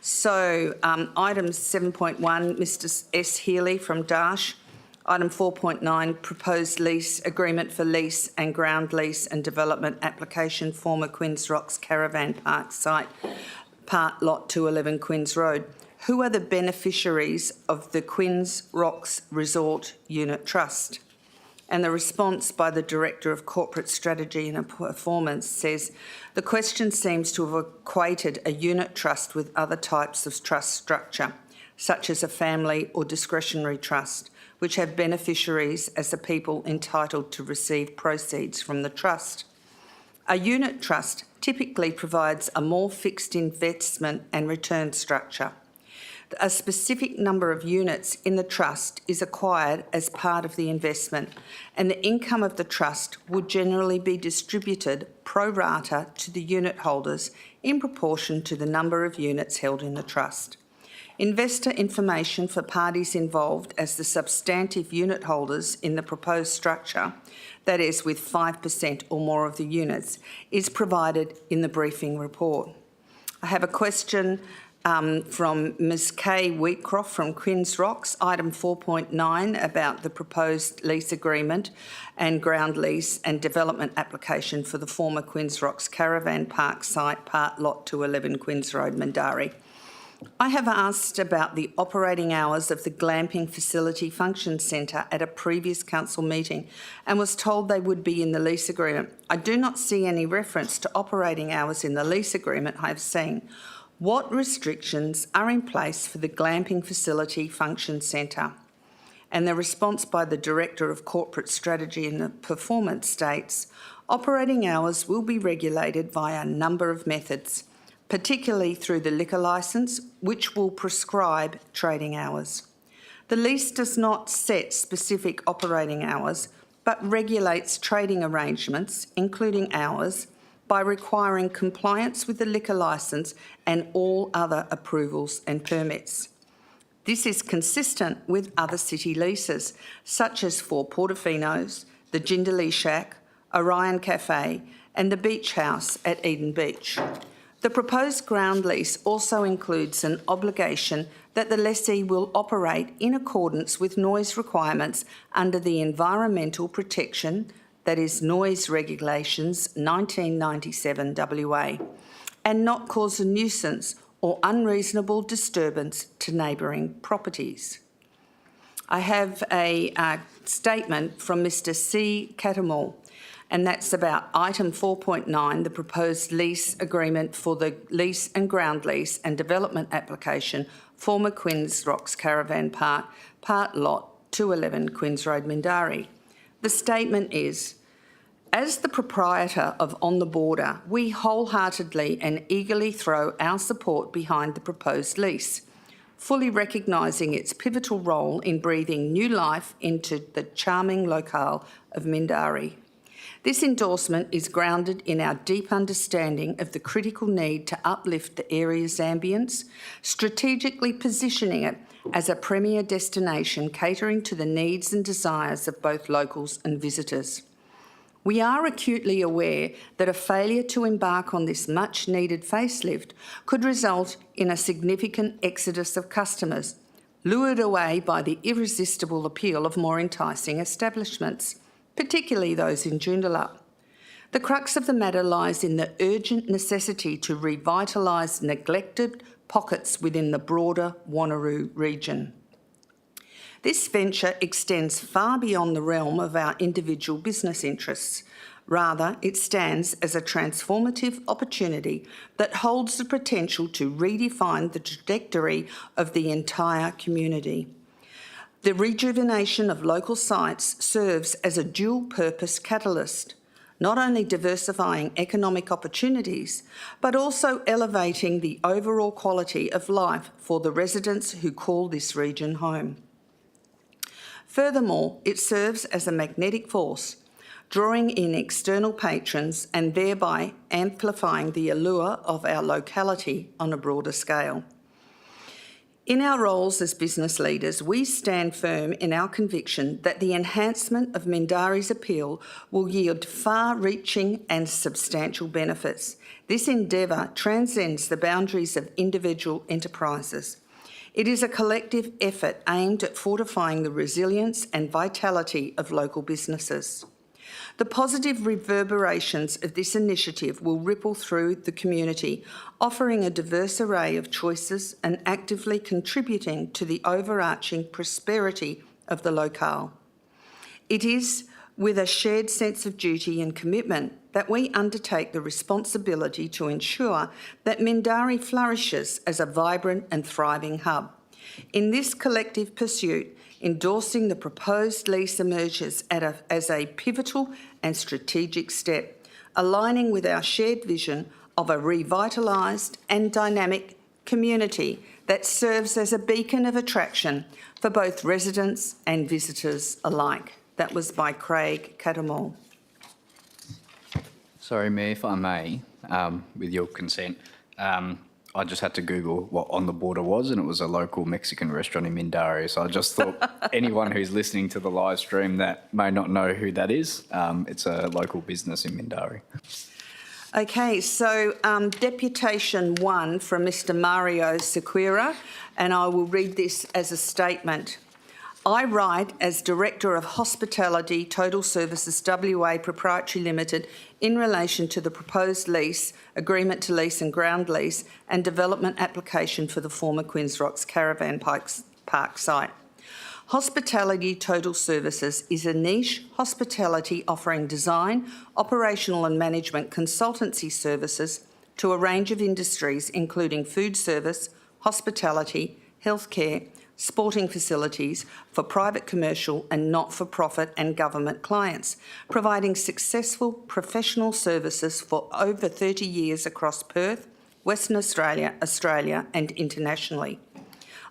So item 7.1, Mr S Healy from Darsh. Item 4.9, proposed lease agreement for lease and ground lease and development application, former Quinns Rocks Caravan Park site, part lot 211 Quinns Road. Who are the beneficiaries of the Quinns Rocks Resort Unit Trust? And the response by the Director of Corporate Strategy and Performance says, the question seems to have equated a unit trust with other types of trust structure, such as a family or discretionary trust, which have beneficiaries as the people entitled to receive proceeds from the trust. A unit trust typically provides a more fixed investment and return structure. A specific number of units in the trust is acquired as part of the investment, and the income of the trust would generally be distributed pro rata to the unit holders in proportion to the number of units held in the trust. Investor information for parties involved as the substantive unit holders in the proposed structure, that is with 5% or more of the units, is provided in the briefing report. I have a question from Ms Kay Wheatcroft from Quinns Rocks, item 4.9, about the proposed lease agreement and ground lease and development application for the former Quinns Rocks Caravan Park site, part lot 211 Quinns Road, Mindarie. I have asked about the operating hours of the glamping facility function centre at a previous council meeting and was told they would be in the lease agreement. I do not see any reference to operating hours in the lease agreement I have seen. What restrictions are in place for the glamping facility function centre? And the response by the Director of Corporate Strategy and Performance states, operating hours will be regulated via a number of methods, particularly through the liquor licence, which will prescribe trading hours. The lease does not set specific operating hours, but regulates trading arrangements, including hours, by requiring compliance with the liquor licence and all other approvals and permits. This is consistent with other city leases, such as for Portofino's, the Jindalee Shack, Orion Cafe and the Beach House at Eden Beach. The proposed ground lease also includes an obligation that the lessee will operate in accordance with noise requirements under the Environmental Protection, that is Noise Regulations 1997 WA, and not cause a nuisance or unreasonable disturbance to neighbouring properties. I have a statement from Mr C. Catamall, and that's about item 4.9, the proposed lease agreement for the lease and ground lease and development application, former Quinns Rocks Caravan Park, part lot 211 Quinns Road, Mindarie. The statement is, as the proprietor of On the Border, we wholeheartedly and eagerly throw our support behind the proposed lease, fully recognising its pivotal role in breathing new life into the charming locale of Mindarie. This endorsement is grounded in our deep understanding of the critical need to uplift the area's ambience, strategically positioning it as a premier destination catering to the needs and desires of both locals and visitors. We are acutely aware that a failure to embark on this much-needed facelift could result in a significant exodus of customers, lured away by the irresistible appeal of more enticing establishments, particularly those in Joondalup. The crux of the matter lies in the urgent necessity to revitalise neglected pockets within the broader Wanneroo region. This venture extends far beyond the realm of our individual business interests. Rather, it stands as a transformative opportunity that holds the potential to redefine the trajectory of the entire community. The rejuvenation of local sites serves as a dual-purpose catalyst, not only diversifying economic opportunities, but also elevating the overall quality of life for the residents who call this region home. Furthermore, it serves as a magnetic force, drawing in external patrons and thereby amplifying the allure of our locality on a broader scale. In our roles as business leaders, we stand firm in our conviction that the enhancement of Mindarie's appeal will yield far-reaching and substantial benefits. This endeavour transcends the boundaries of individual enterprises. It is a collective effort aimed at fortifying the resilience and vitality of local businesses. The positive reverberations of this initiative will ripple through the community, offering a diverse array of choices and actively contributing to the overarching prosperity of the locale. It is with a shared sense of duty and commitment that we undertake the responsibility to ensure that Mindarie flourishes as a vibrant and thriving hub. In this collective pursuit, endorsing the proposed lease emerges as a pivotal and strategic step, aligning with our shared vision of a revitalised and dynamic community that serves as a beacon of attraction for both residents and visitors alike. That was by Craig Cattermole. Sorry, Mayor, if I may, with your consent, I just had to Google what On the Border was, and it was a local Mexican restaurant in Mindarie. So I just thought anyone who's listening to the live stream that may not know who that is, it's a local business in Mindarie. Okay, so Deputation 1 from Mr Mario Sequeira, and I will read this as a statement. I write as Director of Hospitality Total Services WA Proprietary Limited in relation to the proposed lease, agreement to lease and ground lease and development application for the former Queen's Rocks Caravan Park site. Hospitality Total Services is a niche hospitality offering design, operational and management consultancy services to a range of industries including food service, hospitality, healthcare, sporting facilities for private, commercial and not-for-profit and government clients, providing successful professional services for over 30 years across Perth, Western Australia, Australia and internationally.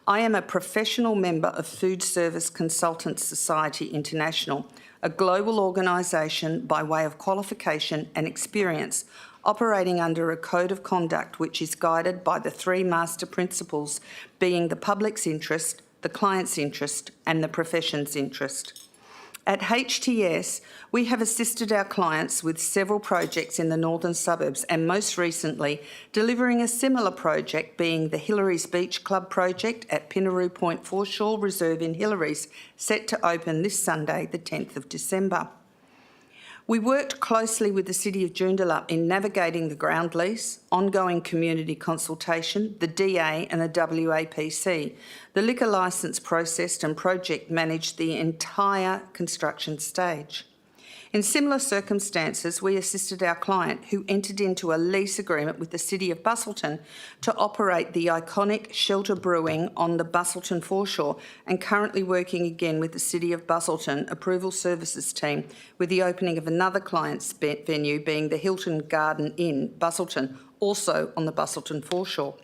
I am a professional member of Food Service Consultants Society International, a global organisation by way of qualification and experience, operating under a code of conduct which is guided by the three master principles being the public's interest, the client's interest and the profession's interest. At HTS, we have assisted our clients with several projects in the northern suburbs and most recently delivering a similar project being the Hillary's Beach Club project at Wanneroo Point Foreshore Reserve in Hillary's, set to open this Sunday, the 10th of December. We worked closely with the City of Joondalup in navigating the ground lease, ongoing community consultation, the DA and the WAPC. The liquor licence processed and project managed the entire construction stage. In similar circumstances, we assisted our client who entered into a lease agreement with the City of Busselton to operate the iconic Shelter Brewing on the Busselton foreshore and currently working again with the City of Busselton Approval Services team with the opening of another client's venue being the Hilton Garden Inn, Busselton, also on the Busselton foreshore.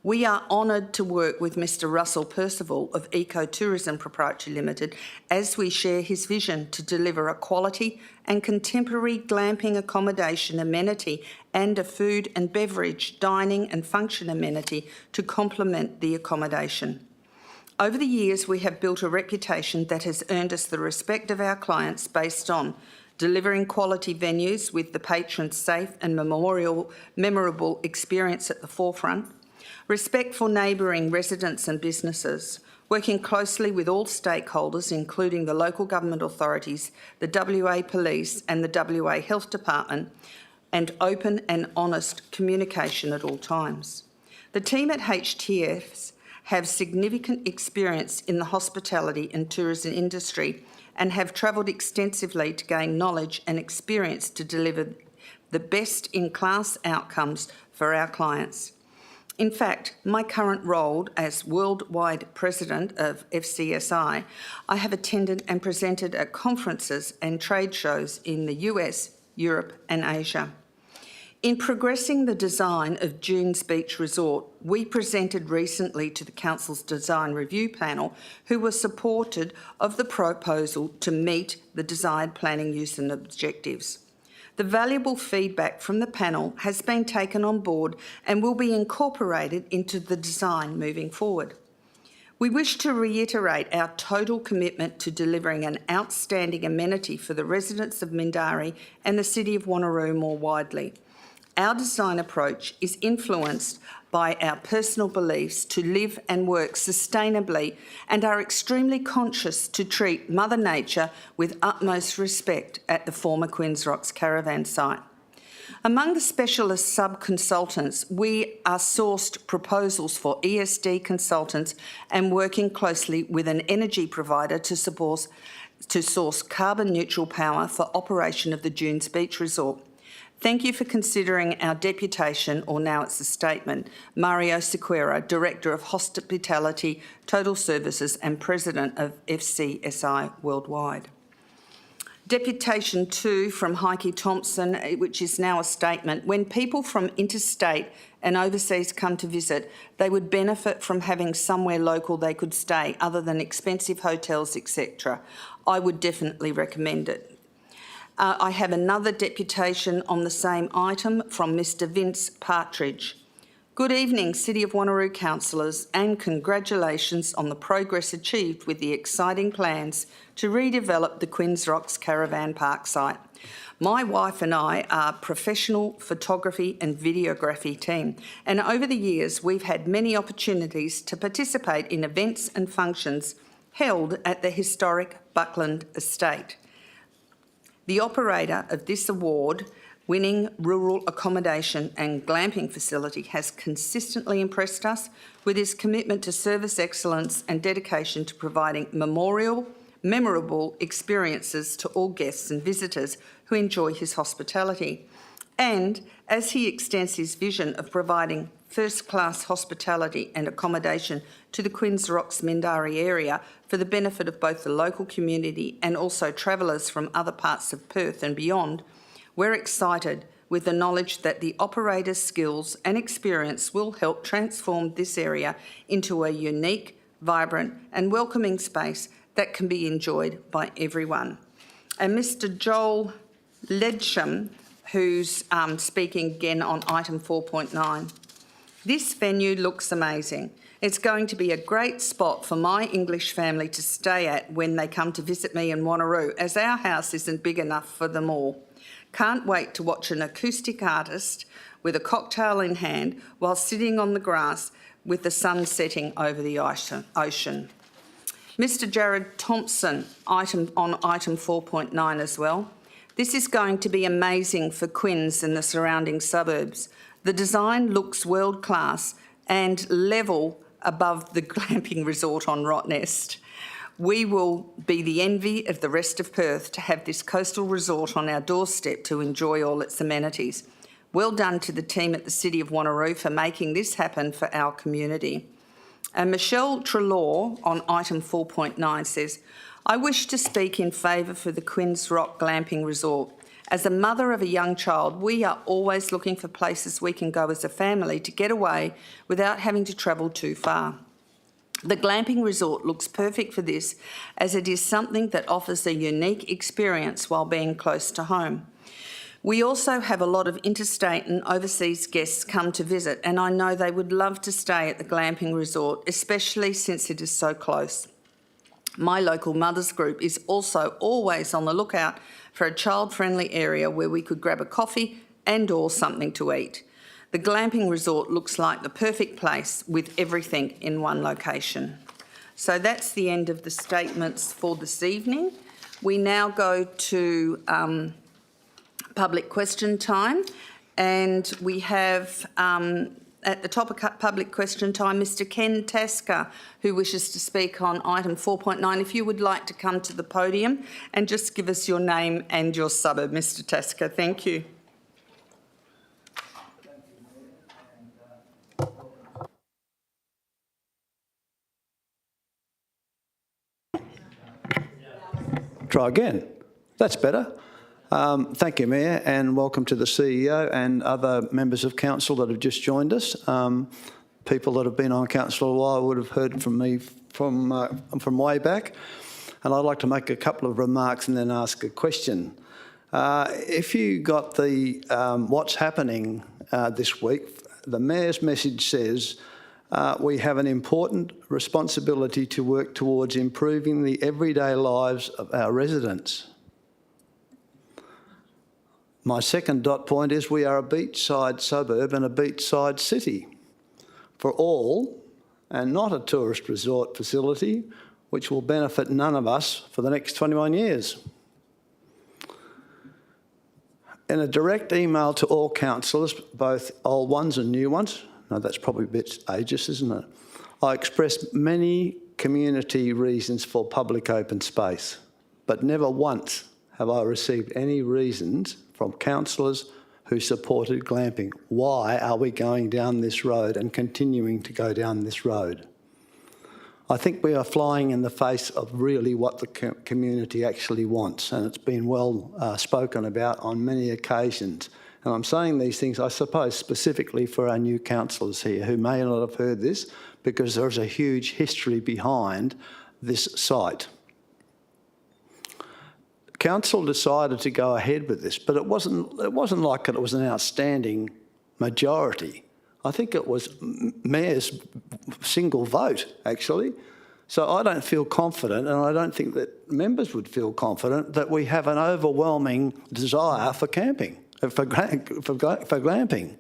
We are honoured to work with Mr Russell Percival of Ecotourism Proprietary Limited as we share his vision to deliver a quality and contemporary glamping accommodation amenity and a food and beverage, dining and function amenity to complement the accommodation. Over the years, we have built a reputation that has earned us the respect of our clients based on delivering quality venues with the patron's safe and memorable experience at the forefront, respect for neighbouring residents and businesses, working closely with all stakeholders, including the local government authorities, the WA Police and the WA Health Department, and open and honest communication at all times. The team at HTS have significant experience in the hospitality and tourism industry and have travelled extensively to gain knowledge and experience to deliver the best-in-class outcomes for our clients. In fact, my current role as worldwide president of FCSI, I have attended and presented at conferences and trade shows in the US, Europe and Asia. In progressing the design of Dunes Beach Resort, we presented recently to the Council's Design Review Panel, who were supportive of the proposal to meet the desired planning use and objectives. The valuable feedback from the panel has been taken on board and will be incorporated into the design moving forward. We wish to reiterate our total commitment to delivering an outstanding amenity for the residents of Mindarie and the City of Wanneroo more widely. Our design approach is influenced by our personal beliefs to live and work sustainably and are extremely conscious to treat Mother Nature with utmost respect at the former Queen's Rocks caravan site. Among the specialist sub-consultants, we are sourced proposals for ESD consultants and working closely with an energy provider to support to source carbon neutral power for operation of the Dunes Beach Resort. Thank you for considering our deputation, or now it's a statement, Mario Sequeira, Director of Hospitality, Total Services and President of FCSI Worldwide. Deputation 2 from Heike Thompson, which is now a statement. When people from interstate and overseas come to visit, they would benefit from having somewhere local they could stay other than expensive hotels, etc. I would definitely recommend it. I have another deputation on the same item from Mr Vince Partridge. Good evening, City of Wanneroo councillors, and congratulations on the progress achieved with the exciting plans to redevelop the Quinns Rocks Caravan Park site. My wife and I are professional photography and videography team, and over the years we've had many opportunities to participate in events and functions held at the historic Buckland Estate. The operator of this award-winning rural accommodation and glamping facility has consistently impressed us with his commitment to service excellence and dedication to providing memorable experiences to all guests and visitors who enjoy his hospitality. And as he extends his vision of providing first-class hospitality and accommodation to the Quinns Rocks Mindarie area for the benefit of both the local community and also travellers from other parts of Perth and beyond, we're excited with the knowledge that the operator's skills and experience will help transform this area into a unique, vibrant and welcoming space that can be enjoyed by everyone. And Mr Joel Ledsham, who's speaking again on item 4.9. This venue looks amazing. It's going to be a great spot for my English family to stay at when they come to visit me in Wanneroo, as our house isn't big enough for them all. Can't wait to watch an acoustic artist with a cocktail in hand while sitting on the grass with the sun setting over the ocean. Mr Jared Thompson, on item 4.9 as well. This is going to be amazing for Quinns and the surrounding suburbs. The design looks world class and level above the glamping resort on Rottnest. We will be the envy of the rest of Perth to have this coastal resort on our doorstep to enjoy all its amenities. Well done to the team at the City of Wanneroo for making this happen for our community. And Michelle Trelaw on item 4.9 says, I wish to speak in favour for the Quinns Rock Glamping Resort. As a mother of a young child, we are always looking for places we can go as a family to get away without having to travel too far. The glamping resort looks perfect for this, as it is something that offers a unique experience while being close to home. We also have a lot of interstate and overseas guests come to visit, and I know they would love to stay at the glamping resort, especially since it is so close. My local mothers group is also always on the lookout for a child-friendly area where we could grab a coffee and/or something to eat. The glamping resort looks like the perfect place with everything in one location. So that's the end of the statements for this evening. We now go to public question time, and we have at the top of public question time, Mr Ken Tasker, who wishes to speak on item 4.9. If you would like to come to the podium and just give us your name and your suburb, Mr Tasker. Thank you. Try again. That's better. Thank you, Mayor, and welcome to the CEO and other members of council that have just joined us. People that have been on council a while would have heard from me from way back, and I'd like to make a couple of remarks and then ask a question. If you got the what's happening this week, the Mayor's message says we have an important responsibility to work towards improving the everyday lives of our residents. My second dot point is we are a beachside suburb and a beachside city for all, and not a tourist resort facility, which will benefit none of us for the next 21 years. In a direct email to all councillors, both old ones and new ones, no, that's probably a bit ageist, isn't it? I expressed many community reasons for public open space, but never once have I received any reasons from councillors who supported glamping. Why are we going down this road and continuing to go down this road? I think we are flying in the face of really what the community actually wants, and it's been well spoken about on many occasions. And I'm saying these things, I suppose, specifically for our new councillors here who may not have heard this, because there's a huge history behind this site. Council decided to go ahead with this, but it wasn't like it was an outstanding majority. I think it was Mayor's single vote, actually. So I don't feel confident, and I don't think that members would feel confident that we have an overwhelming desire for camping, for glamping.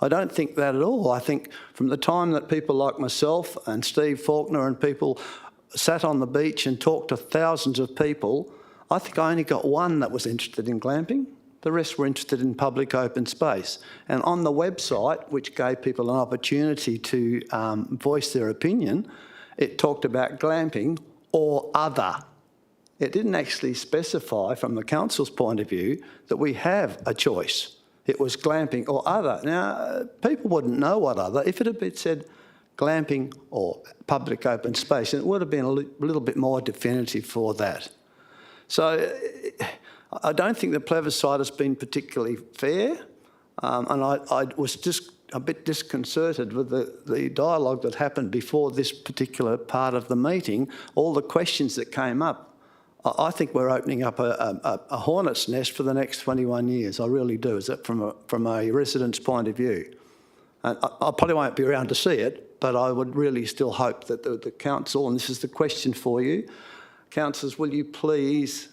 I don't think that at all. I think from the time that people like myself and Steve Faulkner and people sat on the beach and talked to thousands of people, I think I only got one that was interested in glamping. The rest were interested in public open space. And on the website, which gave people an opportunity to voice their opinion, it talked about glamping or other. It didn't actually specify from the council's point of view that we have a choice. It was glamping or other. Now, people wouldn't know what other. If it had been said glamping or public open space, it would have been a little bit more definitive for that. So I don't think the plebiscite has been particularly fair, and I was just a bit disconcerted with the dialogue that happened before this particular part of the meeting, all the questions that came up. I think we're opening up a hornet's nest for the next 21 years. I really do, is that from a resident's point of view. And I probably won't be around to see it, but I would really still hope that the council, and this is the question for you, councillors, will you please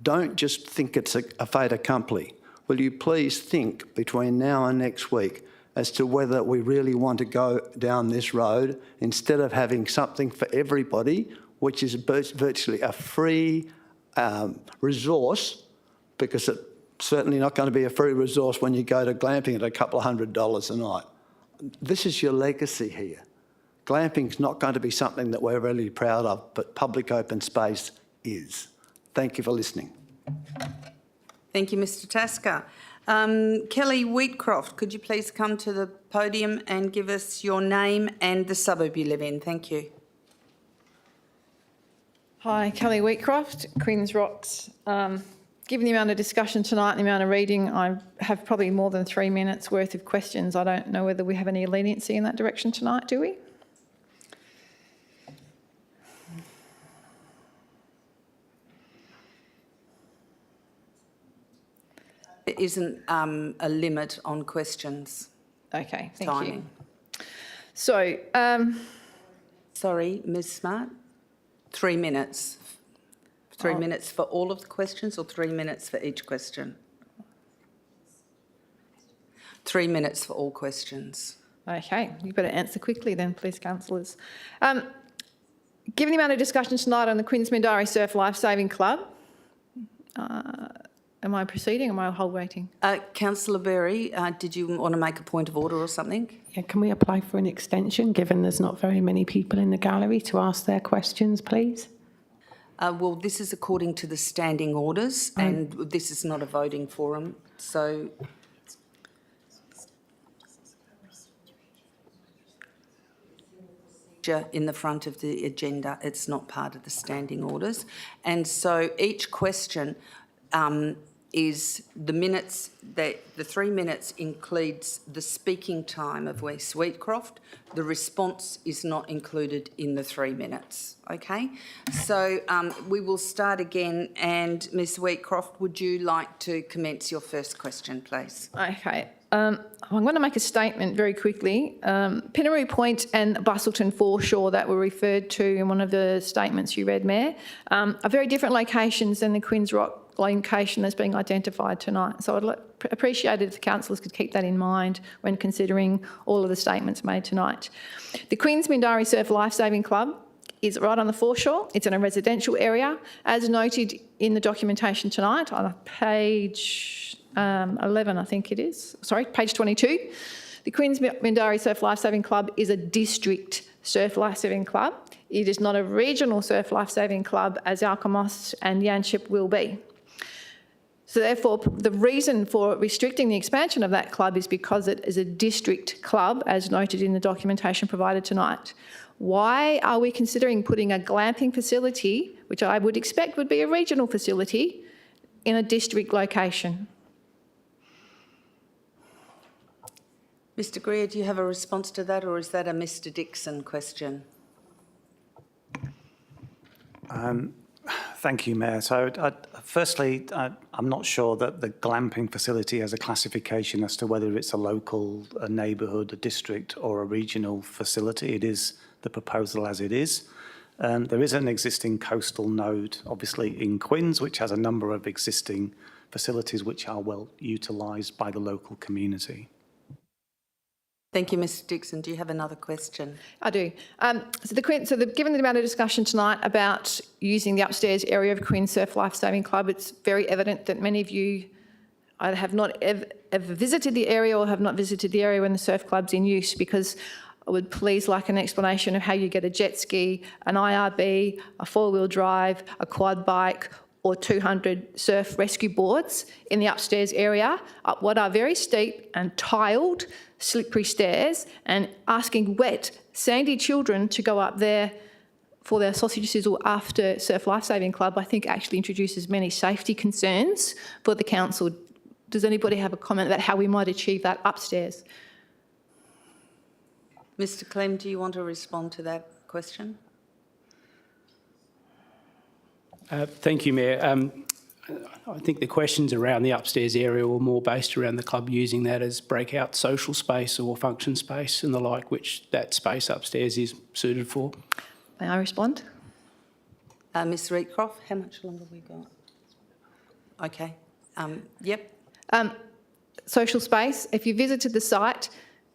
don't just think it's a fait accompli. Will you please think between now and next week as to whether we really want to go down this road instead of having something for everybody, which is virtually a free resource, because it's certainly not going to be a free resource when you go to glamping at a couple of $100 a night. This is your legacy here. Glamping's not going to be something that we're really proud of, but public open space is. Thank you for listening. Thank you, Mr Tasker. Kelly Wheatcroft, could you please come to the podium and give us your name and the suburb you live in? Thank you. Hi, Kelly Wheatcroft, Queen's Rocks. Given the amount of discussion tonight and the amount of reading, I have probably more than 3 minutes worth of questions. I don't know whether we have any leniency in that direction tonight, do we? There isn't a limit on questions. Okay, thank timing. you. So, sorry, Ms Smart, 3 minutes. 3 minutes for all of the questions or 3 minutes for each question? 3 minutes for all questions. Okay, you better answer quickly then, please, councillors. Given the amount of discussion tonight on the Queensmindari Surf Lifesaving Club, am I proceeding or am I hold waiting? Councillor Berry, did you want to make a point of order or something? Yeah, can we apply for an extension, given there's not very many people in the gallery to ask their questions, please? Well, this is according to the standing orders, and this is not a voting forum, so... in the front of the agenda, it's not part of the standing orders. And so each question is the minutes, that the 3 minutes includes the speaking time of Wes Wheatcroft. The response is not included in the 3 minutes, okay? So we will start again, and Ms Wheatcroft, would you like to commence your first question, please? Okay. I'm going to make a statement very quickly. Pinaroo Point and Bustleton Foreshore that were referred to in one of the statements you read, Mayor, are very different locations than the Queen's Rock location that's being identified tonight. So I'd appreciate it if the councillors could keep that in mind when considering all of the statements made tonight. The Queensmindari Surf Lifesaving Club is right on the foreshore. It's in a residential area. As noted in the documentation tonight on page 11, I think it is. Sorry, page 22. The Queensmindari Surf Lifesaving Club is a district surf lifesaving club. It is not a regional surf lifesaving club as Alkimos and Yanchep will be. So therefore, the reason for restricting the expansion of that club is because it is a district club, as noted in the documentation provided tonight. Why are we considering putting a glamping facility, which I would expect would be a regional facility, in a district location? Mr Greer, do you have a response to that, or is that a Mr Dixon question? Thank you, Mayor. So firstly, I'm not sure that the glamping facility has a classification as to whether it's a local, a neighbourhood, a district or a regional facility. It is the proposal as it is. There is an existing coastal node, obviously in Quinns, which has a number of existing facilities which are well utilised by the local community. Thank you, Mr Dixon. Do you have another question? I do. Given the amount of discussion tonight about using the upstairs area of Quinn Surf Lifesaving Club, it's very evident that many of you either have not ever visited the area or have not visited the area when the surf club's in use, because I would please like an explanation of how you get a jet ski, an IRB, a four-wheel drive, a quad bike or 200 surf rescue boards in the upstairs area up what are very steep and tiled slippery stairs, and asking wet, sandy children to go up there for their sausage sizzle after Surf Lifesaving Club, I think actually introduces many safety concerns for the council. Does anybody have a comment about how we might achieve that upstairs? Mr Clem, do you want to respond to that question? Thank you, Mayor. I think the questions around the upstairs area were more based around the club using that as breakout social space or function space and the like, which that space upstairs is suited for. May I respond? Ms Reedcroft, how much longer have we got? Okay. Yep. Social space. If you visited the site,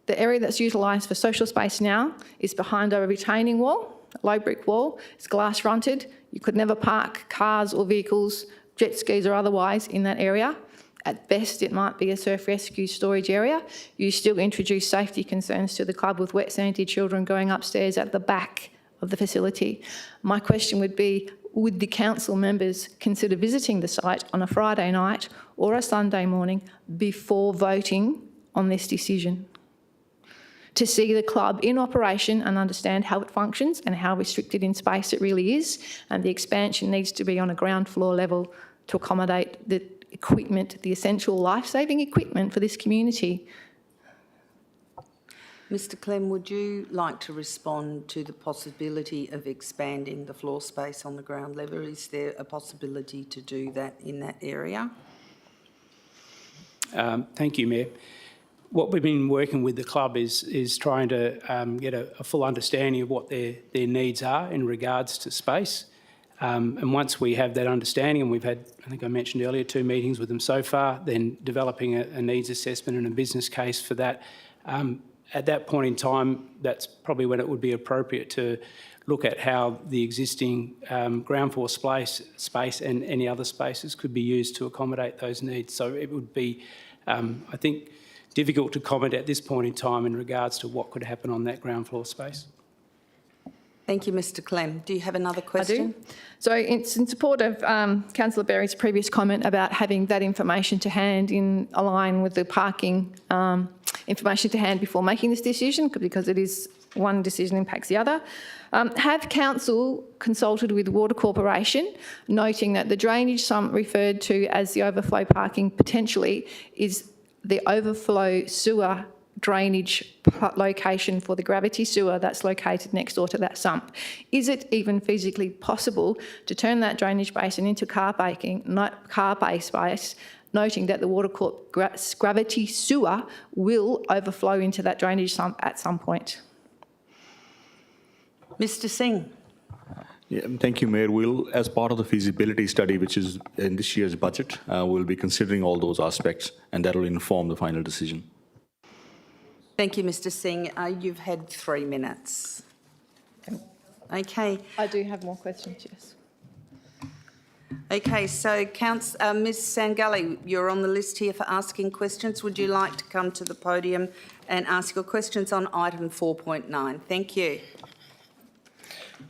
the area that's utilised for social space now is behind a retaining wall, a low brick wall. It's glass fronted. You could never park cars or vehicles, jet skis or otherwise, in that area. At best, it might be a surf rescue storage area. You still introduce safety concerns to the club with wet, sandy children going upstairs at the back of the facility. My question would be, would the council members consider visiting the site on a Friday night or a Sunday morning before voting on this decision, to see the club in operation and understand how it functions and how restricted in space it really is, and the expansion needs to be on a ground floor level to accommodate the equipment, the essential life-saving equipment for this community? Mr Clem, would you like to respond to the possibility of expanding the floor space on the ground level? Is there a possibility to do that in that area? Thank you, Mayor. What we've been working with the club is trying to get a full understanding of what their needs are in regards to space. And once we have that understanding, and we've had, I think I mentioned earlier, 2 meetings with them so far, then developing a needs assessment and a business case for that. At that point in time, that's probably when it would be appropriate to look at how the existing ground floor space and any other spaces could be used to accommodate those needs. So it would be, I think, difficult to comment at this point in time in regards to what could happen on that ground floor space. Thank you, Mr Clem. Do you have another question? I do. So it's in support of Councillor Berry's previous comment about having that information to hand in line with the parking information to hand before making this decision, because it is one decision impacts the other. Have council consulted with Water Corporation, noting that the drainage sump referred to as the overflow parking potentially is the overflow sewer drainage location for the gravity sewer that's located next door to that sump. Is it even physically possible to turn that drainage basin into car bay space, noting that the Water Corp gravity sewer will overflow into that drainage sump at some point? Mr Singh. Yeah, thank you, Mayor. We'll, as part of the feasibility study, which is in this year's budget, we'll be considering all those aspects, and that will inform the final decision. Thank you, Mr Singh. You've had 3 minutes. Okay. I do have more questions, yes. Okay, so Ms Sangully, you're on the list here for asking questions. Would you like to come to the podium and ask your questions on item 4.9? Thank you.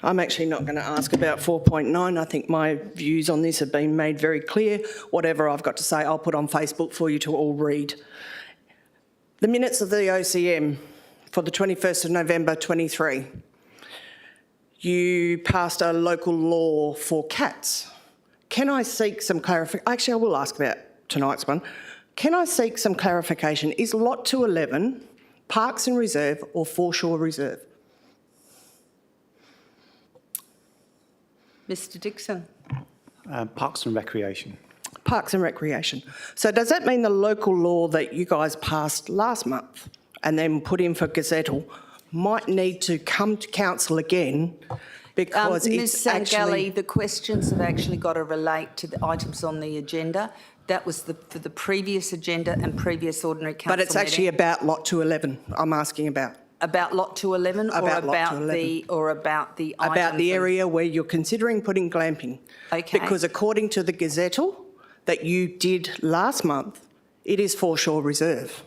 I'm actually not going to ask about 4.9. I think my views on this have been made very clear. Whatever I've got to say, I'll put on Facebook for you to all read. The minutes of the OCM for the 21st of November 23. You passed a local law for cats. Can I seek some clarification? Actually, I will ask about tonight's one. Can I seek some clarification? Is Lot 211 Parks and Reserve or Foreshore Reserve? Mr Dixon. Parks and Recreation. Parks and Recreation. So does that mean the local law that you guys passed last month and then put in for gazettal might need to come to council again because Ms Sangalli, the questions have actually got to relate to the items on the agenda. That was for the previous agenda and previous ordinary council But it's actually meeting. about Lot 211 I'm asking about. About Lot 211 About Lot 211. about the item About the area where you're considering putting glamping. Okay. Because according to the gazettal that you did last month, it is Foreshore Reserve.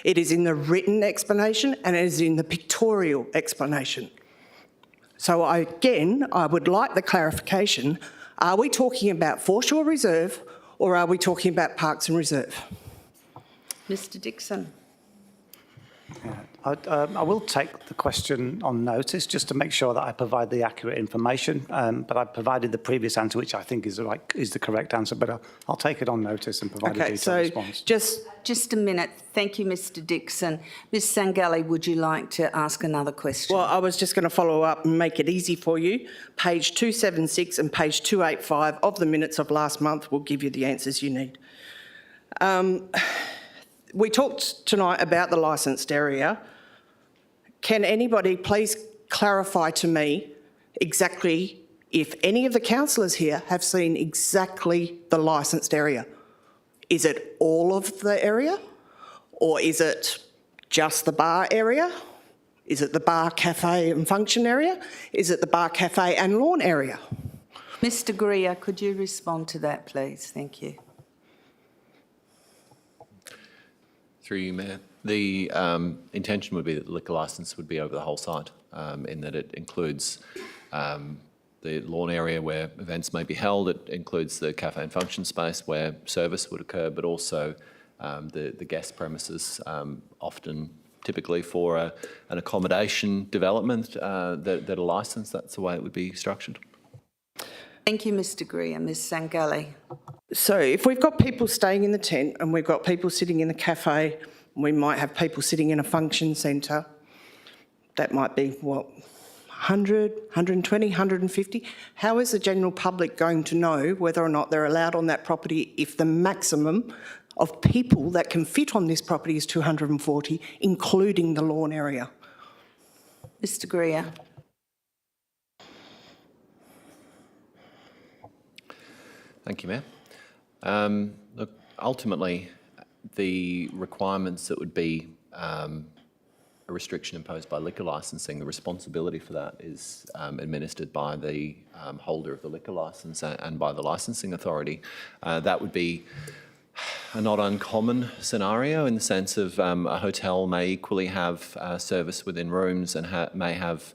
It is in the written explanation and it is in the pictorial explanation. So I would like the clarification. Are we talking about Foreshore Reserve or are we talking about Parks and Reserve? Mr Dixon. I will take the question on notice just to make sure that I provide the accurate information, but I provided the previous answer, which I think is the correct answer, but I'll take it on notice and provide a detailed response. Just a minute. Thank you, Mr Dixon. Ms Sangalli, would you like to ask another question? Well, I was just going to follow up and make it easy for you. Page 276 and page 285 of the minutes of last month will give you the answers you need. We talked tonight about the licensed area. Can anybody please clarify to me exactly if any of the councillors here have seen exactly the licensed area? Is it all of the area or is it just the bar area? Is it the bar, cafe and function area? Is it the bar, cafe and lawn area? Mr Greer, could you respond to that, please? Thank you. Through you, Mayor. The intention would be that the liquor licence would be over the whole site, in that it includes the lawn area where events may be held, it includes the cafe and function space where service would occur, but also the guest premises, often typically for an accommodation development that are licensed. That's the way it would be structured. Thank you, Mr Greer. Ms Sangalli. So if we've got people staying in the tent and we've got people sitting in the cafe, we might have people sitting in a function centre, that might be, what, 100, 120, 150? How is the general public going to know whether or not they're allowed on that property if the maximum of people that can fit on this property is 240, including the lawn area? Mr Greer. Thank you, Mayor. Look, ultimately, the requirements that would be a restriction imposed by liquor licensing, the responsibility for that is administered by the holder of the liquor licence and by the licensing authority. That would be a not uncommon scenario in the sense of a hotel may equally have service within rooms and may have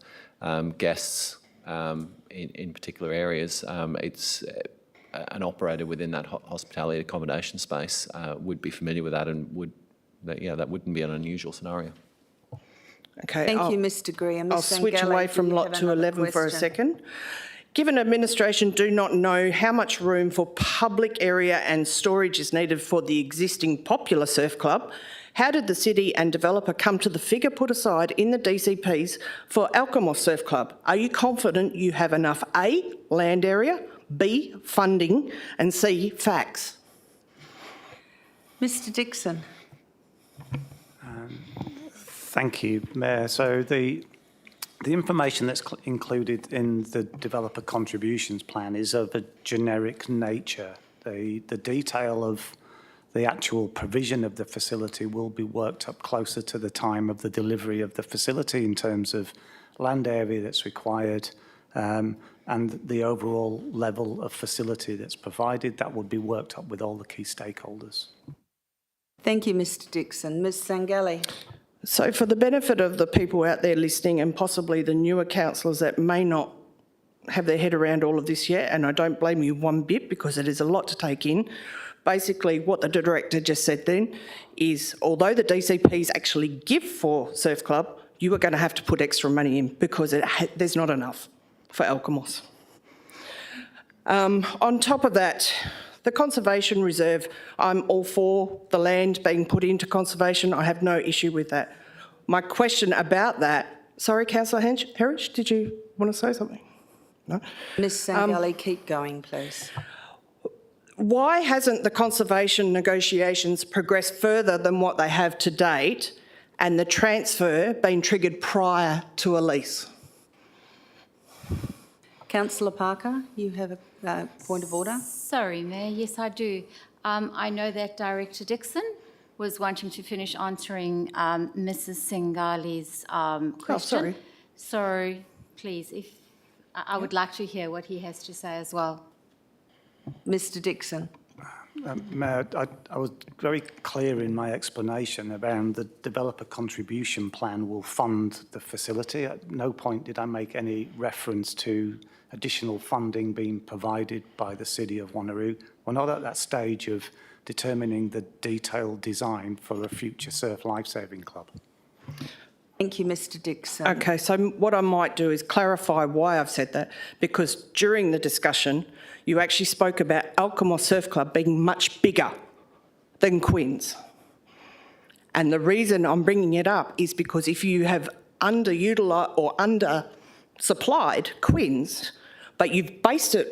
guests in particular areas. It's an operator within that hospitality accommodation space would be familiar with that and that wouldn't be an unusual scenario. Okay. Thank you, Mr Greer. Ms I'll switch Sangalli, away do from you Lot have 211 another for a question? second. Given administration do not know how much room for public area and storage is needed for the existing popular surf club, how did the city and developer come to the figure put aside in the DCPs for Alkimos Surf Club? Are you confident you have enough A, land area, B, funding and C, facts? Mr Dixon. Thank you, Mayor. So the information that's included in the developer contributions plan is of a generic nature. The detail of the actual provision of the facility will be worked up closer to the time of the delivery of the facility in terms of land area that's required and the overall level of facility that's provided. That would be worked up with all the key stakeholders. Thank you, Mr Dixon. Ms Sangalli. So for the benefit of the people out there listening and possibly the newer councillors that may not have their head around all of this yet, and I don't blame you one bit because it is a lot to take in, basically what the director just said then is although the DCPs actually give for Surf Club, you are going to have to put extra money in because there's not enough for Alkimos. On top of that, the conservation reserve, I'm all for the land being put into conservation. I have no issue with that. My question about that, sorry, Councillor Herridge, did you want to say something? No? Ms Sangali, keep going, please. Why hasn't the conservation negotiations progressed further than what they have to date and the transfer been triggered prior to a lease? Councillor Parker, you have a point of order. Sorry, Mayor. Yes, I do. I know that Director Dixon was wanting to finish answering Mrs. Singali's question. Sorry. So, please, if I would like to hear what he has to say as well. Mr Dixon. Mayor, I was very clear in my explanation around the developer contribution plan will fund the facility. At no point did I make any reference to additional funding being provided by the City of Wanneroo. We're not at that stage of determining the detailed design for a future surf lifesaving club. Thank you, Mr Dixon. Okay, so what I might do is clarify why I've said that, because during the discussion, you actually spoke about Alkimos Surf Club being much bigger than Quinn's. And the reason I'm bringing it up is because if you have underutilised or undersupplied Quinn's, but you've based the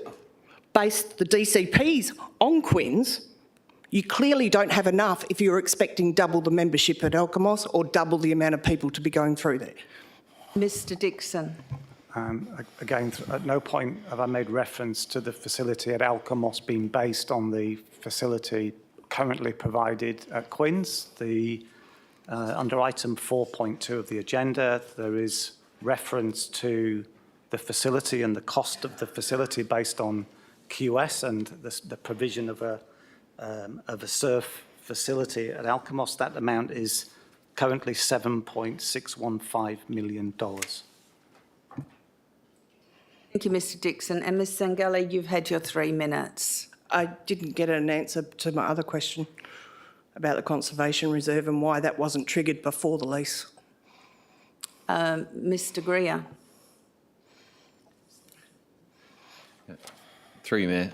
DCPs on Quinn's, you clearly don't have enough if you're expecting double the membership at Alkimos or double the amount of people to be going through there. Mr Dixon. Again, at no point have I made reference to the facility at Alkimos being based on the facility currently provided at Quinn's. Under item 4.2 of the agenda, there is reference to the facility and the cost of the facility based on QS and the provision of a surf facility at Alkimos. That amount is currently $7.615 million. Thank you, Mr Dixon. And Ms Sangali, you've had your 3 minutes. I didn't get an answer to my other question about the conservation reserve and why that wasn't triggered before the lease. Mr Greer. Through you, Mayor.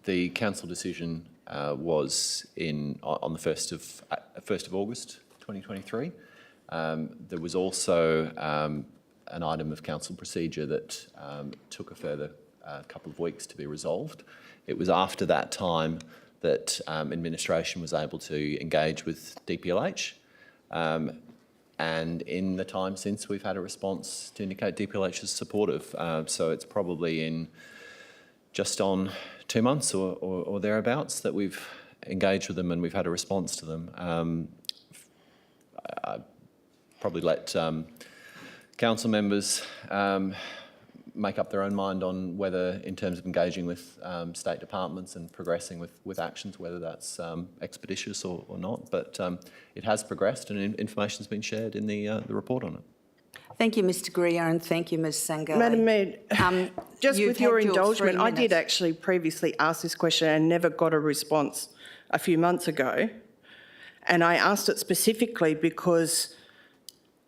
The council decision was on the 1st of August 2023. There was also an item of council procedure that took a further couple of weeks to be resolved. It was after that time that administration was able to engage with DPLH. And in the time since, we've had a response to indicate DPLH is supportive. So it's probably in just on 2 months or thereabouts that we've engaged with them and we've had a response to them. I probably let council members make up their own mind on whether, in terms of engaging with state departments and progressing with actions, whether that's expeditious or not. But it has progressed and information's been shared in the report on it. Thank you, Mr Greer, and thank you, Ms Sangali. Madam Mayor, just with your indulgement, 3 I did actually previously ask this question and never got a response a few months ago. And I asked it specifically because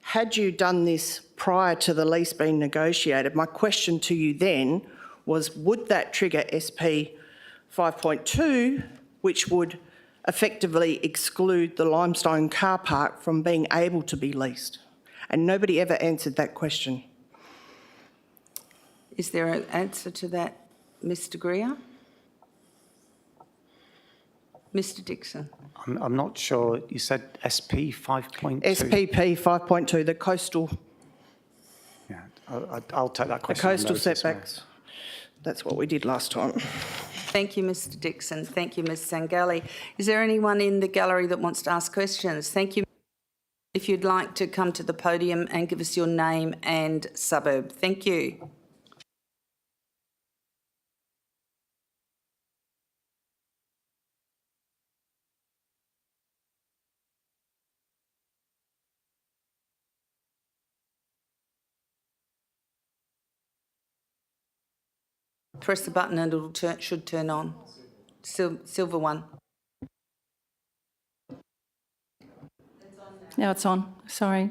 had you done this prior to the lease being negotiated, my question to you then was, would that trigger SP 5.2, which would effectively exclude the limestone car park from being able to be leased? And nobody ever answered that question. Is there an answer to that, Mr Greer? Mr Dixon. I'm not sure. You said SP 5.2? SPP 5.2, the coastal... Yeah, I'll take that question. The coastal setbacks. That's what we did last time. Thank you, Mr Dixon. Thank you, Ms Sangali. Is there anyone in the gallery that wants to ask questions? Thank you. If you'd like to come to the podium and give us your name and suburb. Thank you. Press the button and it should turn on. Silver one. Now it's on. Sorry.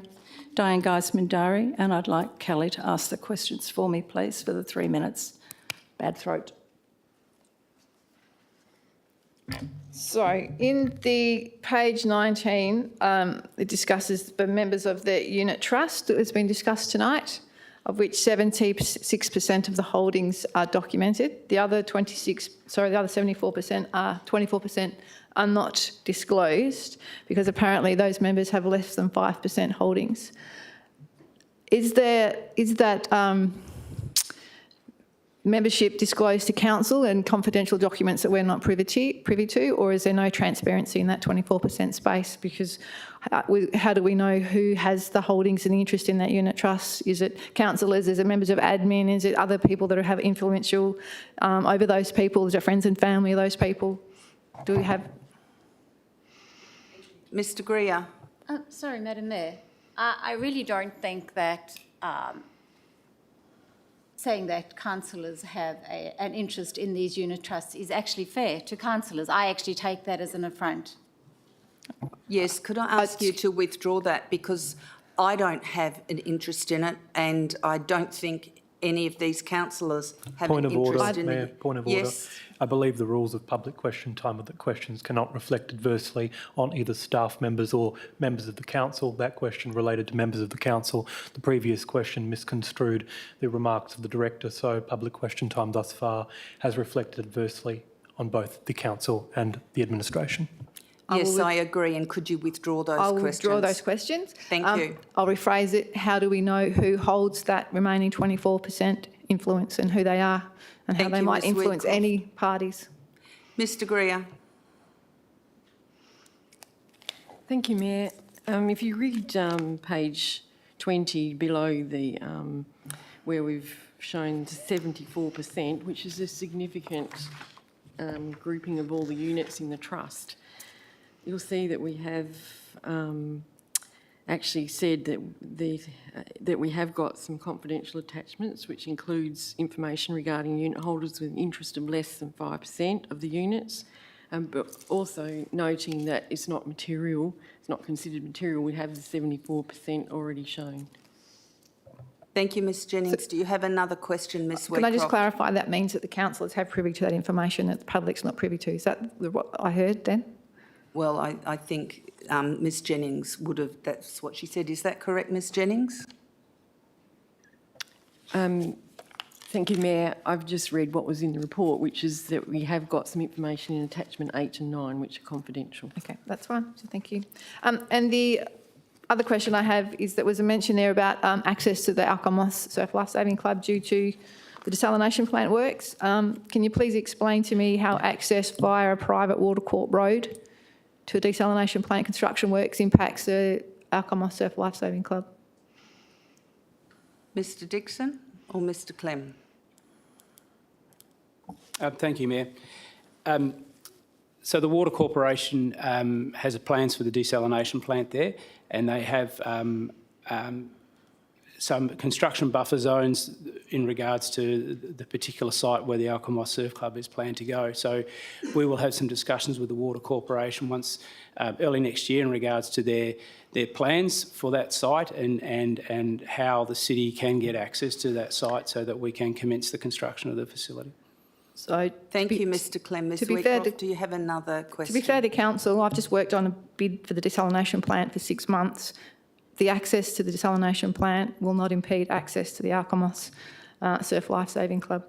Diane Geisman-Dari, and I'd like Kelly to ask the questions for me, please, for the 3 minutes. Bad throat. So in the page 19, it discusses the members of the unit trust that has been discussed tonight, of which 76% of the holdings are documented. The other 24% are not disclosed because apparently those members have less than 5% holdings. Is that membership disclosed to council and confidential documents that we're not privy to, or is there no transparency in that 24% space? Because how do we know who has the holdings and the interest in that unit trust? Is it councillors? Is it members of admin? Is it other people that have influential over those people? Is it friends and family of those people? Do we have... Mr Greer. Sorry, Madam Mayor. I really don't think that saying that councillors have an interest in these unit trusts is actually fair to councillors. I actually take that as an affront. Yes, could I ask you to withdraw that, because I don't have an interest in it and I don't think any of these councillors have an interest in it. Mayor, point of order. Yes. I believe the rules of public question time are that questions cannot reflect adversely on either staff members or members of the council. That question related to members of the council. The previous question misconstrued the remarks of the director, so public question time thus far has reflected adversely on both the council and the administration. Yes, I agree. And could you withdraw those questions? I'll withdraw those questions. Thank you. I'll rephrase it. How do we know who holds that remaining 24% influence and who they are and how they might influence any parties? Mr Greer. Thank you, Mayor. If you read page 20 below the where we've shown 74%, which is a significant grouping of all the units in the trust, you'll see that we have actually said that we have got some confidential attachments, which includes information regarding unit holders with an interest of less than 5% of the units, but also noting that it's not material, it's not considered material. We have the 74% already shown. Thank you, Ms Jennings. Do you have another question, Ms Wheatcroft? Can I just clarify, that means that the councillors have privy to that information that the public's not privy to? Is that what I heard then? Well, I think Ms Jennings would have, that's what she said. Is that correct, Ms Jennings? Thank you, Mayor. I've just read what was in the report, which is that we have got some information in attachment 8 and 9, which are confidential. Okay, that's fine. So thank you. And the other question I have is that was a mention there about access to the Alkimos Surf Life Saving Club due to the desalination plant works. Can you please explain to me how access via a private water court road to a desalination plant construction works impacts the Alkimos Surf Life Saving Club? Mr Dixon or Mr Clem? Thank you, Mayor. So the Water Corporation has plans for the desalination plant there, and they have some construction buffer zones in regards to the particular site where the Alkimos Surf Club is planned to go. So we will have some discussions with the Water Corporation once early next year in regards to their plans for that site and how the city can get access to that site so that we can commence the construction of the facility. So thank you, Mr Clem. Ms Wheatcroft, do you have another question? To be fair to council, I've just worked on a bid for the desalination plant for 6 months. The access to the desalination plant will not impede access to the Alkimos Surf Life Saving Club.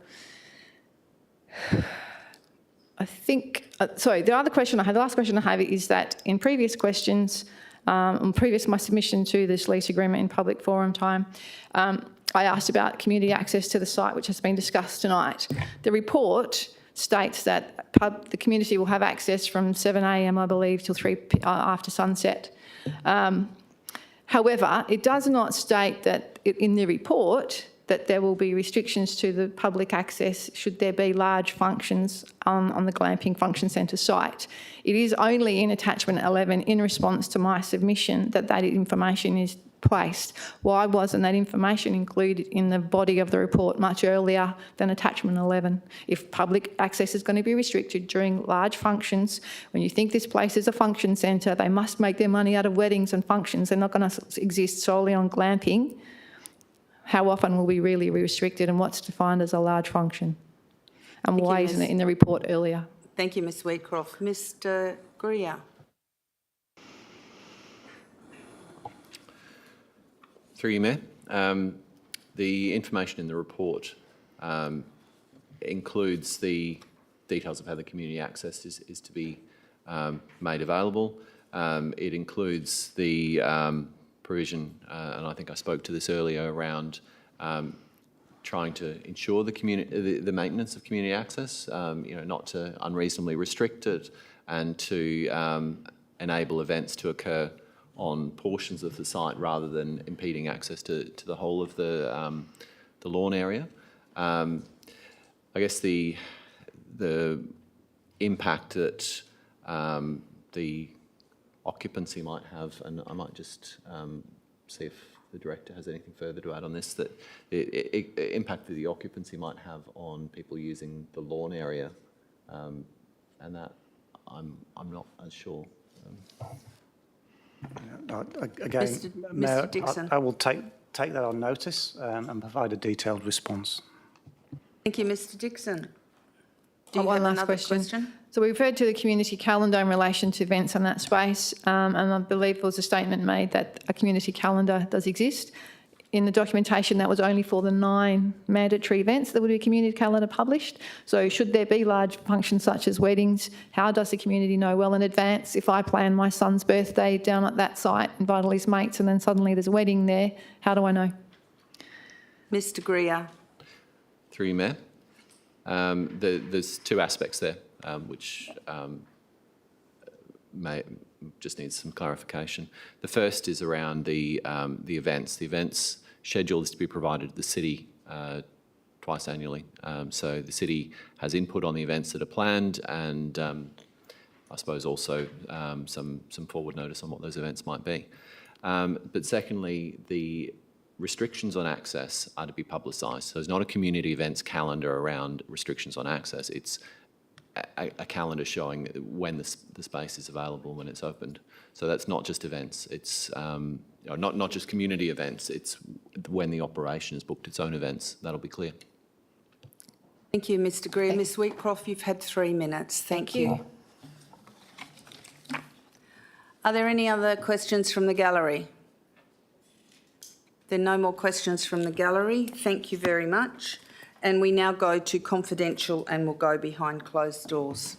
I think, sorry, the last question I have is that in previous questions, my submission to this lease agreement in public forum time, I asked about community access to the site, which has been discussed tonight. The report states that the community will have access from 7 a.m, I believe, till 3 after sunset. However, it does not state that in the report that there will be restrictions to the public access should there be large functions on the Glamping Function Centre site. It is only in attachment 11 in response to my submission that information is placed. Why wasn't that information included in the body of the report much earlier than attachment 11? If public access is going to be restricted during large functions, when you think this place is a function centre, they must make their money out of weddings and functions. They're not going to exist solely on glamping. How often will we really be restricted, and what's defined as a large function? And why isn't it in the report earlier? Thank you, Ms Wheatcroft. Mr Greer. Through you, Mayor. The information in the report includes the details of how the community access is to be made available. It includes the provision, and I think I spoke to this earlier, around trying to ensure the maintenance of community access, not to unreasonably restrict it, and to enable events to occur on portions of the site rather than impeding access to the whole of the lawn area. I guess the impact that the occupancy might have, and I might just see if the director has anything further to add on this, that the impact that the occupancy might have on people using the lawn area, and that I'm not as sure. Again, Mr. Mayor, Dixon. I will take that on notice and provide a detailed response. Thank you, Mr Dixon. Do you One have last another question. So we referred to the community calendar in relation to events in that space, and I believe there was a statement made that a community calendar does exist. In the documentation, that was only for the 9 mandatory events that would be a community calendar published. So should there be large functions such as weddings, how does the community know well in advance? If I plan my son's birthday down at that site, invite all his mates, and then suddenly there's a wedding there, how do I know? Mr Greer. Through you, Mayor. There's 2 aspects there, which may just needs some clarification. The first is around the events. The events schedule is to be provided to the city twice annually. So the city has input on the events that are planned, and I suppose also some forward notice on what those events might be. But secondly, the restrictions on access are to be publicised. So there's not a community events calendar around restrictions on access. It's a calendar showing when the space is available, when it's opened. So that's not just events. It's not just community events. It's when the operation has booked its own events. That'll be clear. Thank you, Mr Greer. Ms Wheatcroft, you've had 3 minutes. Thank you. Are there any other questions from the gallery? There are no more questions from the gallery. Thank you very much. And we now go to confidential, and we'll go behind closed doors.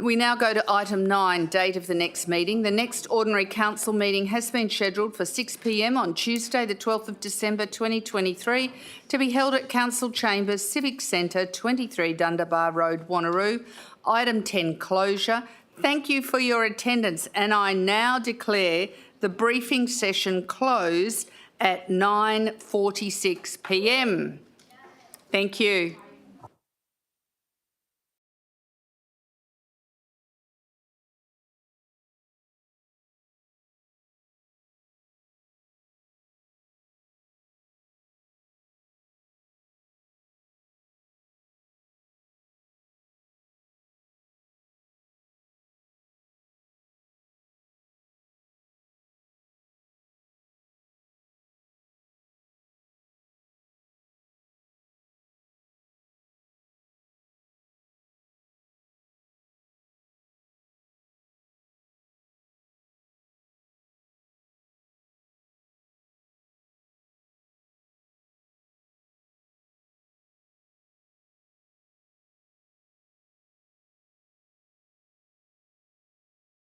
We now go to item 9, date of the next meeting. The next ordinary council meeting has been scheduled for 6 p.m. on Tuesday, the 12th of December 2023, to be held at Council Chambers, Civic Centre, 23 Dundebar Road, Wanneroo. Item 10, closure. Thank you for your attendance, and I now declare the briefing session closed at 9:46 p.m. Thank you.